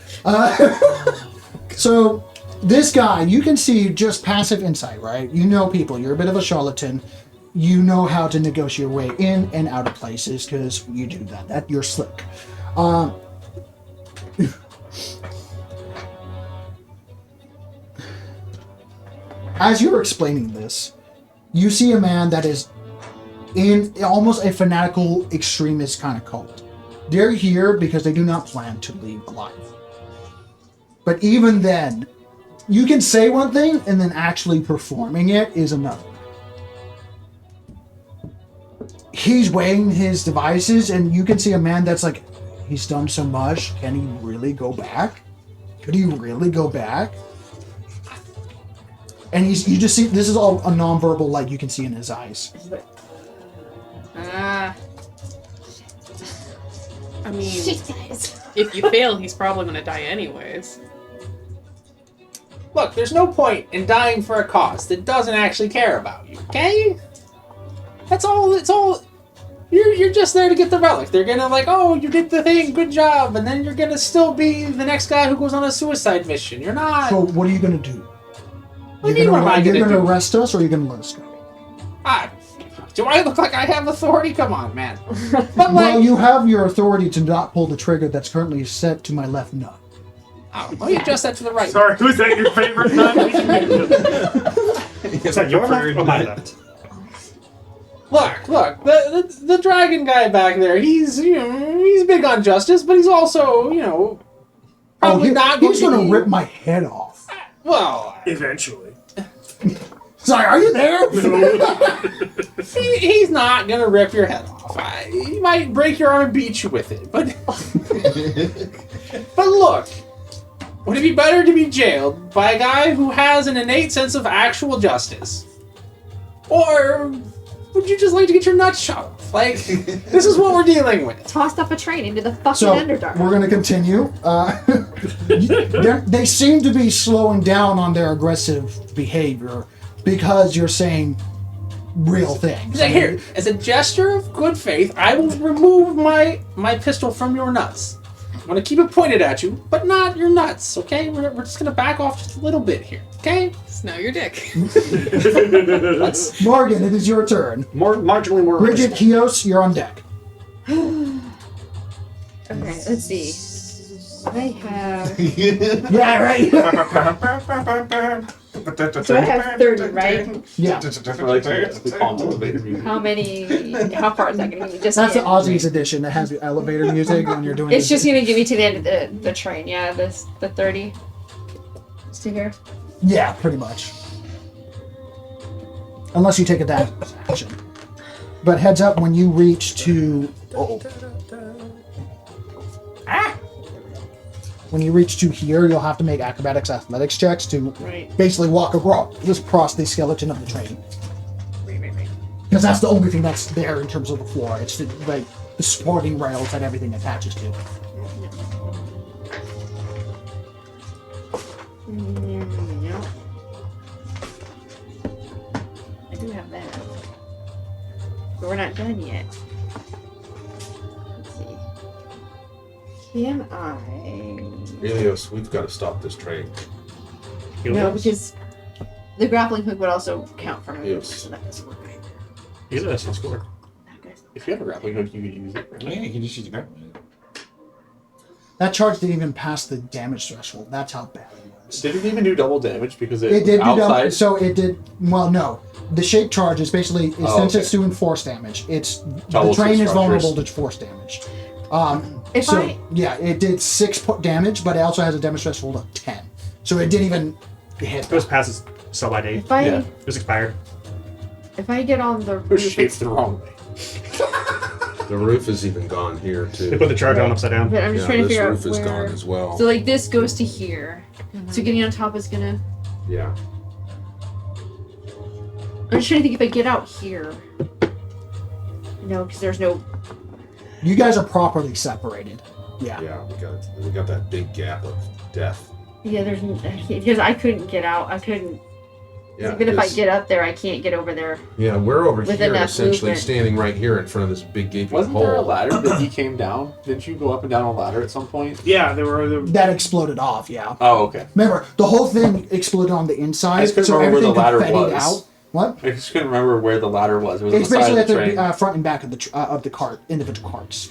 So, this guy, you can see just passive insight, right? You know people. You're a bit of a charlatan. You know how to negotiate your way in and out of places because you do that. You're slick. As you're explaining this, you see a man that is in almost a fanatical extremist kind of cult. They're here because they do not plan to leave alive. But even then, you can say one thing and then actually performing it is another. He's weighing his devices and you can see a man that's like, he's done so much, can he really go back? Could he really go back? And you just see, this is all a nonverbal light you can see in his eyes. I mean, Shit, guys. if you fail, he's probably going to die anyways. Look, there's no point in dying for a cause that doesn't actually care about you, okay? That's all, it's all... You're just there to get the relic. They're gonna like, oh, you did the thing, good job, and then you're gonna still be the next guy who goes on a suicide mission. You're not... So what are you going to do? What do you mean, what am I You're gonna going to do? arrest us or are you going to let us go? Do I look like I have authority? Come on, man. But like... Well, you have your authority to not pull the trigger that's currently set to my left nut. Oh, well, you adjust that to the right. Sorry, was that your favorite nut? Is that your left or my left? Look, the dragon guy back there, he's big on justice, but he's also, probably not He's going going to rip my head off. Well, Eventually. Sorry, are you there? he's not going to rip your head off. He might break your arm and beat you with it, but... But look, would it be better to be jailed by a guy who has an innate sense of actual justice? Or... would you just like to get your nuts shot off? Like, this is what we're dealing with. Tossed off a train into the fucking So, Underdark. we're going to continue. They seem to be slowing down on their aggressive behavior because you're saying real things. He's like, here, as a gesture of good faith, I will remove my pistol from your nuts. I'm going to keep it pointed at you, but not your nuts, okay? We're just going to back off just a little bit here, okay? Snow your dick. Morgan, it is your turn. Marginally more. Bridget, Kios, you're on deck. Okay, let's see. I have. Yeah, right. So I have 30, right? Yeah. How far is that going to give me? Just That's the hit? Aussies edition that has the elevator music when you're doing It's this. just going to give me to the end of the train, yeah, the 30. Just to here. Yeah, pretty much. Unless you take a dash action. But heads up when you reach to... When you reach to here, you'll have to make acrobatics athletics checks to basically walk across the skeleton of the train. Because that's the only thing that's there in terms of the floor. It's the supporting rails that everything attaches to. Yeah. I do have that. But we're not done yet. Let's see. Can I... Helios, we've got to stop this train. No, because the grappling hook would also count for movement, Yes. so that doesn't work either. Helios can score. Okay. If you have a grappling hook, you could use it. Yeah, you can just use the grab. That charge didn't even pass the damage threshold. That's how bad it was. Did it even do double damage because It did do outside? double, so it did. Well, no. The shape charge is basically since okay. it's doing force damage. It's Doubles the train the is vulnerable structures. to force damage. If So I- yeah, it did 6 damage, but it also has a damage threshold of 10. So it didn't even hit. It was past its sell-by date. If I Yeah. It was expired. if I get on the It was roof, shaped the wrong way. The roof is even gone here They too. put the charge on upside down. but I'm just Yeah, trying to this figure out roof is where. gone as well. So like this goes to here. So getting on top is gonna. Yeah. I'm just trying to think if I get out here. No, because there's no. You guys are properly separated. Yeah. Yeah, we got that big gap of death. Yeah, there's because I couldn't get out. I couldn't. Yeah, Even if I 'cause- get up there, I can't get over there. Yeah, we're over with here enough essentially movement. standing right here in front of this big gaping Wasn't hole. there a ladder that he came down? Didn't you go up and down a ladder at some point? Yeah, there were That exploded off. Yeah. Oh, okay. Remember, the whole thing exploded on the inside, I just couldn't so remember where everything the ladder confettied was. out. What? I just couldn't remember where the ladder was. It was It's on the side basically of the at train. the front and back of the cart, individual carts.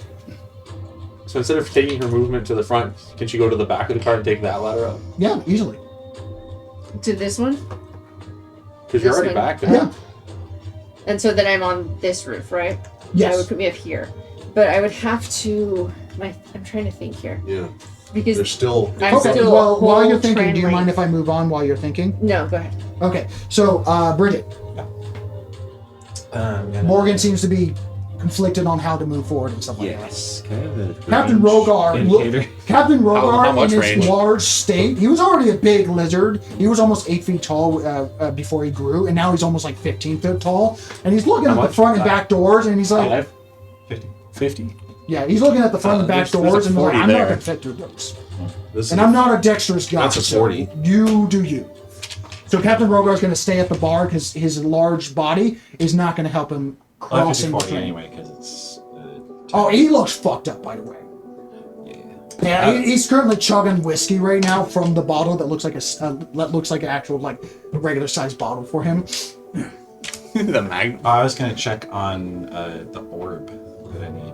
So instead of taking her movement to the front, can she go to the back of the car and take that ladder up? Yeah, easily. To this one, Because you're This already one? back there. Yeah. and so then I'm on this roof, right? Yes. That would put me up here, but I would have to. I'm trying to think here Yeah. because There's still I'm Okay, still well, a while whole you're thinking, train do you length. mind if I move on while you're thinking? No, go ahead. Okay, so, Bridget, Morgan seems to be conflicted on how to move forward and stuff like Yes. Can I have the Captain range Rogar, indicator? Captain How Rogar much in his range? large state, he was already a big lizard. He was almost 8 feet tall before he grew, and now he's almost like 15 feet tall. And he's looking How at the much? front and back doors, and he's like, 5? 50? yeah, he's looking at the front and back there's a doors, and he's like, 40 I'm not there. going to fit through those. this And is I'm not a dexterous guy. That's a so 40. You do you. So Captain Rogar's going to stay at the bar because his large body is not going to help him Well, I crossing the 40 train. anyway, because it's. Oh, he looks fucked up, by the way. Yeah, he's currently chugging whiskey right now from the bottle that looks like an actual like regular sized bottle for him. The mag. I was gonna check on the orb that I need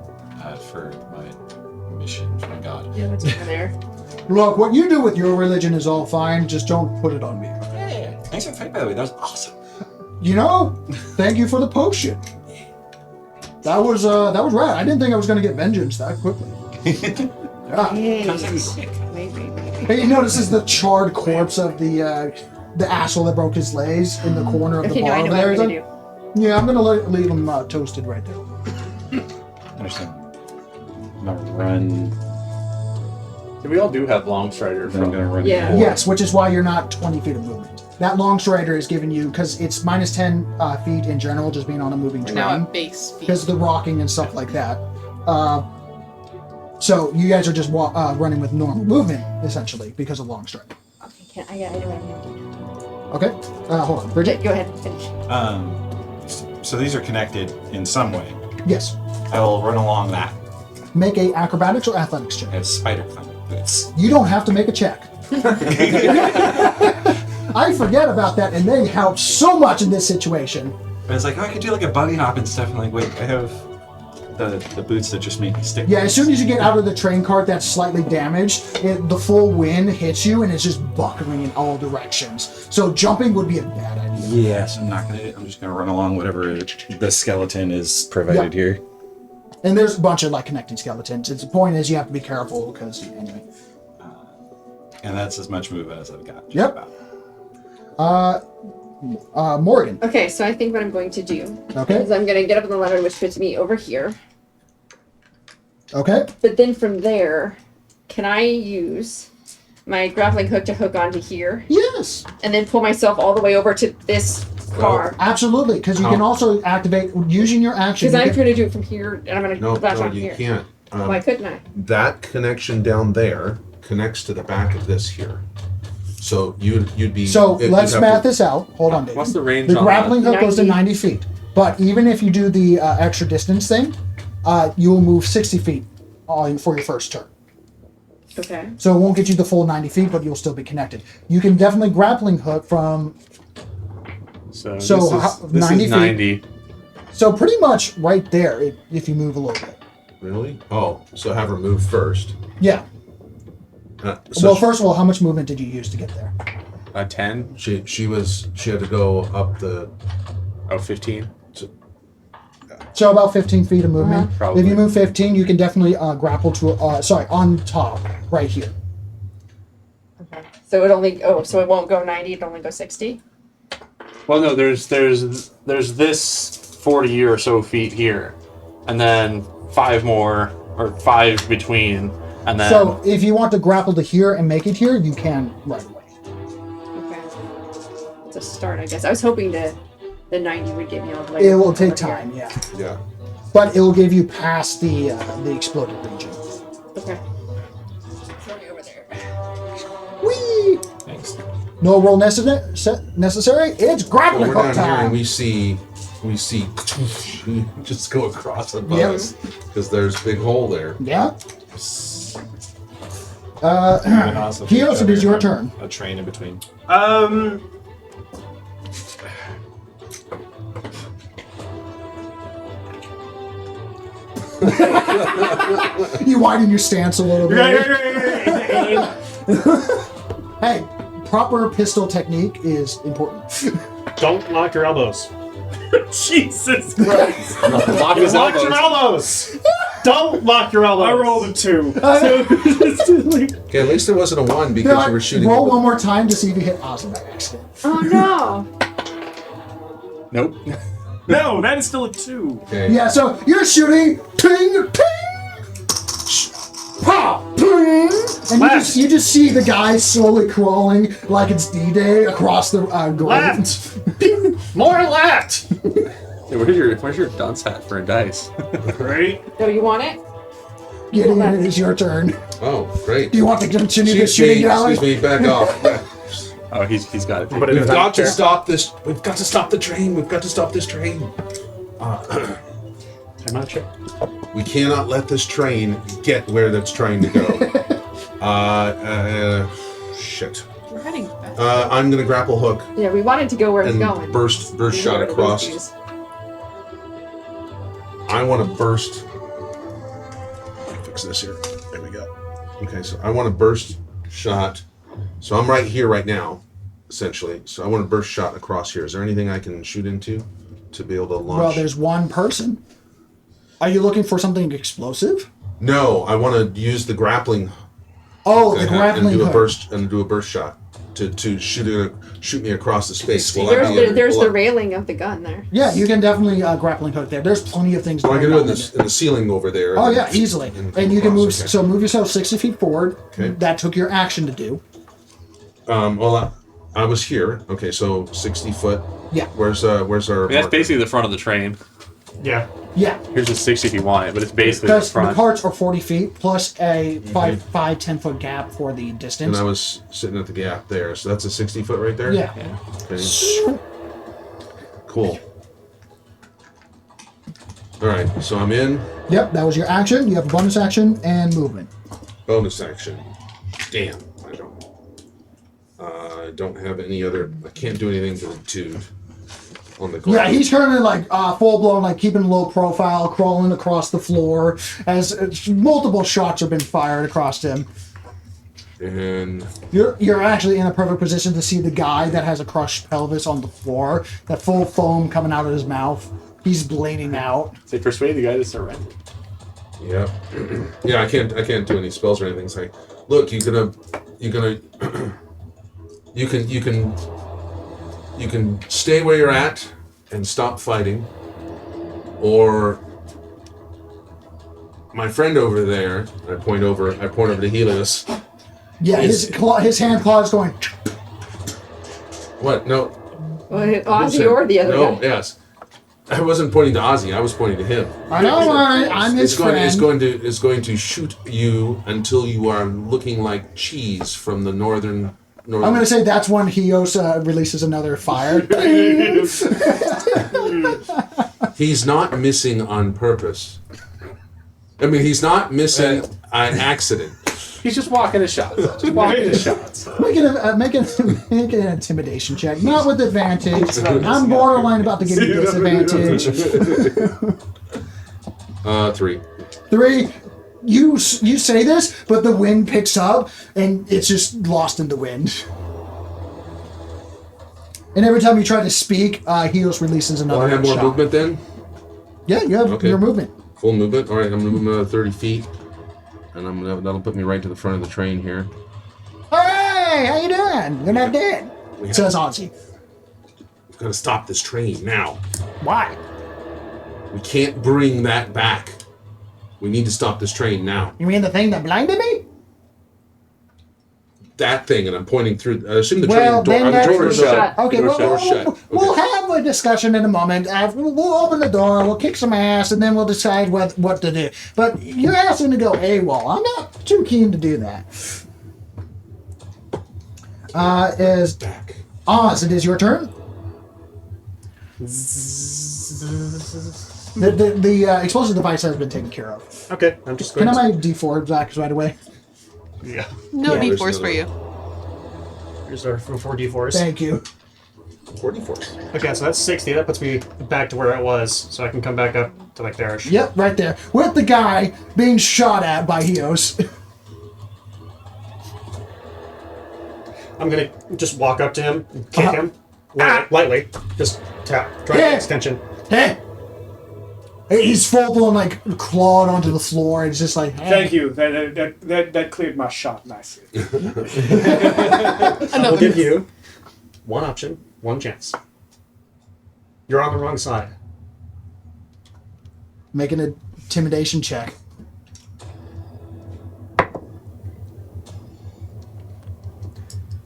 for my mission from God. Yeah, what's over there? Look, what you do with your religion is all fine. Just don't put it on me. Yeah. Thanks for the fight, by the way. That was awesome. You know, thank you for the potion. That was rad. I didn't think I was gonna get vengeance that quickly. Yeah. Maybe. Hey, you notice this is the charred corpse of the asshole that broke his legs in the corner of the Okay, no, bar I know over what there. I'm He's gonna like, do. yeah, I'm gonna leave him toasted right there. Understand. I'm gonna run. We all do have long strider Then I'm from. gonna run. Yeah. forward. Yes, which is why you're not 20 feet of movement. That long strider is giving you, because it's minus 10 feet in general, just being on a moving We're now train, at base speed. because of the rocking and stuff like that. So you guys are just running with normal movement, essentially, because of long strider. Okay, I know what I'm Okay? Hold on. Bridget? Go ahead and finish. So these are connected in some way. Yes. I will run along that. Make a acrobatics or athletics check. I have spider climb boots. You don't have to make a check. I forget about that, and they help so much in this situation. But it's like, oh, I could do like a bunny hop and stuff. And like, wait, I have the boots that just make me stick. Yeah, as soon as you get out of the train cart that's slightly damaged, the full wind hits you, and it's just buckling in all directions. So jumping would be a bad idea. Yes, I'm not gonna. I'm just gonna run along whatever the skeleton is provided here. And there's a bunch of like connecting skeletons. The point is you have to be careful because anyway. And that's as much movement as I've got. just Yep. about. Morgan. Okay, so I think what I'm going to do Okay. is I'm going to get up on the ladder, which puts me over here. Okay. But then from there, can I use my grappling hook to hook onto here Yes. and then pull myself all the way over to this car? Absolutely, because you can also activate using your action. Because you I'm can- trying to do it from here, and I'm going to no, latch no, on you here. can't. Why couldn't I? That connection down there connects to the back of this here. So you'd be. So you'd let's have math to- this out. Hold on, David. What's the range The on grappling hook goes to 90. 90 feet. But even if you do the extra distance thing, you will move 60 feet for your first turn. Okay. So it won't get you the full 90 feet, but you'll still be connected. You can definitely grappling hook from. So So this 90 is feet. 90. So pretty much right there, if you move a little bit. Really? Oh, so have her move first. Yeah. So Well, first of all, how much movement did you use to get there? 10? she had to go up the. Oh, 15? So about 15 feet of movement. Probably. If you move 15, you can definitely grapple to on top, right here. Okay. So it only so it won't go 90, it only go 60? Well, no, there's this 40 or so feet here, and then 5 more or 5 between, and then So if you want to grapple to here and make it here, you can right away. Okay. It's a start, I guess. I was hoping the 90 would give me all the way. It will take over here. time, yeah. Yeah. But it will give you past the exploded region. Okay. Throw me over there. Whee! Thanks. No roll necessary. It's Well, grappling we're hook down here and time. we see just go across above Yep. us because there's a big hole there. Yeah. And also Kios, it is your turn. A train in between. You widen your stance a little bit. Hey, proper pistol technique is important. Don't lock your elbows. Jesus Christ! Lock his Lock your elbows. elbows. Don't lock your elbows. I rolled a 2. Okay, at least it wasn't a 1 because you were shooting. Roll one more time to see if you hit Ozzy by accident. Oh no! Nope. No, that is still a 2. Okay. Yeah, so you're shooting, ping, ping, pop, ping, and you just see the guy slowly crawling like it's D-Day across the ground. Left. More left. Hey, where's your dunce hat for a dice? Right? No, you want it? Getting it is your turn. Oh, great. Do you want to continue the Excuse shooting me, gallery? excuse me, back off. Oh, he's got it. But We've got to stop this. We've got to stop the train. We've got to stop this train. I'm not sure. We cannot let this train get where that's trying to go. Shit. We're heading back. I'm gonna grapple hook Yeah, we wanted to go where it's and going. burst We know shot where it is, across. dudes. I want to burst. Fix this here. There we go. Okay, so I want to burst shot. So I'm right here right now, essentially. So I want to burst shot across here. Is there anything I can shoot into to be able to launch? Well, there's one person. Are you looking for something explosive? No, I want to use the grappling. Oh, the and grappling do a hook. burst shot to shoot me across the space. Will I There's be the, able- there's will the I- railing of the gun there. Yeah, you can definitely grappling hook there. There's plenty of things. So I can going do it on in the ceiling over there. Oh and- yeah, easily. And you can across, move. okay. So move yourself 60 feet forward. Okay. That took your action to do. Well, I was here. Okay, so 60 foot. Yeah. Where's our? That's marker? basically the front of the train. Yeah. Yeah. Here's the 60 if you want it, but it's basically the Because the front. carts are 40 feet plus a 10 foot gap for the distance. And I was sitting at the gap there, so that's a 60 foot right there. Yeah. Okay. Cool. All right, so I'm in. Yep, that was your action. You have a bonus action and movement. Bonus action. Damn, I don't have any other. I can't do anything to the dude on the ground. Yeah, he's currently like full blown, like keeping low profile, crawling across the floor as multiple shots have been fired across him. And You're actually in a perfect position to see the guy that has a crushed pelvis on the floor, that full foam coming out of his mouth. He's bleeding out. Say persuade the guy to surrender. yeah, yeah. I can't do any spells or anything. It's like, look, you can stay where you're at and stop fighting, or my friend over there. I point over to Helios. Yeah, his hand claw is going. What? No. Well, Ozzy or the other No. guy. Yes. I wasn't pointing to Ozzy. I was pointing to him. I know, I'm his friend. It's going to shoot you until you are looking like cheese from the northern No, I'm going to say that's when Hios releases another fire. He's not missing on purpose. I mean, he's not missing an accident. He's just walking his shots. Just walking his shots. Make an intimidation check. Not with advantage. I'm borderline about to give you disadvantage. 3. 3. You say this, but the wind picks up, and it's just lost in the wind. And every time you try to speak, Helios releases another Well, I have more shot. movement then? Yeah, you have your movement. Full movement. All right, I'm going to move another 30 feet. And that'll put me right to the front of the train here. Hey, how you doing? You're not dead. Says Ozzy. We've got to stop this train now. Why? We can't bring that back. We need to stop this train now. You mean the thing that blinded me? That thing, and I'm pointing through. I assume the Well, train door. then The door is shut. Okay, Door well, shut. we'll have a discussion in a moment. We'll open the door, we'll kick some ass, and then we'll decide what to do. But you're asking to go AWOL. I'm not too keen to do that. Is Back. Oz, it is your turn. The explosive device has been taken care of. Okay, I'm just Can going I to... my D4 back right away? Yeah. No Yeah, there's D4s for another you. Here's our 4d4s. Thank you. 44. Okay, so that's 60. That puts me back to where I was, so I can come back up to like there. Yep, right there. With the guy being shot at by Hios. I'm going to just walk up to him, and kick him lightly. Just tap. Try to Yeah. get extension. Hey! He's full blown like clawed onto the floor. It's just like, hey. Thank you. That cleared my shot nicely. I'll give you one option, one chance. You're on the wrong side. Make an intimidation check.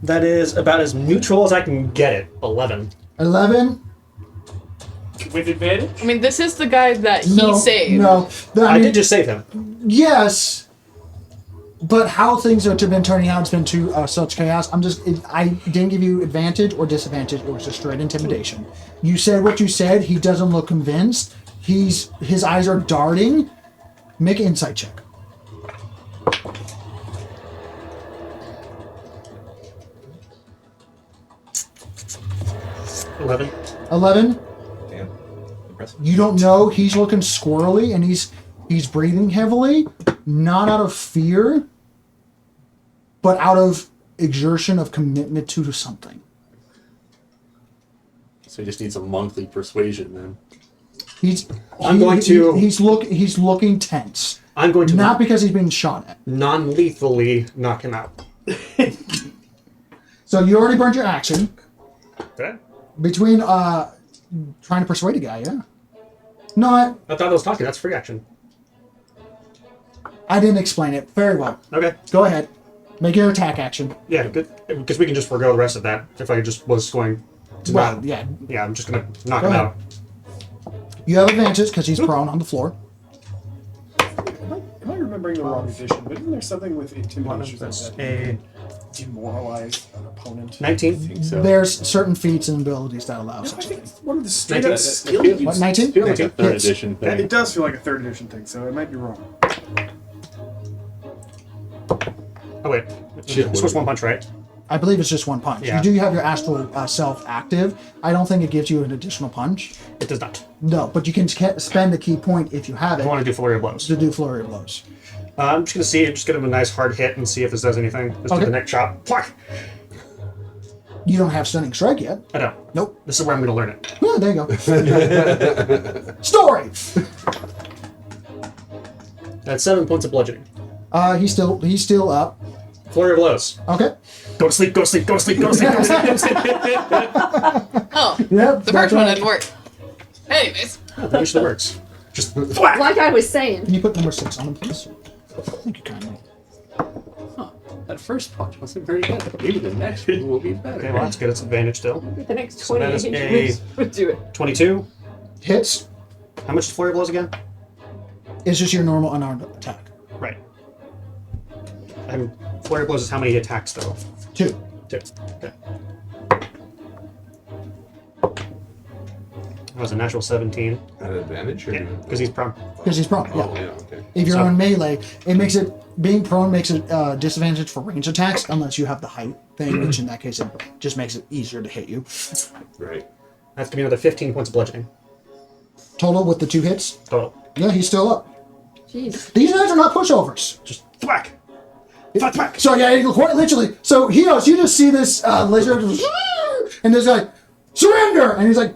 That is about as neutral as I can get it. 11. 11? With advantage? I mean, this is the guy that he No. saved. No. I did just save him. Yes. But how things have been turning out has been to such chaos. I didn't give you advantage or disadvantage. It was just straight intimidation. You said what you said. He doesn't look convinced. His eyes are darting. Make an insight check. 11. 11. Damn. Impressive. You don't know. He's looking squirrely and he's breathing heavily, not out of fear, but out of exertion of commitment to something. So he just needs a monthly persuasion then. He's looking tense. I'm going to Not because he's being shot at. non-lethally knock him out. So you already burned your action Okay. between trying to persuade a guy, yeah. No, I thought I was talking. That's free action. I didn't explain it very well. Okay. Go ahead. Make your attack action. Yeah, good. Because we can just forego the rest of that. If I just was going to Well, not... yeah. Yeah, I'm just going to knock Go him ahead. out. You have advantage because he's prone on the floor. Am I remembering the wrong edition? But isn't there something with intimidation That's that a demoralize an opponent? 19. So There's certain feats and abilities that allow No, I such a think thing. it's one of the straight up What, skill What, uses. 19? feel like a third Hits. edition thing. It does feel like a third edition thing, so it might be wrong. Oh, wait. Shit, This was one punch, right? I believe it's just one punch. Yeah. You do have your astral self active. I don't think it gives you an additional punch. It does not. No, but you can spend the key point if you have I it want to do flurry of blows. to do flurry of blows. I'm just going to see. Just give him a nice hard hit and see if this does anything. Let's Okay. do the neck chop. Pwah! You don't have stunning strike yet. I don't. Nope. This is where I'm going to learn it. Yeah, there you go. Story. That's 7 points of bludgeoning. He's still up. Flurry of blows. Okay. Go to sleep, go to sleep, go to sleep, go to sleep, go to sleep, go to sleep. Oh, Yep. the first one didn't work. Anyways, Oh, that usually works. Just Like I was saying. Can you put number 6 on him, please? Thank you kindly. That first punch wasn't very good. Maybe the next one will be better. okay, well, that's good. It's advantage still. The next So that 20 is inches would do it. 22. Hits. How much is flurry of blows again? It's just your normal unarmed attack. Right. Flurry of blows is how many attacks though? 2. 2. Okay. That was a natural 17. At advantage? Yeah, because he's prone. Because he's prone. Oh, Yeah. yeah, okay. If you're So- on melee, it makes it being prone makes it disadvantage for range attacks unless you have the height thing, which in that case it just makes it easier to hit you. Right. That's gonna be another 15 points of bludgeoning Total with the 2 hits. total. Yeah, he's still up. Jeez. These guys are not pushovers. Just thwack. Thwack. So yeah, quite literally. So Hios, you just see this lizard, and there's like surrender, and he's like,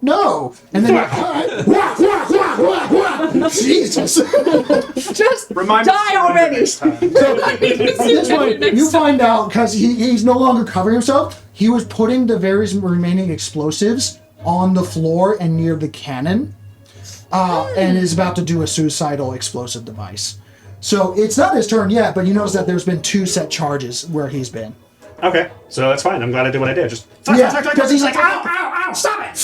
no, and then like, all right, whack, whack, whack, whack, whack. Jesus. Just Remind us die to run already. next time. So at this point, you find out because he's no longer covering himself. He was putting the various remaining explosives on the floor and near the cannon, and is about to do a suicidal explosive device. So it's not his turn yet, but you notice that there's been 2 set charges where he's been. Okay, so that's fine. I'm glad I did what I did. Just Yeah, because he's like, ow, ow, ow, stop it!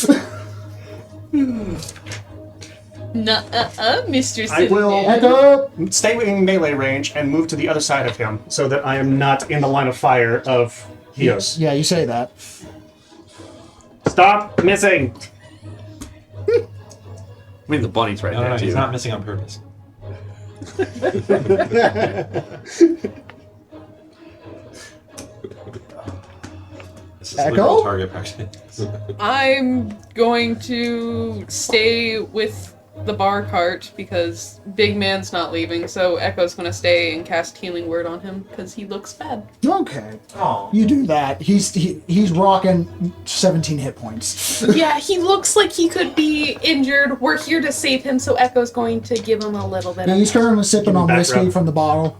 Mr. I will Echo! stay within melee range and move to the other side of him so that I am not in the line of fire of Hios. Yeah, you say that. Stop missing! I mean, the bunny's right No, there, no, too. he's not missing on purpose. This is Echo? literal target practice. I'm going to stay with the bar cart because Big Man's not leaving, so Echo's gonna stay and cast Healing Word on him because he looks bad. Okay. Oh. You do that. He's rocking 17 hit points. Yeah, he looks like he could be injured. We're here to save him, so Echo's going to give him a little bit Yeah, of. he's currently sipping on back whiskey rub. from the bottle.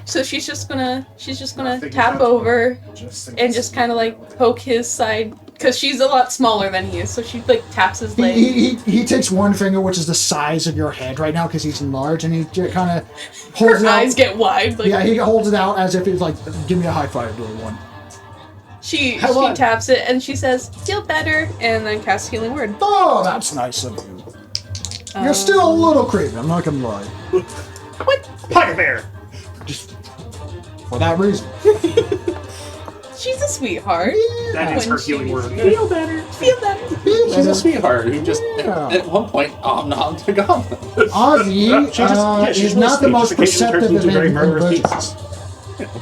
So she's just gonna Thinking tap that's over Just and just kind of like poke his side because she's a lot smaller than he is. So she like taps his leg. He takes one finger, which is the size of your head right now, because he's large, and he kind of holds Her it out. eyes get wide. Like Yeah, he holds it out as if it's like, give me a high five, doing one. she Hello. taps it and she says, "Feel better," and then casts Healing Word. Oh, that's nice of you. You're still a little creepy, I'm not gonna lie. What? Pocket bear! Just for that reason. She's a sweetheart. That is When her she- healing word. Feel better. Feel better. She's a sweetheart who just, Yeah. at one point, not to go. Ozzy is not the most perceptive into very of murderous individuals. beasts.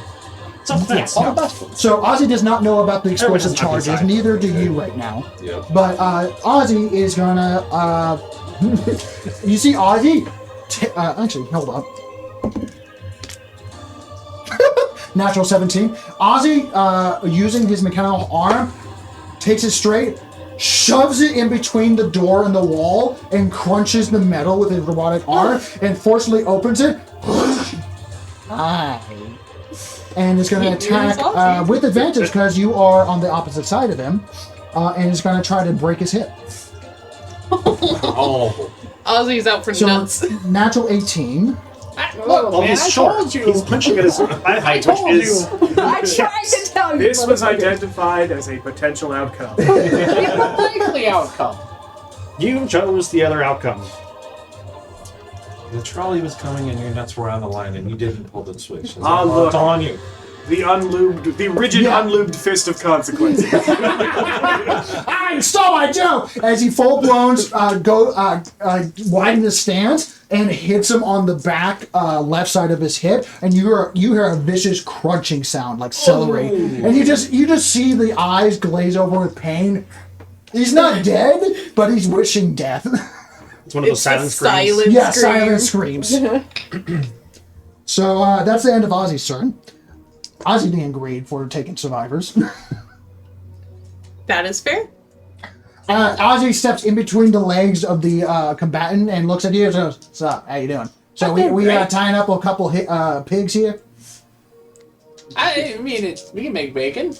Self-defense. All the best ones. So Ozzy does not know about the explosive Everyone's on his charges, side. neither do you right now. Yeah. But Ozzy is gonna. You see Ozzy? Actually, hold up. Natural 17. Ozzy, using his mechanical arm, takes it straight, shoves it in between the door and the wall, and crunches the metal with his robotic arm, and forcibly opens it. Hi. And is going to attack Ozzy. with advantage because you are on the opposite side of him, and is going to try to break his hip. Oh. Ozzy's out for So, nuts. natural 18. Well, he's short. He's punching at his eye height, which is... I tried to tell you. This was motherfucker. identified as a potential outcome. Likely outcome. You chose the other outcome. The trolley was coming and your nuts were on the line and you didn't pull the switch. So Ah, look. It's all on you. The rigid, Yeah. unlubed fist of consequences. I stole my joke! As he full blown widen the stance and hits him on the back left side of his hip, and you hear a vicious crunching sound like celery, and you just see the eyes glaze over with pain. He's not dead, but he's wishing death. It's one of those It's silent a screams. silent Yeah, scream. silent screams. So that's the end of Ozzy's turn. Ozzy being agreed for taking survivors. That is fair. Ozzy steps in between the legs of the combatant and looks at you and says, "What's up? How you doing?" So we tying up a couple pigs here. I mean, we can make bacon.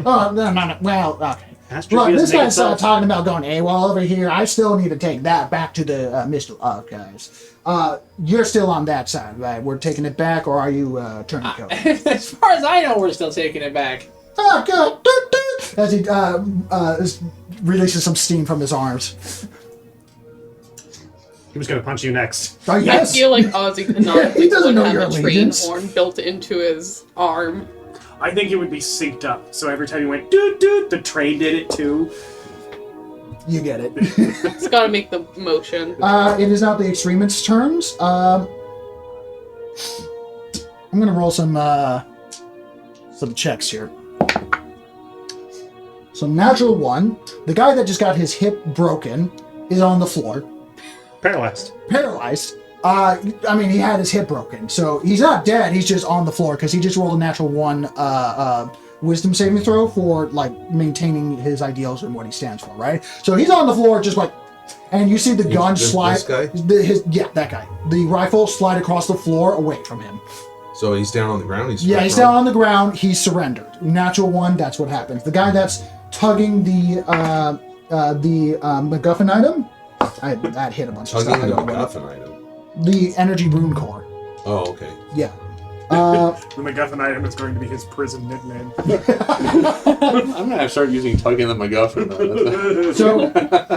Oh no. Well, okay. Astro Look, Beer's this naked guy's self. talking about going AWOL over here. I still need to take that back to the Mr. guys. You're still on that side, right? We're taking it back, or are you turning coat? As far as I know, we're still taking it back. Oh, God. As he releases some steam from his arms. He was going to punch you next. Oh, I yes. feel like Ozzy could not He doesn't know have your a train allegiance. horn built into his arm. I think it would be synced up. So every time you went doot doot, the train did it too. You get it. It's got to make the motion. It is now the extremists' turns. I'm gonna roll some checks here. So natural 1. The guy that just got his hip broken is on the floor. Paralyzed. I mean, he had his hip broken, so he's not dead. He's just on the floor because he just rolled a natural 1 wisdom saving throw for like maintaining his ideals and what he stands for, right? So he's on the floor, just like, and you see the gun slide. This guy? That guy. The rifle slide across the floor away from him. So he's down on the ground. He's He's down on the ground. He's surrendered. Natural 1. That's what happens. The guy that's tugging the MacGuffin item. That hit a bunch of stuff. tugging the MacGuffin item. The energy rune core. Oh, okay. Yeah. The MacGuffin item is going to be his prison nickname. I'm gonna have to start using tugging the MacGuffin. So,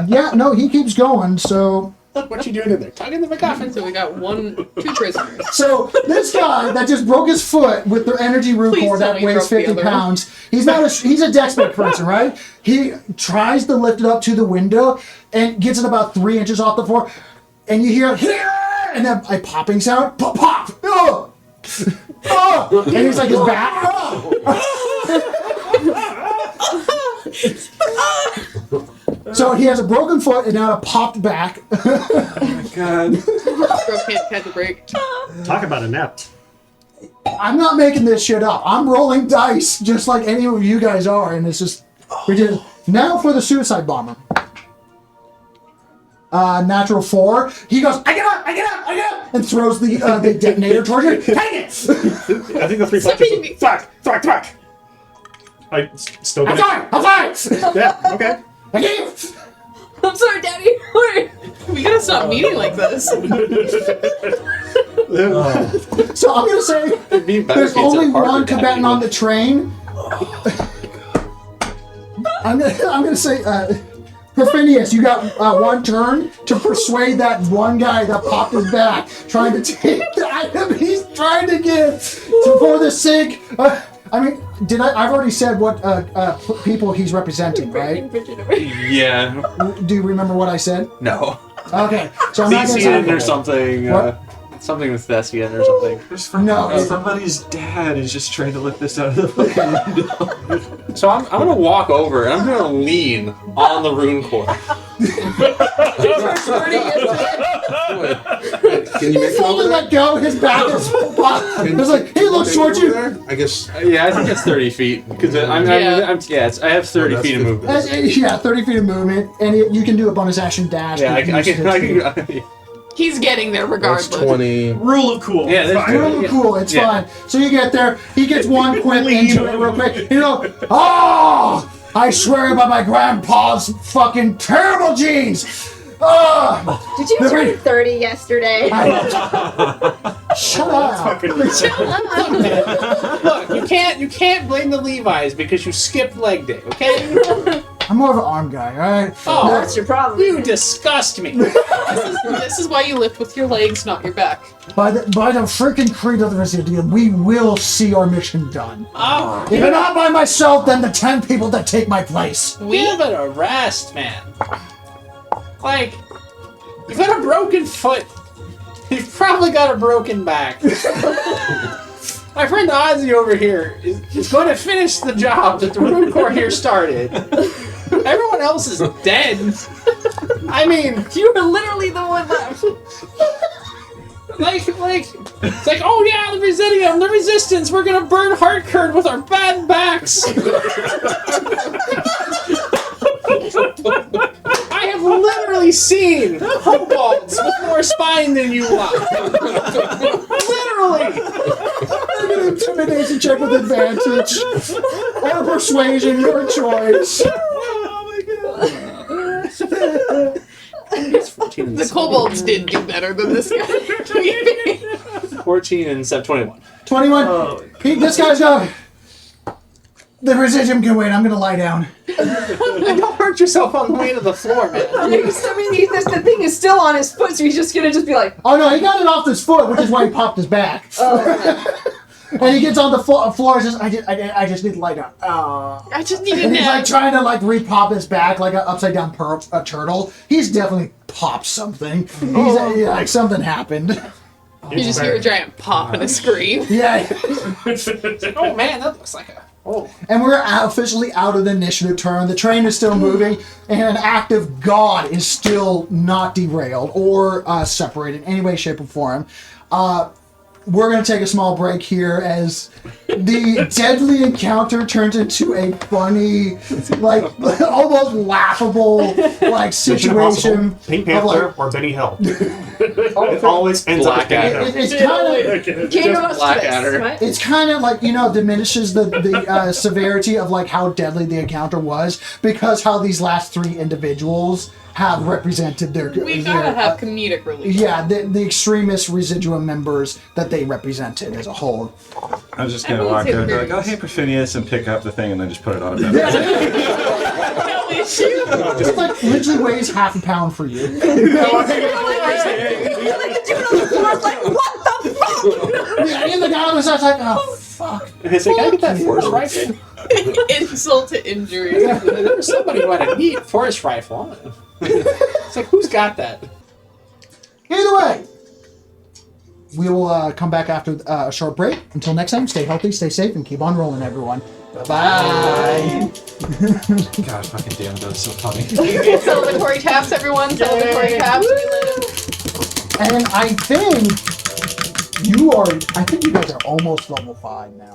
yeah, no, he keeps going. So, What you doing in there? Tugging the MacGuffin. So we got 2 prisoners. so this guy that just broke his foot with the energy rune Please core tell that me he weighs broke the 50 other one. pounds. He's a dex-based person, right? He tries to lift it up to the window and gets it about 3 inches off the floor, and you hear and then a popping sound. Pop, pop. Oh! Oh! And he's like his back. So he has a broken foot and now a popped back. God. Bro can't catch a break. Talk about inept. I'm not making this shit up. I'm rolling dice just like any of you guys are, and it's just ridiculous. Now for the suicide bomber. Natural 4. He goes, I get up, and throws the detonator towards you. Take it! I think the 3 punches. Thwack, thwack, thwack. I still I'm gonna. sorry! Yeah. Okay. I gave! I'm sorry, Daddy. We gotta stop meeting like this. So I'm gonna say It'd be better there's if it's a only partner one daddy. Tibetan on the train. I'm gonna say, Perfinius, you got 1 turn to persuade that one guy that popped his back, trying to take the item he's trying to give for the sake. I've already said what people he's representing, right? Yeah. Do you remember what I said? No. Okay, so I'm not gonna Thespian say or something. What? Something with Thespian or something. No. Somebody's dad is just trying to lift this out of the fucking window. So I'm gonna walk over and I'm gonna lean on the rune core. Can you make it fully over there? let go. His back is popped. It's like he looks Can you towards make it you. over there? I guess. Yeah, I think it's 30 feet because I have 30 that's feet of good. movement. Yeah, 30 feet of movement, and you can do a bonus action dash. Yeah, I to can. He's getting there That's regardless. 20. Rule of cool. Yeah, there's Fine. Really cool, it's Yeah. fine. So you get there, he gets one quick into it real quick. You know, oh, I swear by my grandpa's fucking terrible genes. Oh, Did you turn 30 yesterday? shut up. Look, you can't blame the Levi's because you skipped leg day, okay? I'm more of an arm guy, alright? Oh, That's your problem. you disgust me. This is why you lift with your legs, not your back. By the freaking creed of the Resident, we will see our mission done. Oh, If not by myself, then the 10 people that take my place. give it a rest, man. Like, you've got a broken foot. You've probably got a broken back. My friend Ozzy over here is going to finish the job that the Rune Corps here started. Everyone else is dead. I mean, You were literally the one left. it's like, oh yeah, the Residium, the Resistance, we're gonna burn Hartkern with our bad backs. I have literally seen kobolds with more spine than you lot. Literally. Make an intimidation check with advantage. Or persuasion, your choice. The kobolds did do better than this guy. 14 and 21. 21. This guy's got. The Residium can wait. I'm gonna lie down. And don't hurt yourself on the way to the floor, man. The thing is still on his foot, so he's just gonna be like, Oh no, he got it off his foot, which is why he popped his back. oh, okay. And he gets on the floor and says, I just need to lie down. I just need a And he's nap. like trying to like repop his back like an upside down turtle. He's definitely popped something. He's like something happened. You just hear a giant pop and a scream. Yeah. Oh man, that looks like a. Oh. And we're officially out of the initiative turn. The train is still moving, and an active god is still not derailed or separated in any way, shape, or form. We're going to take a small break here as the deadly encounter turns into a funny, like, almost laughable, like, situation. Pink of, like, Panther or Benny Hill. It always ends up with Benny Hill. it's kind of... Chaos Blackadder. twist, what? It's kind of like, diminishes the severity of like how deadly the encounter was because how these last three individuals have represented their... We gotta have comedic relief. Yeah, the extremist residuum members that they represented as a whole. I'm just gonna walk over and be like, oh, hey, Perfinius, and pick up the thing and then just put it on a bed. No issue. It like literally weighs half a pound for you. Like, what the fuck? Yeah, and the guy was just like, oh, fuck. It's like, I get that force rifle. Insult to injury. There was somebody who had a neat force rifle. It's like, who's got that? Either way, we will come back after a short break. Until next time, stay healthy, stay safe, and keep on rolling, everyone. Bye-bye. Gosh, fucking damn, that's so funny. Celebratory taps, everyone. Celebratory taps. We live. And I think you guys are almost level 5 now.